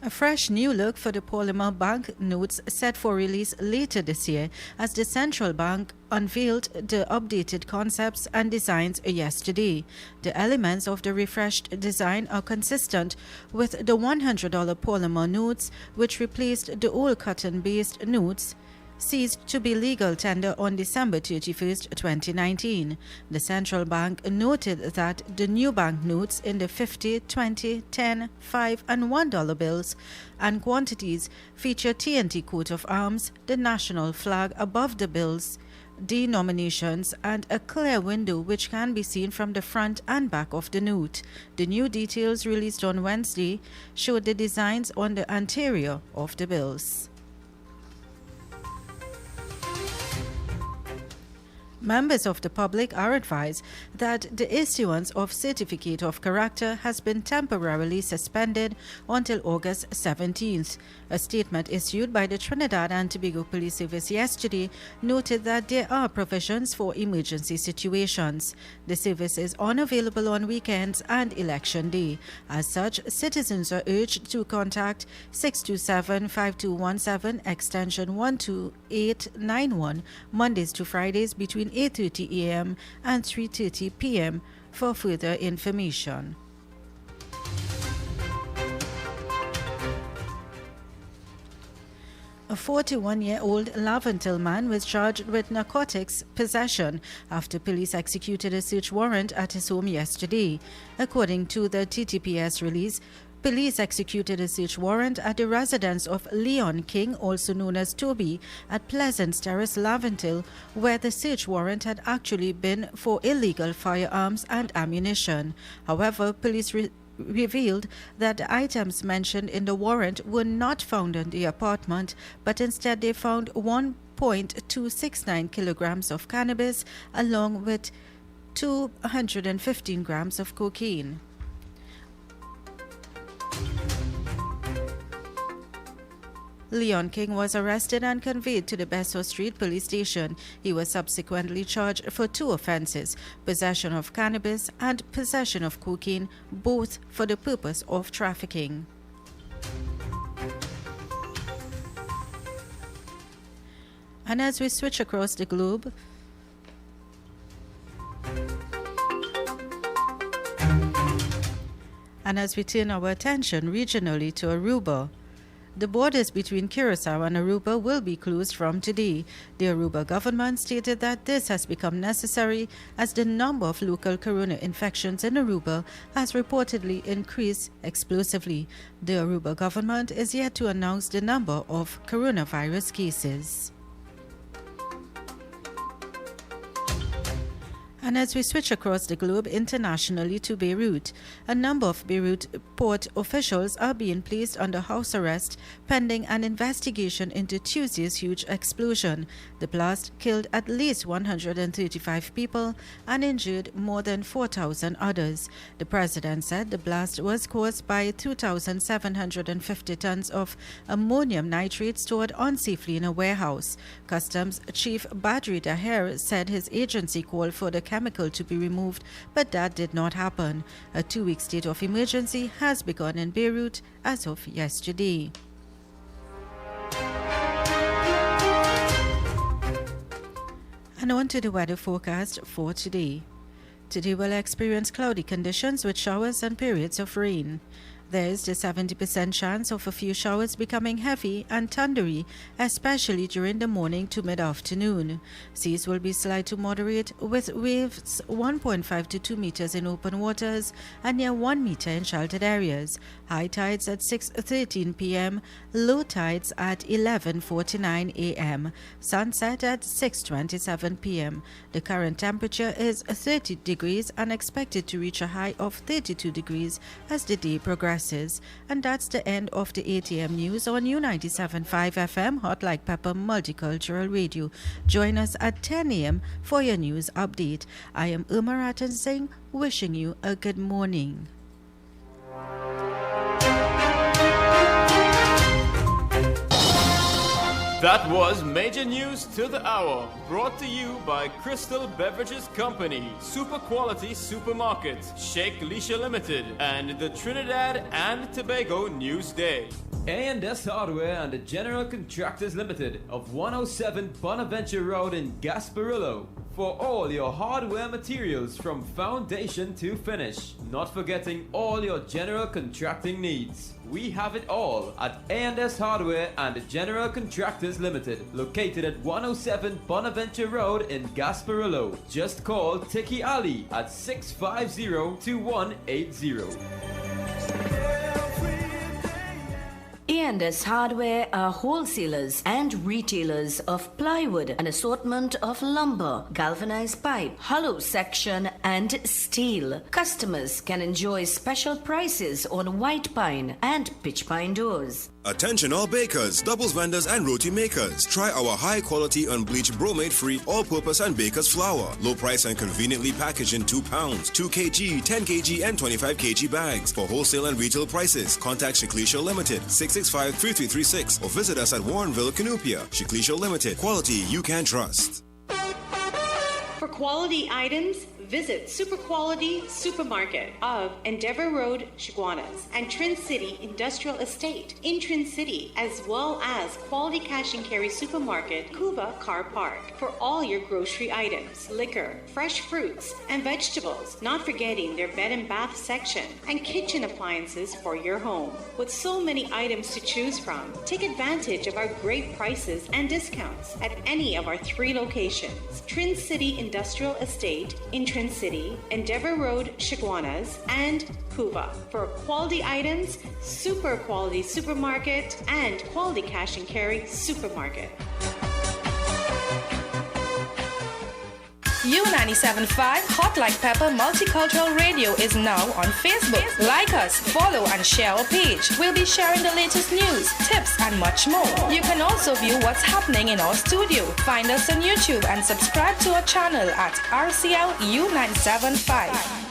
D: A fresh new look for the polymer bank notes set for release later this year as the central bank unveiled the updated concepts and designs yesterday. The elements of the refreshed design are consistent with the $100 polymer notes, which replaced the old cotton-based notes ceased to be legal tender on December 31st, 2019. The central bank noted that the new banknotes in the 50, 20, 10, 5 and $1 bills and quantities feature TNT coat of arms, the national flag above the bills, denominations and a clear window which can be seen from the front and back of the note. The new details released on Wednesday showed the designs on the anterior of the bills. Members of the public are advised that the issuance of Certificate of Character has been temporarily suspended until August 17th. A statement issued by the Trinidad and Tobago Police Service yesterday noted that there are provisions for emergency situations. The service is unavailable on weekends and election day. As such, citizens are urged to contact 627-5217 extension 12891 Mondays to Fridays between 8:30 a.m. and 3:30 p.m. for further information. A 41-year-old Laventil man was charged with narcotics possession after police executed a search warrant at his home yesterday. According to the TTPS release, police executed a search warrant at the residence of Leon King, also known as Toby, at Pleasance Terrace, Laventil, where the search warrant had actually been for illegal firearms and ammunition. However, police revealed that the items mentioned in the warrant were not found in the apartment, but instead they found 1.269 kilograms of cannabis along with 215 grams of cocaine. Leon King was arrested and conveyed to the Besso Street Police Station. He was subsequently charged for two offenses: possession of cannabis and possession of cocaine, both for the purpose of trafficking. And as we switch across the globe, and as we turn our attention regionally to Aruba, the borders between Curaçao and Aruba will be closed from today. The Aruba government stated that this has become necessary as the number of local corona infections in Aruba has reportedly increased explosively. The Aruba government is yet to announce the number of coronavirus cases. And as we switch across the globe internationally to Beirut, a number of Beirut port officials are being placed under house arrest pending an investigation into Tuesday's huge explosion. The blast killed at least 135 people and injured more than 4,000 others. The president said the blast was caused by 2,750 tons of ammonium nitrate stored unsafely in a warehouse. Customs Chief Badri Daher said his agency called for the chemical to be removed, but that did not happen. A 2-week state of emergency has begun in Beirut as of yesterday. And on to the weather forecast for today. Today we'll experience cloudy conditions with showers and periods of rain. There is the 70% chance of a few showers becoming heavy and thundery, especially during the morning to mid-afternoon. Seas will be slight to moderate, with waves 1.5 to 2 meters in open waters and near 1 meter in sheltered areas. High tides at 6:13 p.m., low tides at 11:49 a.m., sunset at 6:27 p.m. The current temperature is 30 degrees and expected to reach a high of 32 degrees as the day progresses. And that's the end of the 8 a.m. news on U97.5 FM, Hot Like Pepper Multicultural Radio. Join us at 10 a.m. for your news update. I am Uma Ratan Singh, wishing you a good morning.
X: That was Major News to the Hour, brought to you by Crystal Beverages Company, Super Quality Supermarket, Sheikh Lisha Limited, and the Trinidad and Tobago News Day. A&S Hardware and the General Contractors Limited of 107 Bonaventure Road in Gasparillo. For all your hardware materials from foundation to finish. Not forgetting all your general contracting needs. We have it all at A&S Hardware and General Contractors Limited, located at 107 Bonaventure Road in Gasparillo. Just call Tiki Ali at 650-2180.
F: A&S Hardware are wholesalers and retailers of plywood, an assortment of lumber, galvanized pipe, hollow section, and steel. Customers can enjoy special prices on white pine and pitch pine doors.
K: Attention all bakers, doubles vendors and roti makers. Try our high quality unbleached bromate free all-purpose and baker's flour. Low price and conveniently packaged in 2 pounds, 2 kg, 10 kg and 25 kg bags. For wholesale and retail prices, contact Shiklisha Limited 665-3336 or visit us at Warrenville, Canupia. Shiklisha Limited, quality you can trust.
L: For quality items, visit Super Quality Supermarket of Endeavour Road, Chiguanas, and Trin City Industrial Estate in Trin City, as well as Quality Cash and Carry Supermarket, Cuba Car Park, for all your grocery items, liquor, fresh fruits, and vegetables, not forgetting their bed and bath section, and kitchen appliances for your home. With so many items to choose from, take advantage of our great prices and discounts at any of our 3 locations, Trin City Industrial Estate in Trin City, Endeavour Road, Chiguanas, and Cuba. For quality items, Super Quality Supermarket and Quality Cash and Carry Supermarket.
H: U97.5 Hot Like Pepper Multicultural Radio is now on Facebook. Like us, follow and share our page. We'll be sharing the latest news, tips and much more. You can also view what's happening in our studio. Find us on YouTube and subscribe to our channel at RCL U97.5.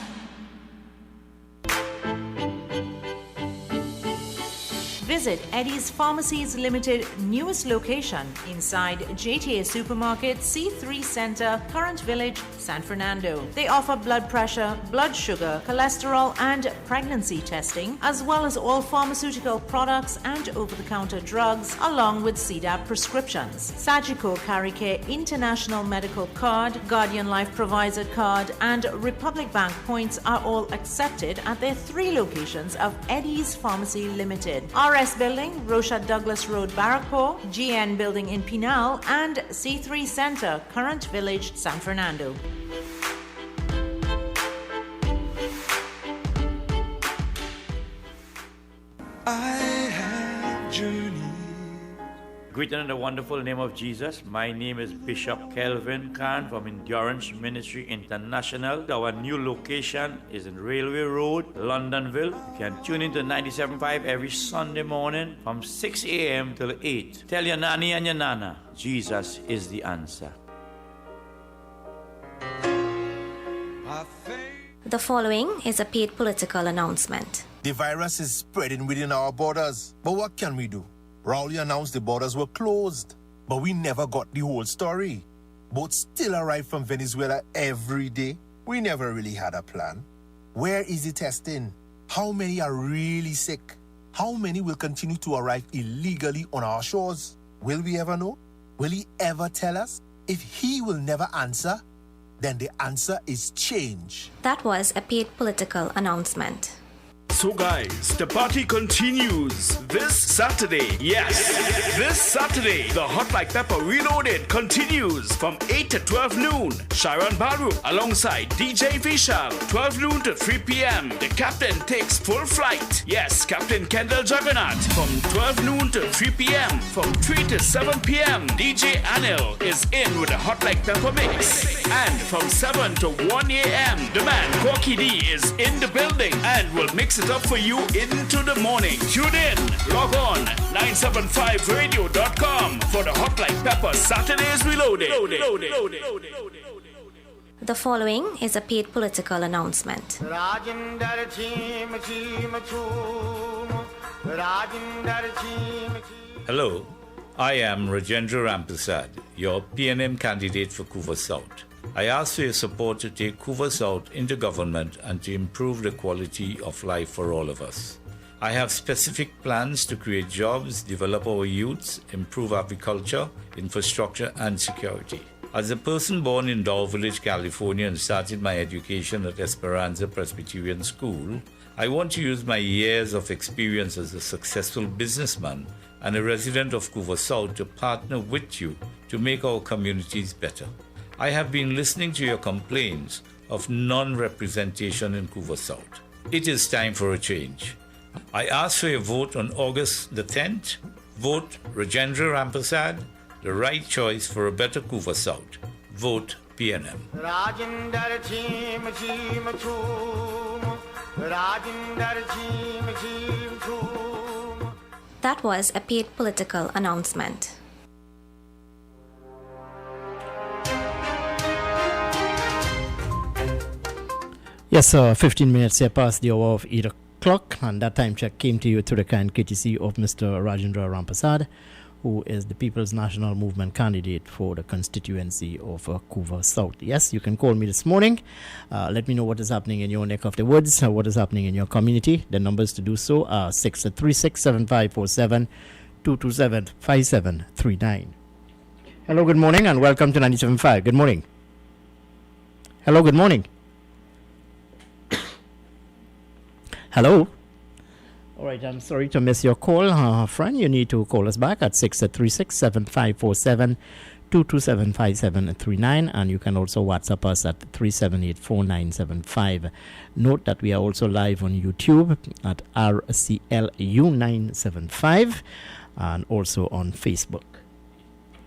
P: Visit Eddie's Pharmacies Limited newest location inside JTA Supermarket, C3 Center, Current Village, San Fernando. They offer blood pressure, blood sugar, cholesterol, and pregnancy testing, as well as all pharmaceutical products and over-the-counter drugs, along with CDAP prescriptions. Sagicor Caricare International Medical Card, Guardian Life Provider Card, and Republic Bank points are all accepted at their 3 locations of Eddie's Pharmacy Limited. RS Building, Rocha Douglas Road, Barrackpore, GN Building in Pinal, and C3 Center, Current Village, San Fernando.
V: I have journeyed
I: Greeting in the wonderful name of Jesus. My name is Bishop Kelvin Khan from Endurance Ministry International. Our new location is in Railway Road, Londonville. You can tune into 97.5 every Sunday morning from 6 a.m. till 8. Tell your nanny and your nana, Jesus is the answer.
J: The following is a paid political announcement.
N: The virus is spreading within our borders. But what can we do? Rowley announced the borders were closed, but we never got the whole story. Boats still arrive from Venezuela every day. We never really had a plan. Where is the testing? How many are really sick? How many will continue to arrive illegally on our shores? Will we ever know? Will he ever tell us? If he will never answer, then the answer is change.
J: That was a paid political announcement.
G: So guys, the party continues this Saturday. Yes, this Saturday, the Hot Like Pepper Reloaded continues from 8 to 12 noon. Sharon Baru alongside DJ Vishal, 12 noon to 3 p.m. The captain takes full flight. Yes, Captain Kendall Juggernaut from 12 noon to 3 p.m. From 3 to 7 p.m. DJ Anil is in with the Hot Like Pepper mix. And from 7 to 1 a.m. the man Corky D is in the building and will mix it up for you into the morning. Tune in, log on 975radio.com for the Hot Like Pepper Saturdays Reloaded.
J: The following is a paid political announcement.
T: Hello, I am Rajendra Ramprasad, your PNM candidate for Couva South. I ask for your support to take Couva South into government and to improve the quality of life for all of us. I have specific plans to create jobs, develop our youths, improve agriculture, infrastructure, and security. As a person born in Dow Village, California, and started my education at Esperanza Presbyterian School, I want to use my years of experience as a successful businessman and a resident of Couva South to partner with you to make our communities better. I have been listening to your complaints of non-representation in Couva South. It is time for a change. I ask for your vote on August the 10th. Vote Rajendra Ramprasad, the right choice for a better Couva South. Vote PNM.
J: That was a paid political announcement.
E: Yes, 15 minutes here past the hour of 8 o'clock, and that time check came to you through the kind courtesy of Mr. Rajendra Ramprasad, who is the People's National Movement candidate for the constituency of Couva South. Yes, you can call me this morning. Let me know what is happening in your neck of the woods, what is happening in your community. The numbers to do so are 636-7547, 227-5739. Hello, good morning, and welcome to 97.5. Good morning. Hello, good morning. Hello. All right, I'm sorry to miss your call, friend. You need to call us back at 636-7547, 227-5739, and you can also WhatsApp us at 378-4975. Note that we are also live on YouTube at RCLU975 and also on Facebook.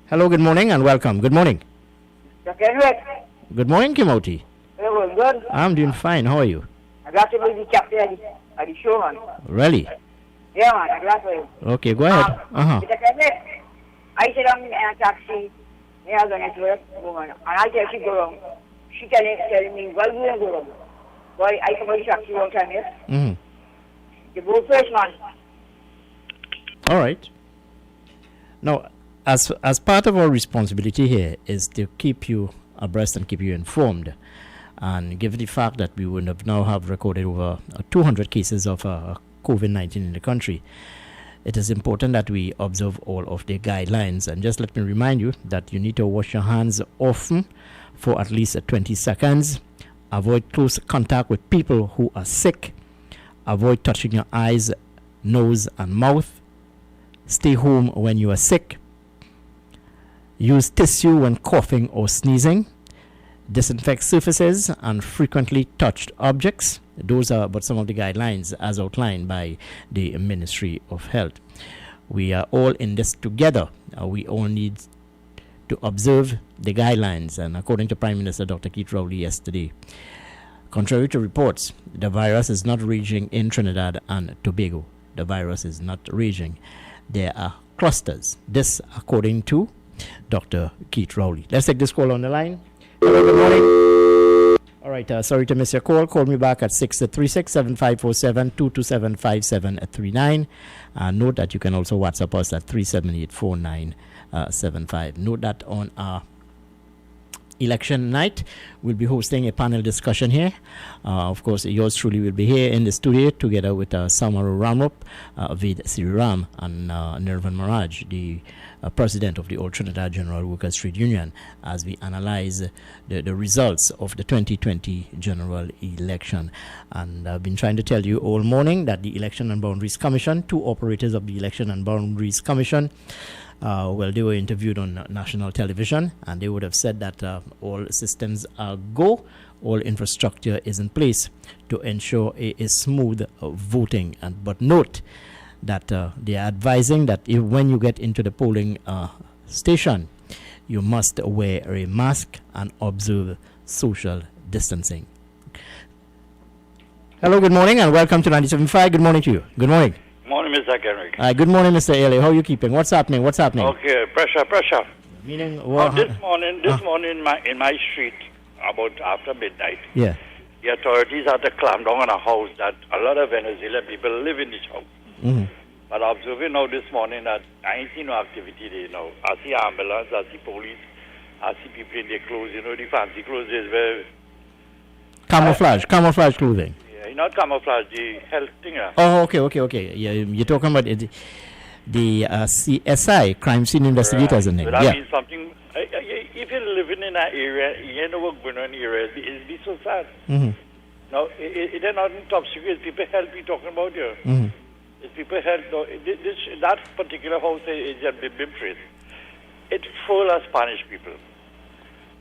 E: Hello, good morning, and welcome. Good morning. Good morning, Kimoti.
S: Good.
E: I'm doing fine. How are you?
S: I got to be the captain at the show, man.
E: Really?
S: Yeah, man, I got to.
E: Okay, go ahead.
S: I said I'm in a taxi. Yeah, I'm going to work, woman. And I tell she go wrong. She telling me, why you don't go wrong? Why I come to the taxi one time, yes?
E: Mm-hmm.
S: You go first, man.
E: All right. Now, as part of our responsibility here is to keep you abreast and keep you informed. And given the fact that we would have now have recorded over 200 cases of COVID-19 in the country, it is important that we observe all of the guidelines. And just let me remind you that you need to wash your hands often for at least 20 seconds. Avoid close contact with people who are sick. Avoid touching your eyes, nose, and mouth. Stay home when you are sick. Use tissue when coughing or sneezing. Disinfect surfaces and frequently touched objects. Those are but some of the guidelines as outlined by the Ministry of Health. We are all in this together. We all need to observe the guidelines. And according to Prime Minister Dr. Keith Rowley yesterday, contrary to reports, the virus is not raging in Trinidad and Tobago. The virus is not raging. There are clusters. This according to Dr. Keith Rowley. Let's take this call on the line. Hello, good morning. All right, sorry to miss your call. Call me back at 636-7547, 227-5739. Note that you can also WhatsApp us at 378-4975. Note that on our election night, we'll be hosting a panel discussion here. Of course, yours truly will be here in the studio together with Samaru Ramrup, Ved Siriram, and Nirvan Maraj, the president of the All Trinidad General Workers Trade Union, as we analyze the results of the 2020 general election. And I've been trying to tell you all morning that the Election and Boundaries Commission, two operators of the Election and Boundaries Commission, they were interviewed on national television, and they would have said that all systems are go, all infrastructure is in place to ensure a smooth voting. But note that they are advising that when you get into the polling station, you must wear a mask and observe social distancing. Hello, good morning, and welcome to 97.5. Good morning to you. Good morning.
M: Morning, Mr. Kenrick.
E: Good morning, Mr. Ely. How are you keeping? What's happening?
M: Okay, pressure.
E: Meaning,
M: this morning in my street, about after midnight,
E: yeah,
M: the authorities had to clamp down on a house that a lot of Venezuelan people live in this house.
E: Mm-hmm.
M: But observing now this morning that I ain't seen no activity there now. I see ambulance, I see police, I see people in their clothes, the fancy clothes is very...
E: Camouflage clothing.
M: Yeah, not camouflage, the health thing.
E: Oh, okay. Yeah, you're talking about the CSI, crime scene investigators, and
M: so that means something. If you're living in that area, you know what's going on in the area. It'd be so sad.
E: Mm-hmm.
M: Now, it is not in top secret. People help you talking about you.
E: Mm-hmm.
M: If people help, that particular house is a big place. It's full of Spanish people.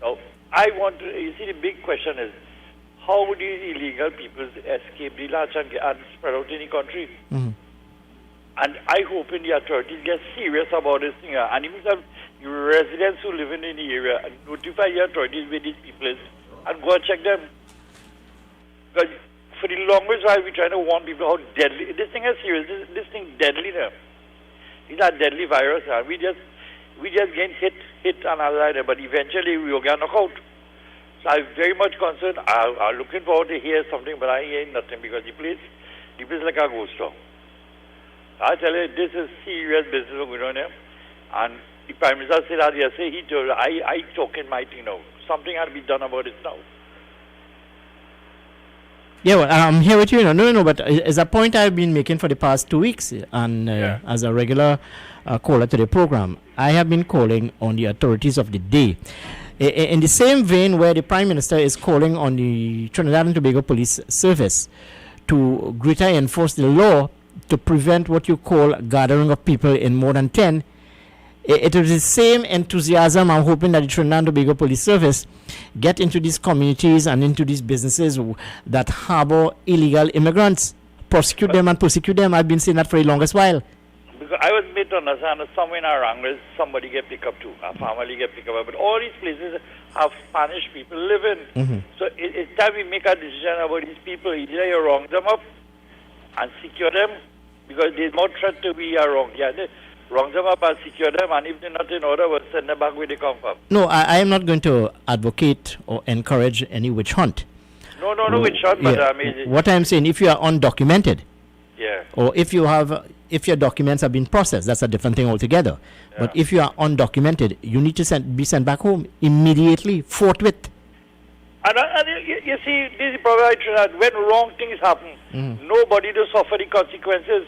M: Now, you see, the big question is, how would these illegal people escape the latch and spread out in the country?
E: Mm-hmm.
M: And I hope the authorities get serious about this thing. And even some residents who live in the area notify the authorities where these people is and go and check them. Because for the longest while we're trying to warn people how deadly this thing is serious. This thing deadly now. These are deadly virus. We just get hit and other, but eventually we will get knocked out. So I'm very much concerned. I'm looking forward to hear something, but I ain't nothing because the place is like a ghost town. I tell you, this is serious business going on here. And the Prime Minister said that yesterday, he told I talking my thing now. Something had to be done about it now.
E: Yeah, well, I'm here with you. No, but it's a point I've been making for the past 2 weeks. And as a regular caller to the program, I have been calling on the authorities of the day. In the same vein where the Prime Minister is calling on the Trinidad and Tobago Police Service to greater enforce the law to prevent what you call gathering of people in more than 10, it is the same enthusiasm I'm hoping that the Trinidad and Tobago Police Service get into these communities and into these businesses that harbor illegal immigrants, prosecute them and persecute them. I've been saying that for the longest while.
M: Because I was made to understand that somewhere in our wranglers, somebody get picked up too, a family get picked up. But all these places have Spanish people living.
E: Mm-hmm.
M: So it's time we make a decision about these people. Either you wrong them up and secure them, because there's more threat to be wrong. Yeah, they wrong them up and secure them, and if they're not in order, we'll send them back where they come from.
E: No, I am not going to advocate or encourage any witch hunt.
M: No, witch hunt, but I mean...
E: What I'm saying, if you are undocumented,
M: yeah,
E: or if your documents have been processed, that's a different thing altogether. Yeah. But if you are undocumented, you need to be sent back home immediately, forthwith.
M: And you see, this is probably that when wrong things happen, nobody does suffer the consequences.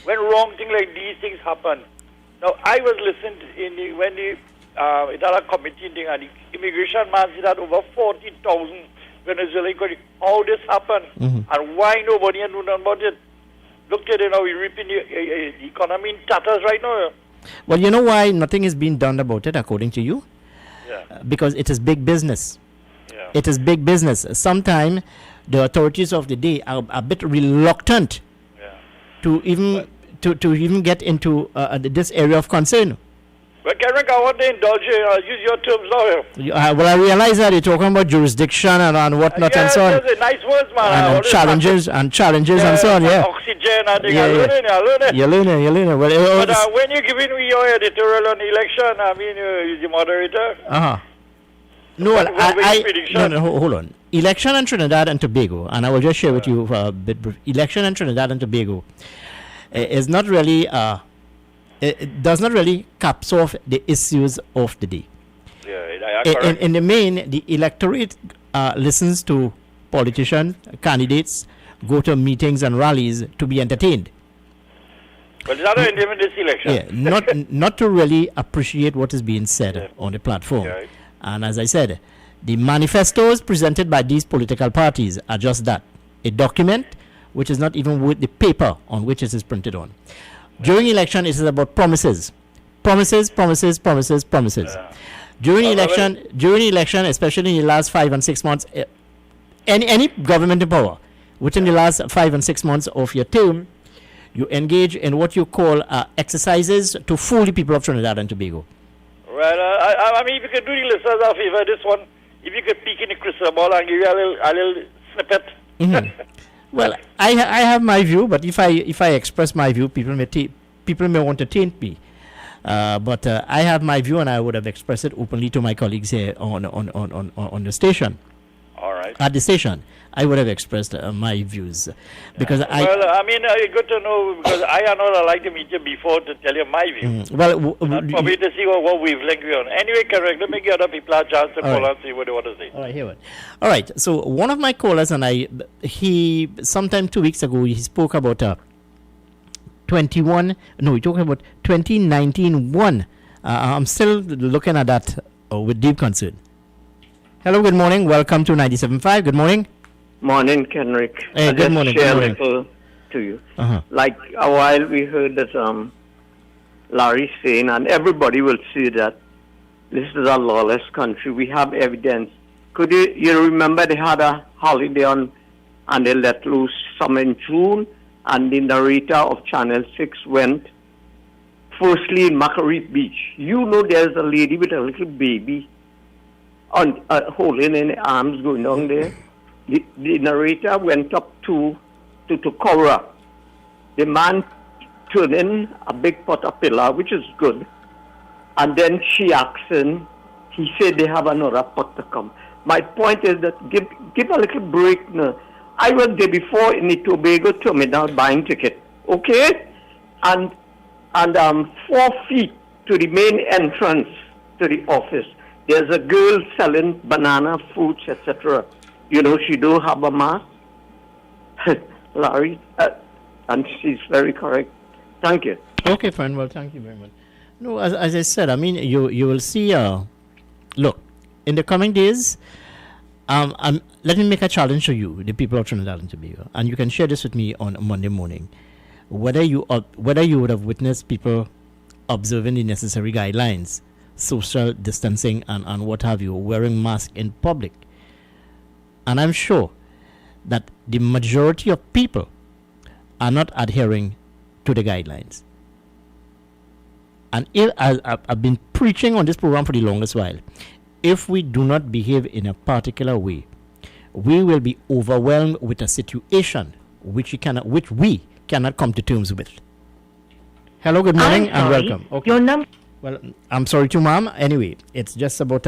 M: When wrong things like these things happen. Now, I was listening when it had a committee thing, and the immigration man said that over 40,000 Venezuelan countries, how this happened, and why nobody knew nothing about it. Look at it now, we're ripping the economy in tatters right now.
E: Well, you know why nothing is being done about it, according to you?
M: Yeah.
E: Because it is big business.
M: Yeah.
E: It is big business. Sometimes the authorities of the day are a bit reluctant to even to even get into this area of concern.
M: Well, Kendrick, I want to indulge you. Use your terms now.
E: Well, I realize that you're talking about jurisdiction and whatnot and so on.
M: Nice words, man.
E: And challenges and so on, yeah.
M: Oxygen and things. You're
E: learning. Well,
M: but when you're giving me your editorial on the election, I mean, you're the moderator.
E: No, well, no, hold on. Election in Trinidad and Tobago, and I will just share with you a bit brief. Election in Trinidad and Tobago is not really, it does not really capture off the issues of the day. In the main, the electorate listens to politicians, candidates, go to meetings and rallies to be entertained.
M: But it's not in this election.
E: Yeah, not to really appreciate what is being said on the platform. Yeah. And as I said, the manifestos presented by these political parties are just that, a document which is not even worth the paper on which it is printed on. During election, it is about promises. Promises. During election, especially in the last 5 and 6 months, any government in power, within the last 5 and 6 months of your term, you engage in what you call exercises to fool the people of Trinidad and Tobago.
M: Well, I mean, if you could do the listeners a favor, this one, if you could peek in the crystal ball and give you a little snippet.
E: Mm-hmm. Well, I have my view, but if I express my view, people may want to taint me. But I have my view, and I would have expressed it openly to my colleagues here on the station.
M: All right.
E: At the station, I would have expressed my views because
M: Well, I mean, good to know because I know I like to meet you before to tell you my view. Probably to see what wavelength we're on. Anyway, correct. Let me give other people a chance to call and see what they want to say.
E: All right, here it. All right. So one of my callers and he sometime 2 weeks ago he spoke about he talking about 2019 one. I'm still looking at that with deep concern. Hello, good morning. Welcome to 97.5. Good morning.
Q: Morning, Kenrick.
E: Hey, good morning.
Q: Share a little to you. Like a while we heard that Larry saying, and everybody will see that this is a lawless country. We have evidence. Could you remember they had a holiday on and they let loose some in June, and the narrator of Channel 6 went firstly in Macquarie Beach. You know there's a lady with a little baby on holding in the arms going down there. The narrator went up to Cora. The man turned in a big pot of pillar, which is good. And then she asked him, he said they have another pot to come. My point is that give a little break now. I was there before in the Tobago terminal buying ticket, okay? And 4 feet to the main entrance to the office, there's a girl selling banana, fruits, etc. You know, she don't have a mask. Larry, and she's very correct. Thank you.
E: Okay, fine. Well, thank you very much. No, as I said, I mean, you will see, look, in the coming days, let me make a challenge to you, the people of Trinidad and Tobago, and you can share this with me on Monday morning. Whether you would have witnessed people observing the necessary guidelines, social distancing and what have you, wearing masks in public. And I'm sure that the majority of people are not adhering to the guidelines. And I've been preaching on this program for the longest while. If we do not behave in a particular way, we will be overwhelmed with a situation which we cannot come to terms with. Hello, good morning, and welcome. Okay. Your number. Well, I'm sorry too, ma'am. Anyway, it's just about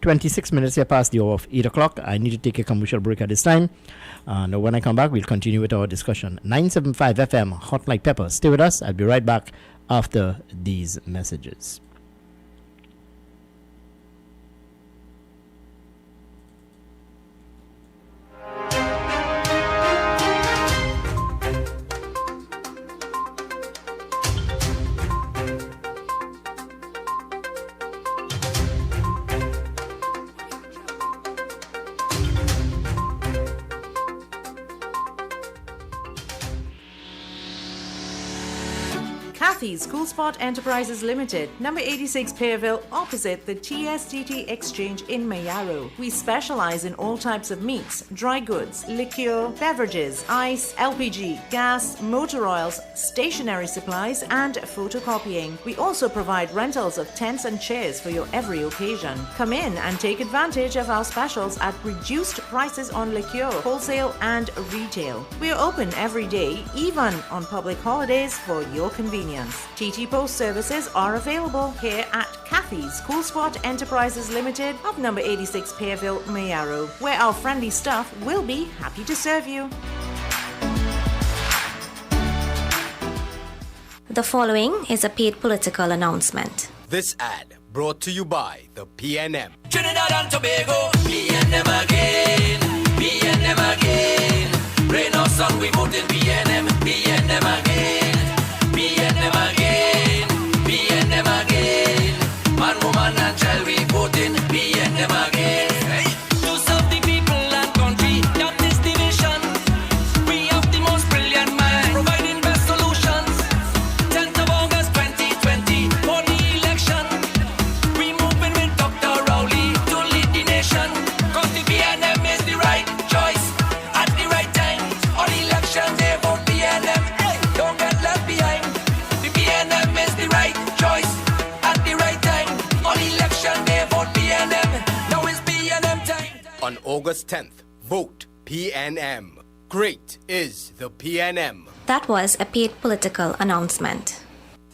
E: 26 minutes here past the hour of 8 o'clock. I need to take a commercial break at this time. And when I come back, we'll continue with our discussion. 975 FM, Hot Like Pepper. Stay with us. I'll be right back after these messages.
P: Kathy's Cool Spot Enterprises Limited, number 86 Pearville, opposite the TSTT Exchange in Mayaro. We specialize in all types of meats, dry goods, liquor, beverages, ice, LPG, gas, motor oils, stationery supplies, and photocopying. We also provide rentals of tents and chairs for your every occasion. Come in and take advantage of our specials at reduced prices on liquor, wholesale, and retail. We are open every day, even on public holidays, for your convenience. TT Post services are available here at Kathy's Cool Spot Enterprises Limited of number 86 Pearville, Mayaro, where our friendly staff will be happy to serve you.
J: The following is a paid political announcement.
R: This ad brought to you by the PNM.
U: Trinidad and Tobago, PNM again, PNM again. Rain or sun, we vote in PNM, PNM again, PNM again, PNM again. Man, woman and child, we vote in PNM again. Hey. To serve the people and country, that is the vision. We have the most brilliant mind, providing best solutions. 10th of August 2020, for the election. We moving with Dr. Rowley to lead the nation. Cause the PNM is the right choice at the right time. On election day, vote PNM. Hey, don't get left behind. The PNM is the right choice at the right time. On election day, vote PNM. Now it's PNM time.
R: On August 10th, vote PNM. Great is the PNM.
J: That was a paid political announcement.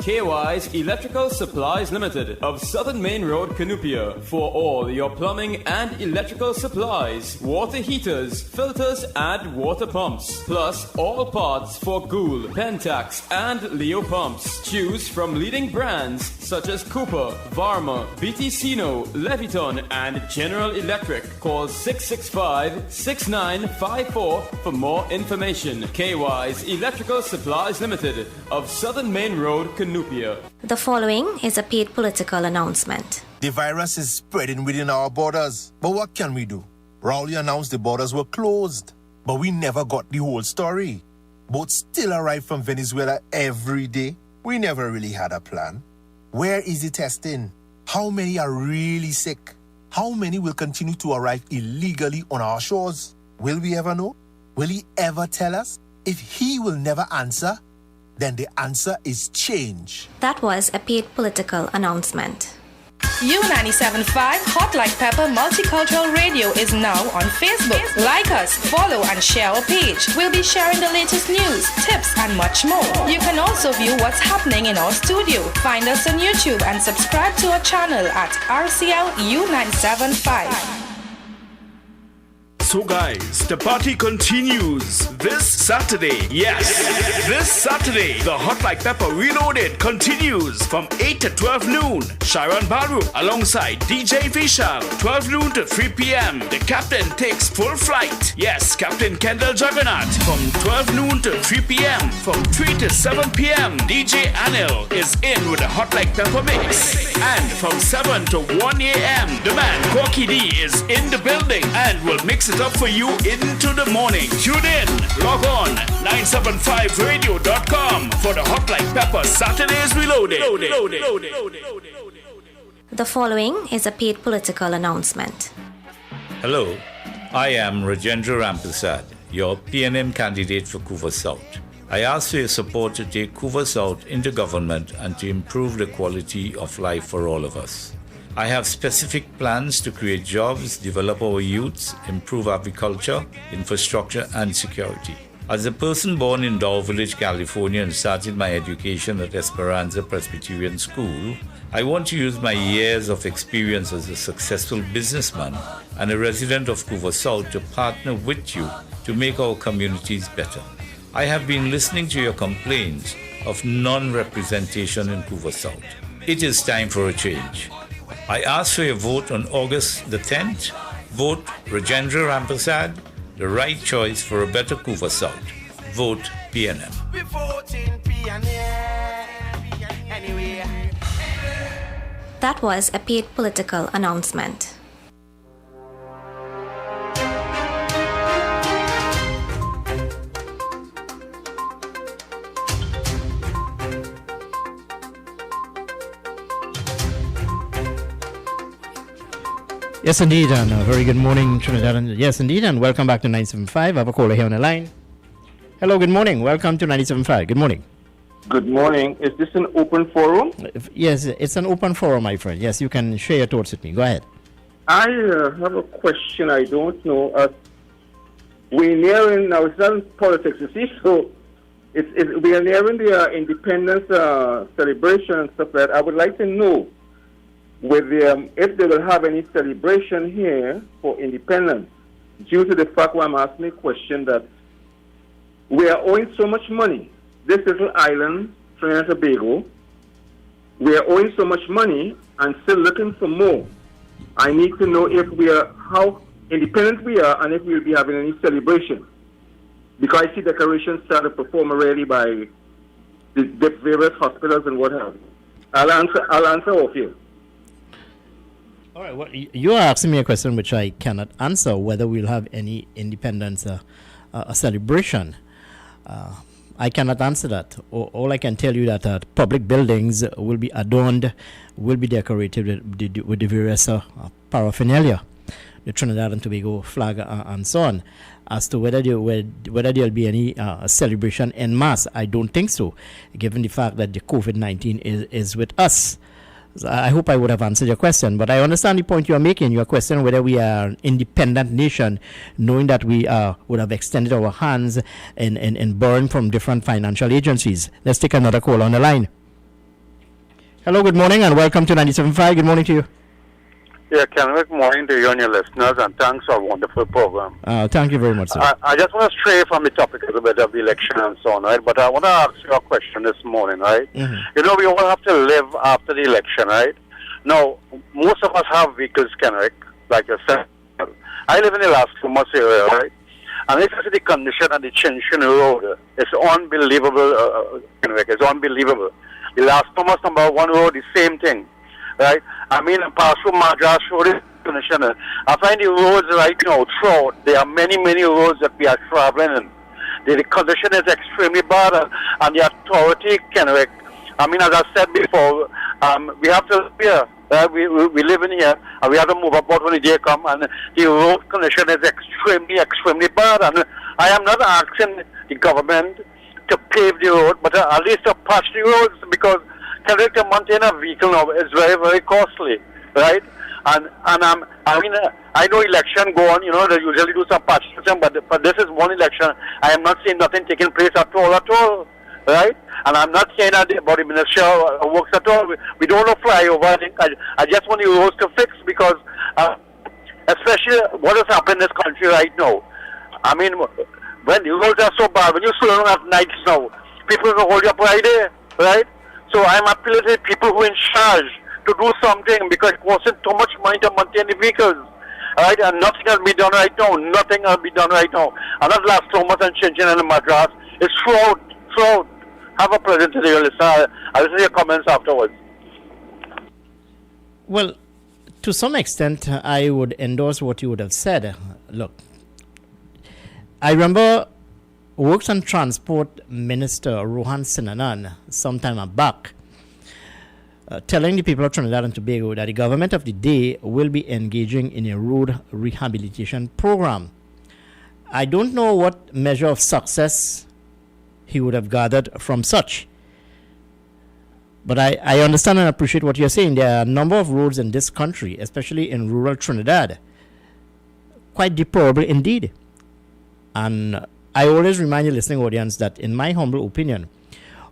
X: KY's Electrical Supplies Limited of Southern Main Road, Canupia, for all your plumbing and electrical supplies, water heaters, filters, and water pumps, plus all parts for Gould, Pentax, and Leo pumps. Choose from leading brands such as Cooper, Varma, BTCino, Leviton, and General Electric. Call 665-6954 for more information. KY's Electrical Supplies Limited of Southern Main Road, Canupia.
J: The following is a paid political announcement.
N: The virus is spreading within our borders. But what can we do? Rowley announced the borders were closed. But we never got the whole story. Boats still arrive from Venezuela every day. We never really had a plan. Where is the testing? How many are really sick? How many will continue to arrive illegally on our shores? Will we ever know? Will he ever tell us? If he will never answer, then the answer is change.
J: That was a paid political announcement.
H: U97.5 Hot Like Pepper Multicultural Radio is now on Facebook. Like us, follow and share our page. We'll be sharing the latest news, tips, and much more. You can also view what's happening in our studio. Find us on YouTube and subscribe to our channel at RCL U97.5.
G: So guys, the party continues this Saturday. Yes, this Saturday, the Hot Like Pepper Reloaded continues from 8 to 12 noon. Sharon Baru alongside DJ Vishal, 12 noon to 3 p.m. The captain takes full flight. Yes, Captain Kendall Juggernaut from 12 noon to 3 p.m. From 3 to 7 p.m. DJ Anil is in with a Hot Like Pepper mix. And from 7 to 1 a.m. the man Corky D is in the building and will mix it up for you into the morning. Tune in, log on 975radio.com for the Hot Like Pepper Saturdays Reloaded.
J: The following is a paid political announcement.
T: Hello, I am Rajendra Rampersad, your PNM candidate for Couva South. I ask for your support to take Couva South into government and to improve the quality of life for all of us. I have specific plans to create jobs, develop our youths, improve agriculture, infrastructure, and security. As a person born in Dow Village, California, and started my education at Esperanza Presbyterian School, I want to use my years of experience as a successful businessman and a resident of Couva South to partner with you to make our communities better. I have been listening to your complaints of non-representation in Couva South. It is time for a change. I ask for your vote on August the 10th. Vote Rajendra Rampersad, the right choice for a better Couva South. Vote PNM.
U: We voting PNM anyway.
J: That was a paid political announcement.
E: Yes, indeed, and a very good morning, Trinidad. And yes, indeed, and welcome back to 97.5. I have a caller here on the line. Hello, good morning. Welcome to 97.5. Good morning.
A: Good morning. Is this an open forum?
E: Yes, it's an open forum, my friend. Yes, you can share your thoughts with me. Go ahead.
A: I have a question. I don't know. We're nearing, now it's not politics, you see, so we are nearing the independence celebration and stuff like that. I would like to know if they will have any celebration here for independence, due to the fact why I'm asking a question that we are owing so much money. This little island, Trinidad and Tobago, we are owing so much money and still looking for more. I need to know how independent we are and if we'll be having any celebration. Because I see decorations start to perform already by the various hospitals and what have you. I'll answer off here.
E: All right, well, you are asking me a question which I cannot answer, whether we'll have any independence a celebration. I cannot answer that. All I can tell you that public buildings will be adorned, will be decorated with the various paraphernalia, the Trinidad and Tobago flag and so on. As to whether there'll be any celebration en masse, I don't think so, given the fact that the COVID-19 is with us. So I hope I would have answered your question, but I understand the point you are making. Your question whether we are an independent nation, knowing that we would have extended our hands and borrowing from different financial agencies. Let's take another call on the line. Hello, good morning, and welcome to 97.5. Good morning to you.
O: Yeah, good morning to you and your listeners, and thanks for a wonderful program.
E: Thank you very much, sir.
O: I just want to stray from the topic a little bit of the election and so on, right? But I want to ask you a question this morning, right?
E: Mm-hmm.
O: You know, we all have to live after the election, right? Now, most of us have vehicles, Kenrick, like yourself. I live in the Las Plumas area, right? And if you see the condition of the Chinchin Road, it's unbelievable, Kenrick. It's unbelievable. The Las Plumas number 1 road, the same thing. Right? I mean, pass through Madras Road is condition. I find the roads right now throughout. There are many roads that we are traveling in. The condition is extremely bad, and the authority can. I mean, as I said before, we have to live here. We live in here, and we have to move about when the day comes. And the road condition is extremely bad. And I am not asking the government to pave the road, but at least to patch the roads, because to maintain a vehicle now is very costly, right? And I mean, I know election go on, you know, they usually do some patch, but this is one election. I am not seeing nothing taking place at all, right? And I'm not saying that about the minister works at all. We don't know flyover. I just want the roads to fix, because especially what has happened in this country right now. I mean, when the roads are so bad, when you slow down at nights now, people will hold you up right there, right? So I'm appealing to people who are in charge to do something, because it costs too much money to maintain the vehicles. Right? And nothing has been done right now. Nothing has been done right now. And not last Thomas and Chinchin and Madras. It's throughout. Have a pleasant day, listener. I'll listen to your comments afterwards.
E: Well, to some extent, I would endorse what you would have said. Look, I remember Works and Transport Minister Rohan Sinanan some time back telling the people of Trinidad and Tobago that the government of the day will be engaging in a road rehabilitation program. I don't know what measure of success he would have gathered from such. But I understand and appreciate what you're saying. There are a number of roads in this country, especially in rural Trinidad, quite deplorable indeed. And I always remind the listening audience that, in my humble opinion,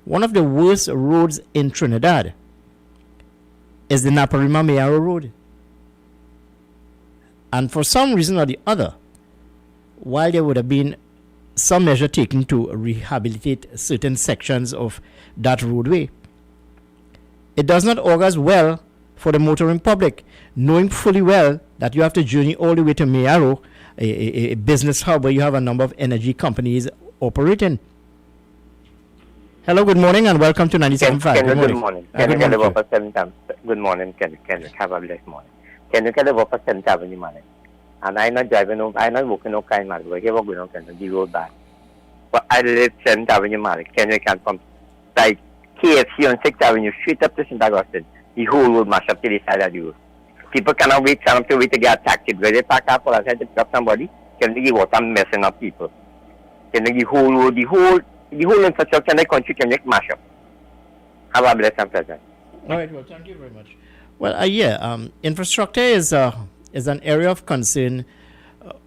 E: one of the worst roads in Trinidad is the Naparima Mayaro Road. And for some reason or the other, while there would have been some measure taken to rehabilitate certain sections of that roadway, it does not augur well for the motoring public, knowing fully well that you have to journey all the way to Mayaro, a business hub where you have a number of energy companies operating. Hello, good morning, and welcome to 97.5.
B: Good morning. Can you get over for 7 times? Good morning. Can you have a blessed morning? Can you get over for 7 times in the morning? And I'm not driving, I'm not walking no kind of way. We're going to the road back. But I live 7th Avenue, Malik. Can you come from like KFC on 6th Avenue straight up to St. Augustine? The whole road mash up to the side of the road. People cannot wait to get attacked. Where they pack up or I to pick up somebody, can they give water messing up people? Can they give the whole infrastructure in the country can make mash up? Have a blessed and pleasant.
E: All right, well, thank you very much. Well, infrastructure is an area of concern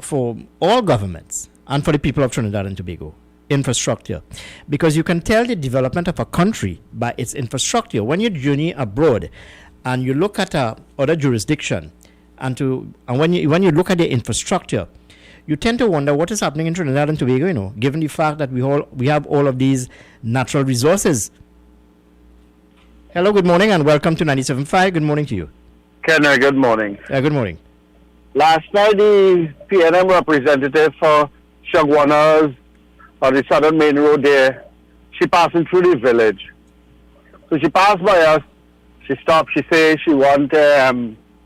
E: for all governments and for the people of Trinidad and Tobago. Infrastructure, because you can tell the development of a country by its infrastructure. When you journey abroad and you look at other jurisdiction, and when you look at the infrastructure, you tend to wonder what is happening in Trinidad and Tobago. Given the fact that we have all of these natural resources. Hello, good morning, and welcome to 97.5. Good morning to you.
C: Kenner, good morning.
E: Good morning.
C: Last night, the PNM representative for Chaguanas on the Southern Main Road there, she passing through the village. So she passed by us, she stopped, she said she want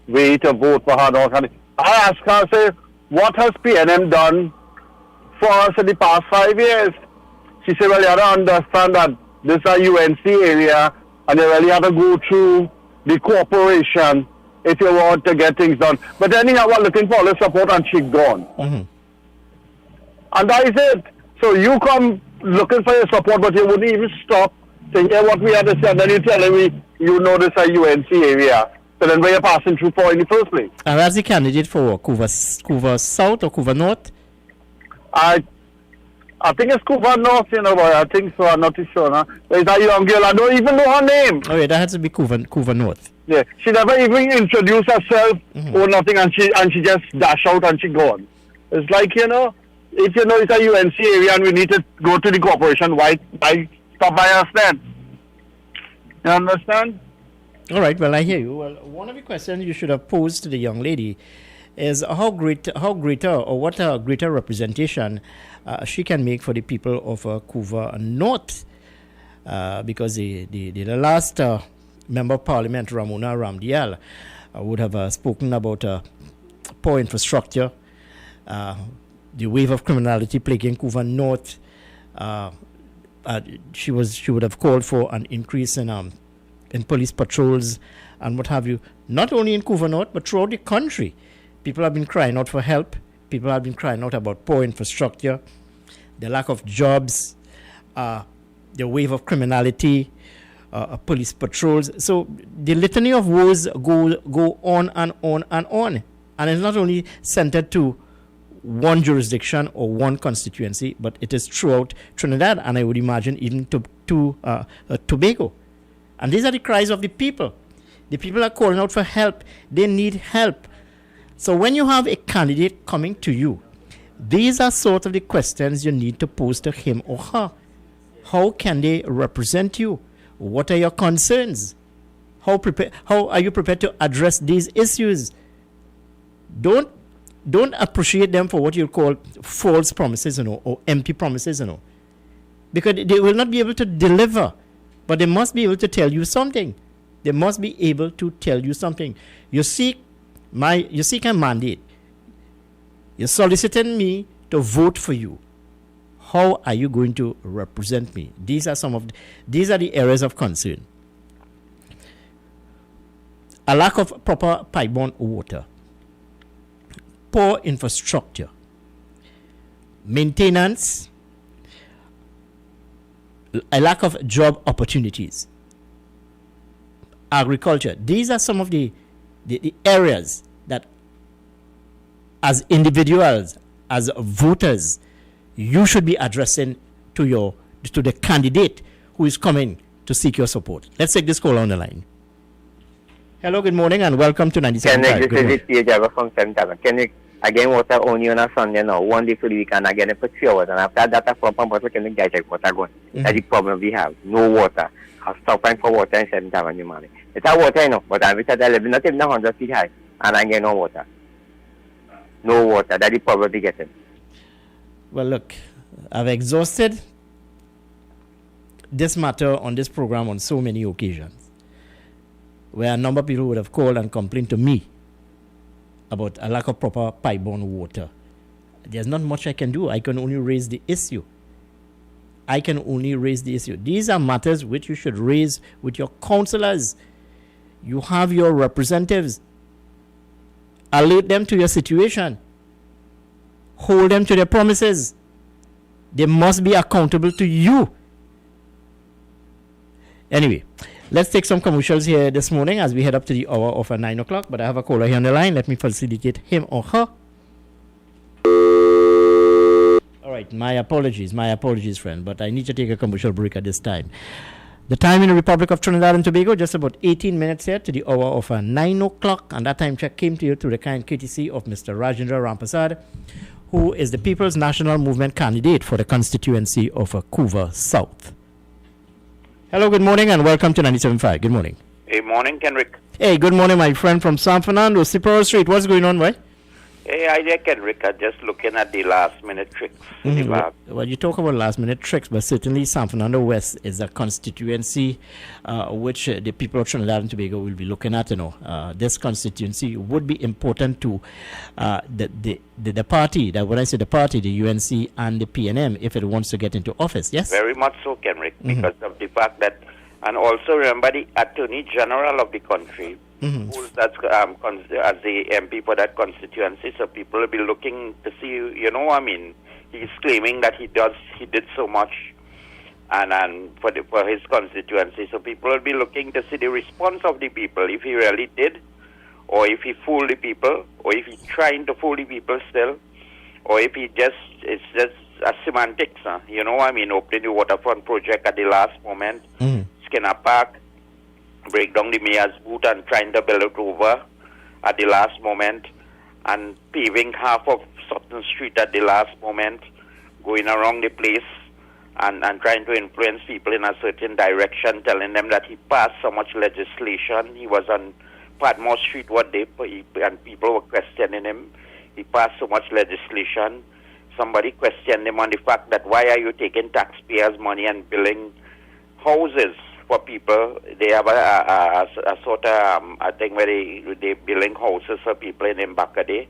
C: way to vote for her. I asked her, I said, what has PNM done for us in the past 5 years? She said, well, you have to understand that this is a UNC area and you really have to go through the corporation if you want to get things done. But anyhow, we're looking for all the support and she's gone.
E: Mm-hmm.
C: And that is it. So you come looking for your support, but you wouldn't even stop to hear what we had to say. And then you're telling me you know this is a UNC area. So then where you're passing through for in the first place?
E: And that's the candidate for Couva South or Couva North?
C: I think it's Couva North, but I think so. I'm not too sure. Huh? There's a young girl. I don't even know her name.
E: Oh, yeah, that has to be Couva North.
C: Yeah, she never even introduced herself or nothing, and she just dash out and she gone. It's like, if you know it's a UNC area and we need to go to the corporation, why stop by us then? You understand?
E: All right, well, I hear you. Well, one of the questions you should have posed to the young lady is what a greater representation she can make for the people of Couva North, because the last Member of Parliament, Ramona Ramdial, would have spoken about poor infrastructure, the wave of criminality plaguing Couva North. She would have called for an increase in police patrols and what have you, not only in Couva North, but throughout the country. People have been crying out for help. People have been crying out about poor infrastructure, the lack of jobs, the wave of criminality, police patrols. So the litany of woes go on and on and on. And it's not only centered to one jurisdiction or one constituency, but it is throughout Trinidad, and I would imagine even to Tobago. And these are the cries of the people. The people are calling out for help. They need help. So when you have a candidate coming to you, these are sort of the questions you need to pose to him or her. How can they represent you? What are your concerns? How are you prepared to address these issues? Don't appreciate them for what you call false promises, or empty promises, because they will not be able to deliver, but they must be able to tell you something. They must be able to tell you something. You seek a mandate. You're soliciting me to vote for you. How are you going to represent me? These are the areas of concern. A lack of proper pipe-borne water, poor infrastructure, maintenance, a lack of job opportunities, agriculture. These are some of the areas that, as individuals, as voters, you should be addressing to the candidate who is coming to seek your support. Let's take this call on the line. Hello, good morning, and welcome to 97.
B: This is the from 7,000. Can you again water only on a Sunday now? One day for the week, and again for 3 hours, and after that, from bottle can you get water going? That's the problem we have. No water. I'll stop paying for water in 7,000 money. It's a water, but I'm living not even 100 feet high, and I get no water. No water. That's the problem we get.
E: Well, look, I've exhausted this matter on this program on so many occasions, where a number of people would have called and complained to me about a lack of proper pipe-borne water. There's not much I can do. I can only raise the issue. These are matters which you should raise with your councillors. You have your representatives. Alert them to your situation. Hold them to their promises. They must be accountable to you. Anyway, let's take some commercials here this morning as we head up to the hour of 9 o'clock. But I have a caller here on the line. Let me facilitate him or her. All right, my apologies, friend. But I need to take a commercial break at this time. The time in the Republic of Trinidad and Tobago, just about 18 minutes here to the hour of 9 o'clock. And that time check came to you through the kind courtesy of Mr. Rajendra Rampasad, who is the People's National Movement candidate for the constituency of Couva South. Hello, good morning, and welcome to 97.5. Good morning.
D: Hey, morning, Kenrick.
E: Hey, good morning, my friend from San Fernando, Cipro Street. What's going on, boy?
D: Hey, hi there, Kenrick. I'm just looking at the last-minute tricks.
E: Well, you talk about last-minute tricks, but certainly San Fernando West is a constituency which the people of Trinidad and Tobago will be looking at. This constituency would be important to the party. That when I say the party, the UNC and the PNM, if it wants to get into office. Yes.
D: Very much so, Kenrick, because of the fact that, and also remember the Attorney General of the country. Who's that's as the MP for that constituency, so people will be looking to see, he's claiming that he did so much and for his constituency, so people will be looking to see the response of the people, if he really did, or if he fooled the people, or if he's trying to fool the people still, or if it's just a semantics, opening the waterfront project at the last moment, Skinner Park, break down the mayor's booth and trying to build it over at the last moment, and paving half of Sutton Street at the last moment, going around the place and trying to influence people in a certain direction, telling them that he passed so much legislation. He was on Padmore Street one day, and people were questioning him. He passed so much legislation. Somebody questioned him on the fact that why are you taking taxpayers' money and building houses for people? They have a sort of a thing where they building houses for people in Mbakade,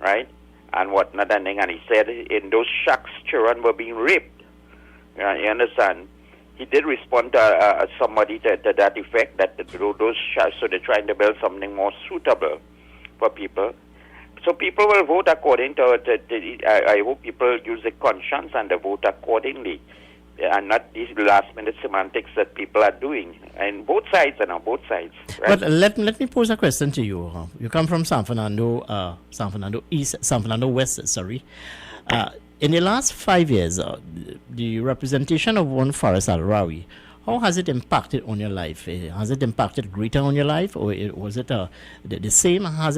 D: right? And whatnot and thing. And he said in those shacks, children were being raped. You understand? He did respond to somebody to that effect, that those shacks, so they're trying to build something more suitable for people. So people will vote according to I hope people use their conscience and they vote accordingly, and not these last-minute semantics that people are doing. And both sides, both sides. Right?
E: But let me pose a question to you. You come from San Fernando West, sorry. In the last 5 years, the representation of one Faris Al-Rawi, how has it impacted on your life? Has it impacted greater on your life, or was it the same? How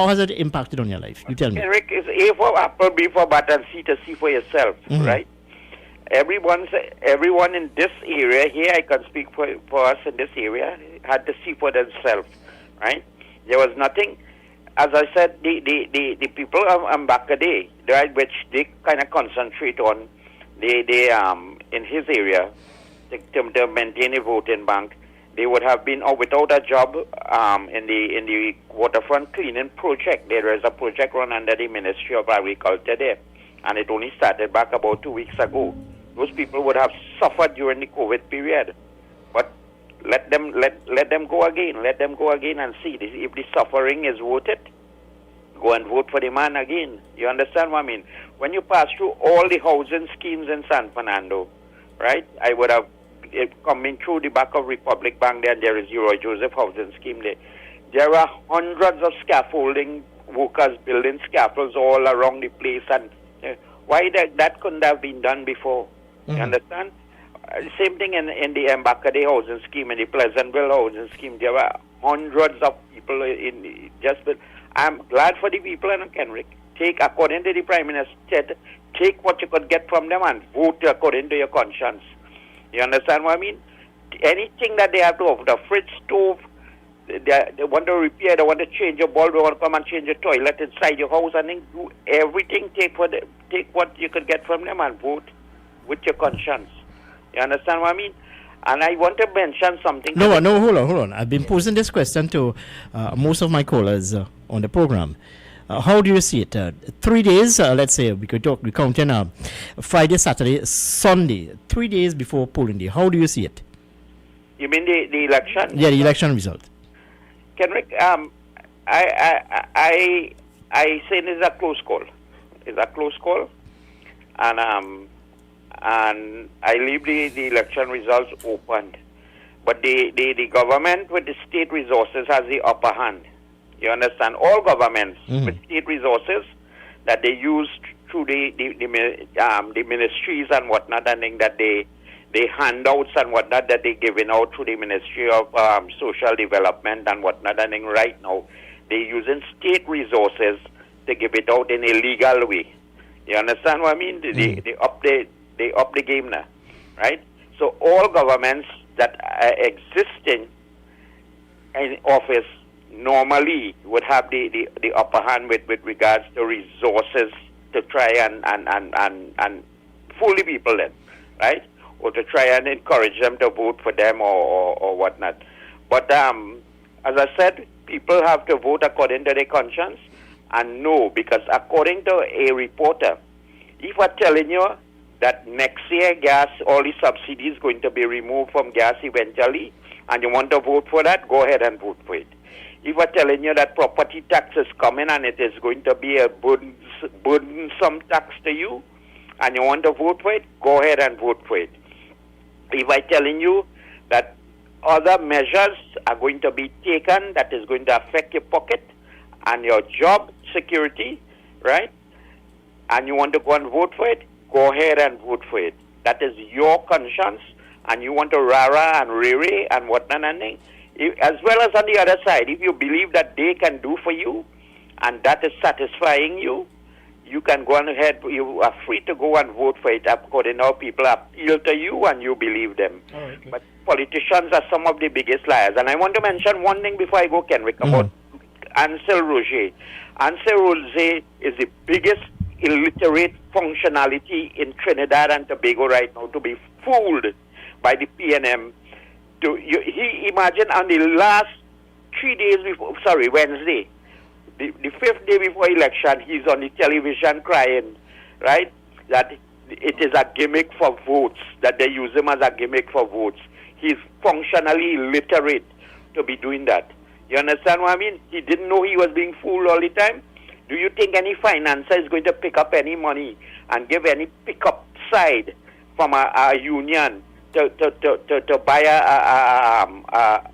E: has it impacted on your life? You tell me.
D: Eric, it's A for apple, B for bat, and C to see for yourself, right? Everyone in this area here, I can speak for us in this area, had to see for themselves, right? There was nothing, as I said, the people of Mbakade, right, which they kind of concentrate on, they in his area, to maintain a voting bank, they would have been without a job in the waterfront cleaning project. There is a project run under the Ministry of Agriculture there, and it only started back about 2 weeks ago. Those people would have suffered during the COVID period, but let them go again. Let them go again and see if the suffering is worth it. Go and vote for the man again. You understand what I mean? When you pass through all the housing schemes in San Fernando, right? I would have coming through the back of Republic Bank there, and there is Roy Joseph housing scheme there. There are hundreds of scaffolding workers building scaffolds all around the place, and why that couldn't have been done before? You understand? Same thing in the Mbakade housing scheme, in the Pleasantville housing scheme. There are hundreds of people in just. I'm glad for the people in Kenrick. Take, according to the Prime Minister, take what you could get from them and vote according to your conscience. You understand what I mean? Anything that they have to offer, the fridge, stove, they want to repair, they want to change your bulb, they want to come and change your toilet inside your house, and then do everything. Take what you could get from them and vote with your conscience. You understand what I mean? And I want to mention something.
E: No, hold on. I've been posing this question to most of my callers on the program. How do you see it? 3 days, let's say, we count in Friday, Saturday, Sunday, 3 days before polling day. How do you see it?
D: You mean the election?
E: Yeah, the election result.
D: Kenrick, I say it's a close call. It's a close call, and I leave the election results open. But the government with the state resources has the upper hand. You understand? All governments with state resources that they use through the ministries and whatnot, and then that they handouts and whatnot that they're giving out through the Ministry of Social Development and whatnot, and then right now they're using state resources to give it out in a legal way. You understand what I mean? They up the game now, right? So all governments that are existing in office normally would have the upper hand with regards to resources to try and fool the people then, right? Or to try and encourage them to vote for them or whatnot. But as I said, people have to vote according to their conscience and know, because according to a reporter, if I'm telling you that next year gas, all the subsidies going to be removed from gas eventually, and you want to vote for that, go ahead and vote for it. If I'm telling you that property tax is coming and it is going to be a burdensome tax to you, and you want to vote for it, go ahead and vote for it. If I'm telling you that other measures are going to be taken that is going to affect your pocket and your job security, right, and you want to go and vote for it, go ahead and vote for it. That is your conscience, and you want to rah-rah and rere and whatnot, as well as on the other side, if you believe that they can do for you and that is satisfying you, you can go on ahead. You are free to go and vote for it according to how people appeal to you and you believe them.
E: Okay.
D: But politicians are some of the biggest liars. And I want to mention one thing before I go, Kenrick, about Ansel Roger. Ansel Roger is the biggest illiterate functionality in Trinidad and Tobago right now, to be fooled by the PNM. He imagine on the last 3 days before, Wednesday, the 5th day before election, he's on the television crying, right, that it is a gimmick for votes, that they use him as a gimmick for votes. He's functionally illiterate to be doing that. You understand what I mean? He didn't know he was being fooled all the time. Do you think any financer is going to pick up any money and give any pickup side from a union to buy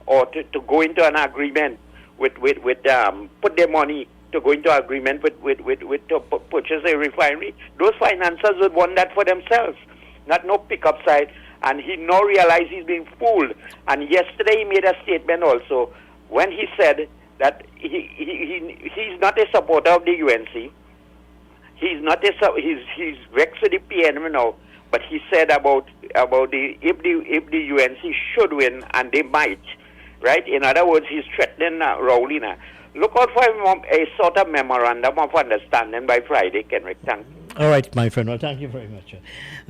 D: or to go into an agreement with put their money to go into agreement with to purchase a refinery? Those financiers would want that for themselves, not no pickup side. And he now realizes he's being fooled. And yesterday he made a statement also when he said that he's not a supporter of the UNC. He's vexed with the PNM now. But he said about if the UNC should win, and they might, right? In other words, he's threatening Rowley. Look out for a sort of memorandum of understanding by Friday, Kenrick. Thank you.
E: All right, my friend. Well, thank you very much.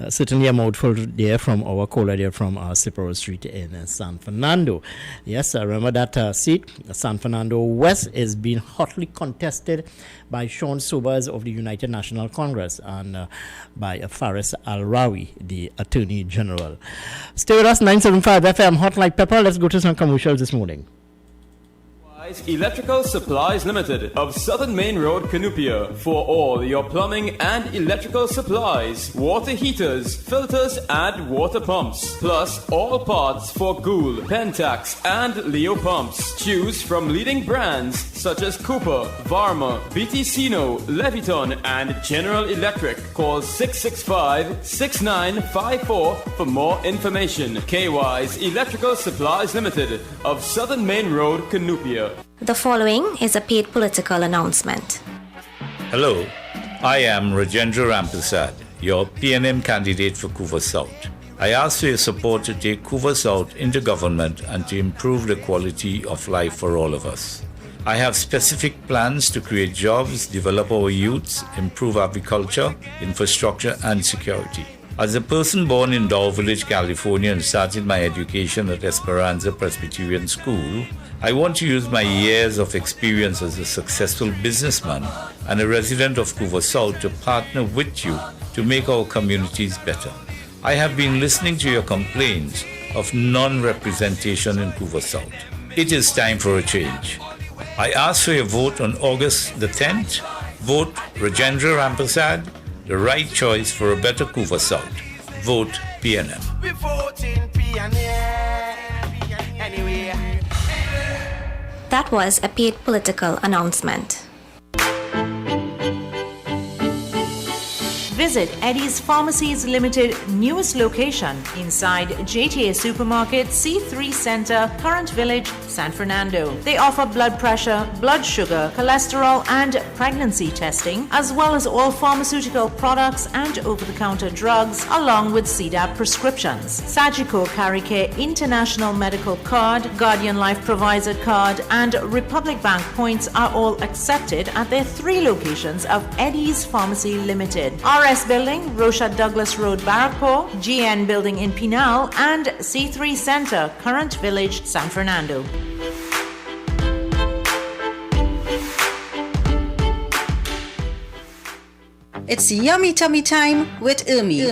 E: Certainly a mouthful there from our caller there from Cipro Street in San Fernando. Yes, I remember that seat. San Fernando West is being hotly contested by Sean Sobers of the United National Congress and by Faris Al-Rawi, the Attorney General. Stay with us, 975 FM, Hot Like Pepper. Let's go to some commercials this morning.
X: Electrical Supplies Limited of Southern Main Road, Canupia, for all your plumbing and electrical supplies, water heaters, filters and water pumps, plus all parts for Gould, Pentax and Leo pumps. Choose from leading brands such as Cooper, Varma, BTCino, Leviton and General Electric. Call 665-6954 for more information. K-Wise Electrical Supplies Limited of Southern Main Road, Canupia.
J: The following is a paid political announcement.
T: Hello, I am Rajendra Rampersad, your PNM candidate for Couva South. I ask for your support to take Couva South into government and to improve the quality of life for all of us. I have specific plans to create jobs, develop our youths, improve agriculture, infrastructure and security. As a person born in Dow Village, California and started my education at Esperanza Presbyterian School, I want to use my years of experience as a successful businessman and a resident of Couva South to partner with you to make our communities better. I have been listening to your complaints of non-representation in Couva South. It is time for a change. I ask for your vote on August the 10th. Vote Rajendra Rampersad, the right choice for a better Couva South. Vote PNM.
U: We voting PNM anyway.
J: That was a paid political announcement.
P: Visit Eddie's Pharmacies Limited newest location inside JTA Supermarket, C3 Center, Current Village, San Fernando. They offer blood pressure, blood sugar, cholesterol, and pregnancy testing, as well as all pharmaceutical products and over-the-counter drugs, along with CDAP prescriptions. Sagicor Caricare International Medical Card, Guardian Life Provider Card, and Republic Bank points are all accepted at their 3 locations of Eddie's Pharmacy Limited. RS Building, Rocha Douglas Road, Barrackpore, GN Building in Pinal, and C3 Center, Current Village, San Fernando.
F: It's Yummy Tummy Time with Umi.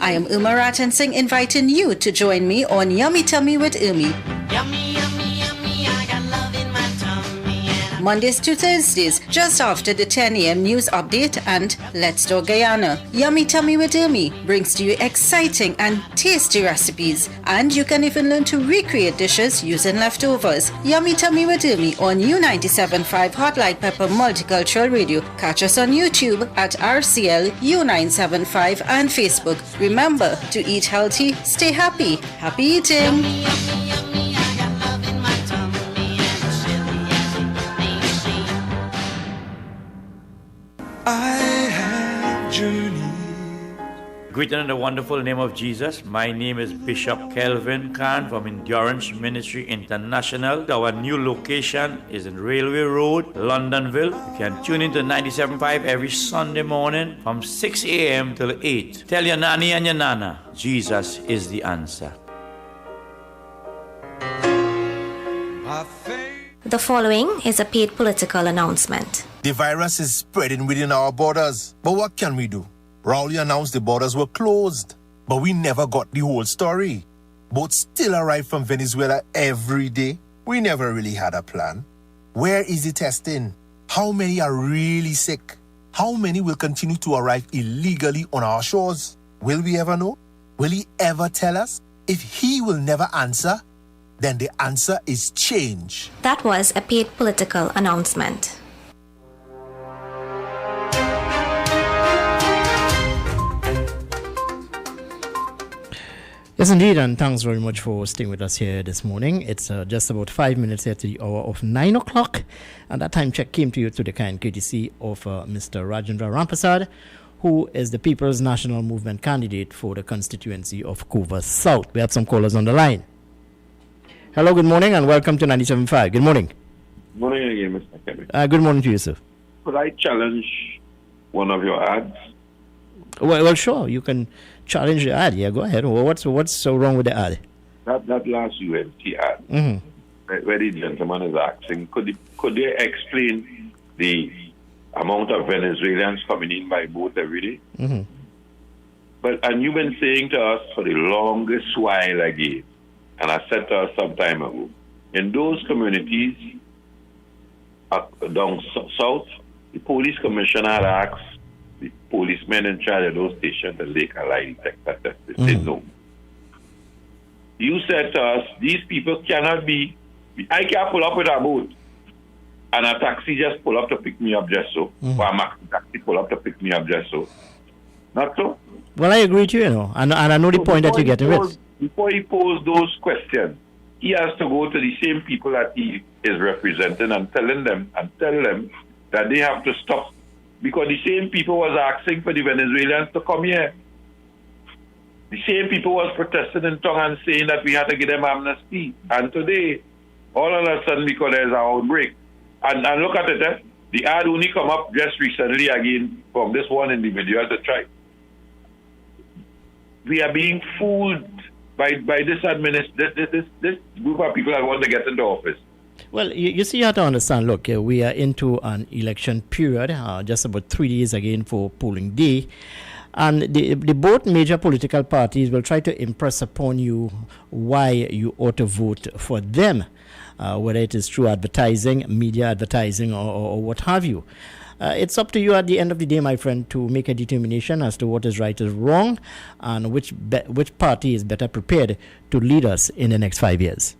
F: I am Uma Ratan Singh inviting you to join me on Yummy Tummy with Umi.
U: Yummy, yummy, yummy, I got love in my tummy.
F: Mondays to Thursdays, just after the 10 a.m. news update and Let's Talk Guyana. Yummy Tummy with Umi brings to you exciting and tasty recipes, and you can even learn to recreate dishes using leftovers. Yummy Tummy with Umi on U97.5 Hot Like Pepper Multicultural Radio. Catch us on YouTube at RCL U975 and Facebook. Remember to eat healthy, stay happy. Happy eating!
U: Yummy, yummy, yummy, I got love in my tummy and it's chilly as it may seem.
K: I have journeyed.
I: Greeted in the wonderful name of Jesus. My name is Bishop Kelvin Khan from Endurance Ministry International. Our new location is in Railway Road, Londonville. You can tune into 97.5 every Sunday morning from 6 a.m. till 8. Tell your nanny and your nana, Jesus is the answer.
J: The following is a paid political announcement.
N: The virus is spreading within our borders. But what can we do? Rowley announced the borders were closed. But we never got the whole story. Boats still arrive from Venezuela every day. We never really had a plan. Where is the testing? How many are really sick? How many will continue to arrive illegally on our shores? Will we ever know? Will he ever tell us? If he will never answer, then the answer is change.
J: That was a paid political announcement.
E: Yes, indeed, and thanks very much for staying with us here this morning. It's just about 5 minutes after the hour of 9 o'clock, and that time check came to you to the kind courtesy of Mr. Rajendra Rampersad, who is the People's National Movement candidate for the constituency of Couva South. We have some callers on the line. Hello, good morning, and welcome to 97.5. Good morning.
V: Good morning again, Mr. Kevin.
E: Good morning to you, sir.
V: Could I challenge one of your ads?
E: Well, sure, you can challenge the ad. Yeah, go ahead. Well, what's so wrong with the ad?
V: That last UNT ad, where the gentleman is asking, could they explain the amount of Venezuelans coming in by boat every day? And you've been saying to us for the longest while again, and I said to us some time ago, in those communities down south, the police commissioner asked the policemen in charge of those stations to take a lie detector test. They said no. You said to us, these people cannot be, I can't pull up with a boat and a taxi just pull up to pick me up just so, or a maxi taxi pull up to pick me up just so. Not so?
E: Well, I agree with you, and I know the point that you're getting with.
V: Before he posed those questions, he has to go to the same people that he is representing and tell them that they have to stop, because the same people was asking for the Venezuelans to come here. The same people was protesting in tongue and saying that we had to give them amnesty. And today, all of a sudden, because there's an outbreak, and look at it, the ad only come up just recently again from this one individual to try. We are being fooled by this this group of people that want to get into office.
E: Well, you see, you have to understand, look, we are into an election period, just about 3 days again for polling day. And the both major political parties will try to impress upon you why you ought to vote for them. whether it is through advertising, media advertising, or what have you. It's up to you at the end of the day, my friend, to make a determination as to what is right or wrong, and which party is better prepared to lead us in the next 5 years.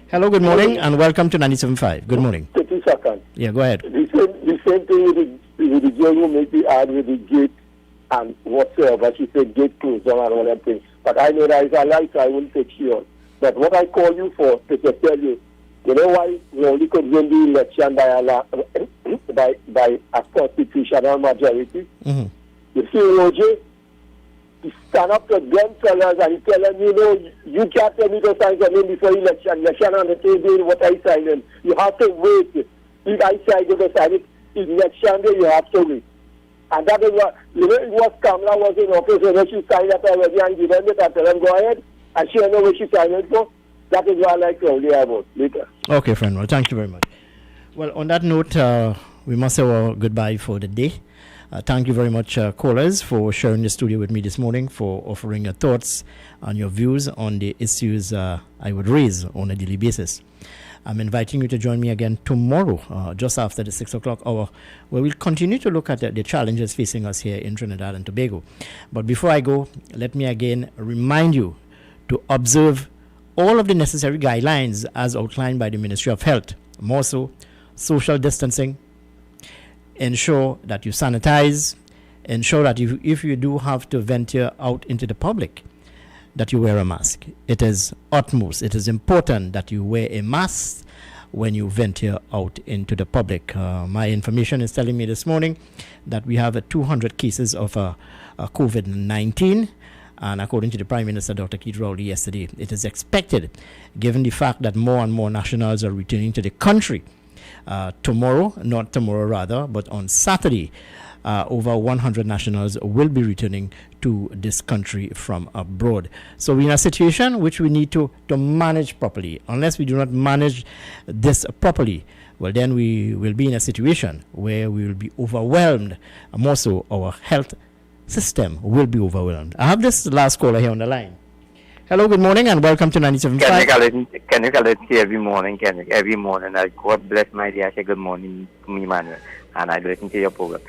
E: Hello, good morning, and welcome to 97.5. Good morning.
L: 30 seconds.
E: Yeah, go ahead.
L: The same thing with the girl who make the ad with the gate and whatsoever. She said gate closed down and all that things. But I know that is a lie, so I won't take she on. But what I call you for is to tell you, you know why we only could win the election by a constitutional majority?
E: Mm-hmm.
L: You see, Roger, he stand up to them fellas and he tell them, you know, you can't tell me to sign something before election. Election on the table, what I sign in. You have to wait. If I say I go to sign it, election day, you have to wait. And that is what, you know, it was Kamala was in office when she signed up already and give them it and tell them go ahead. And she don't know what she signed it for. That is what I like to hear about later.
E: Okay, friend. Well, thank you very much. Well, on that note, we must say our goodbye for the day. Thank you very much, callers, for sharing the studio with me this morning, for offering your thoughts and your views on the issues I would raise on a daily basis. I'm inviting you to join me again tomorrow, just after the 6 o'clock hour, where we'll continue to look at the challenges facing us here in Trinidad and Tobago. But before I go, let me again remind you to observe all of the necessary guidelines as outlined by the Ministry of Health. More so, social distancing. Ensure that you sanitize. Ensure that if you do have to venture out into the public, that you wear a mask. It is utmost. It is important that you wear a mask when you venture out into the public. My information is telling me this morning that we have 200 cases of COVID-19. And according to the Prime Minister, Dr. Keith Rowley, yesterday, it is expected, given the fact that more and more nationals are returning to the country tomorrow, not tomorrow rather, but on Saturday, over 100 nationals will be returning to this country from abroad. So we're in a situation which we need to manage properly. Unless we do not manage this properly, well, then we will be in a situation where we will be overwhelmed. More so, our health system will be overwhelmed. I have this last caller here on the line. Hello, good morning, and welcome to 97.5.
B: Can you call it every morning? Every morning, I God bless my dear. I say good morning to me, Manuel, and I listen to your program.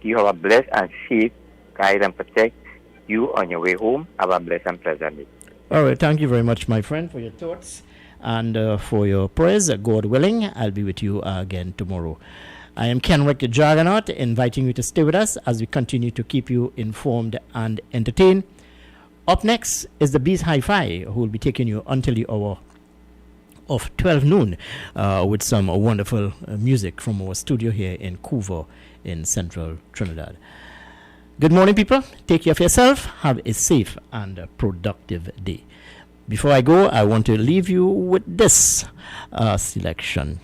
B: You have a blessed and safe guide and protect you on your way home. Have a blessed and pleasant day.
E: All right, thank you very much, my friend, for your thoughts and for your prayers. God willing, I'll be with you again tomorrow. I am Kenrick the Juggernaut, inviting you to stay with us as we continue to keep you informed and entertained. Up next is the Bees Hi-Fi, who will be taking you until the hour of 12 noon with some wonderful music from our studio here in Couva in central Trinidad. Good morning, people. Take care of yourself. Have a safe and productive day. Before I go, I want to leave you with this selection.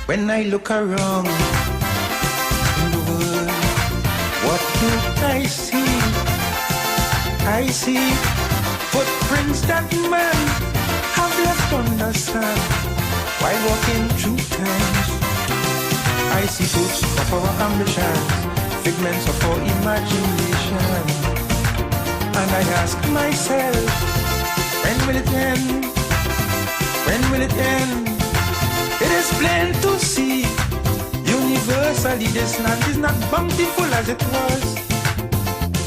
K: When I look around in the world, what do I see? I see footprints that man have left on the sand while walking through times. I see fruits of our ambitions, figments of our imagination. And I ask myself, when will it end? When will it end? It is plain to see, universally this land is not bountiful as it was,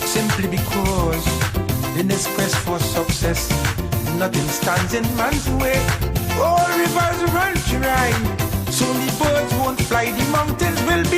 K: simply because in this quest for success, nothing stands in man's way. All rivers run dry, soon the birds won't fly, the mountains will be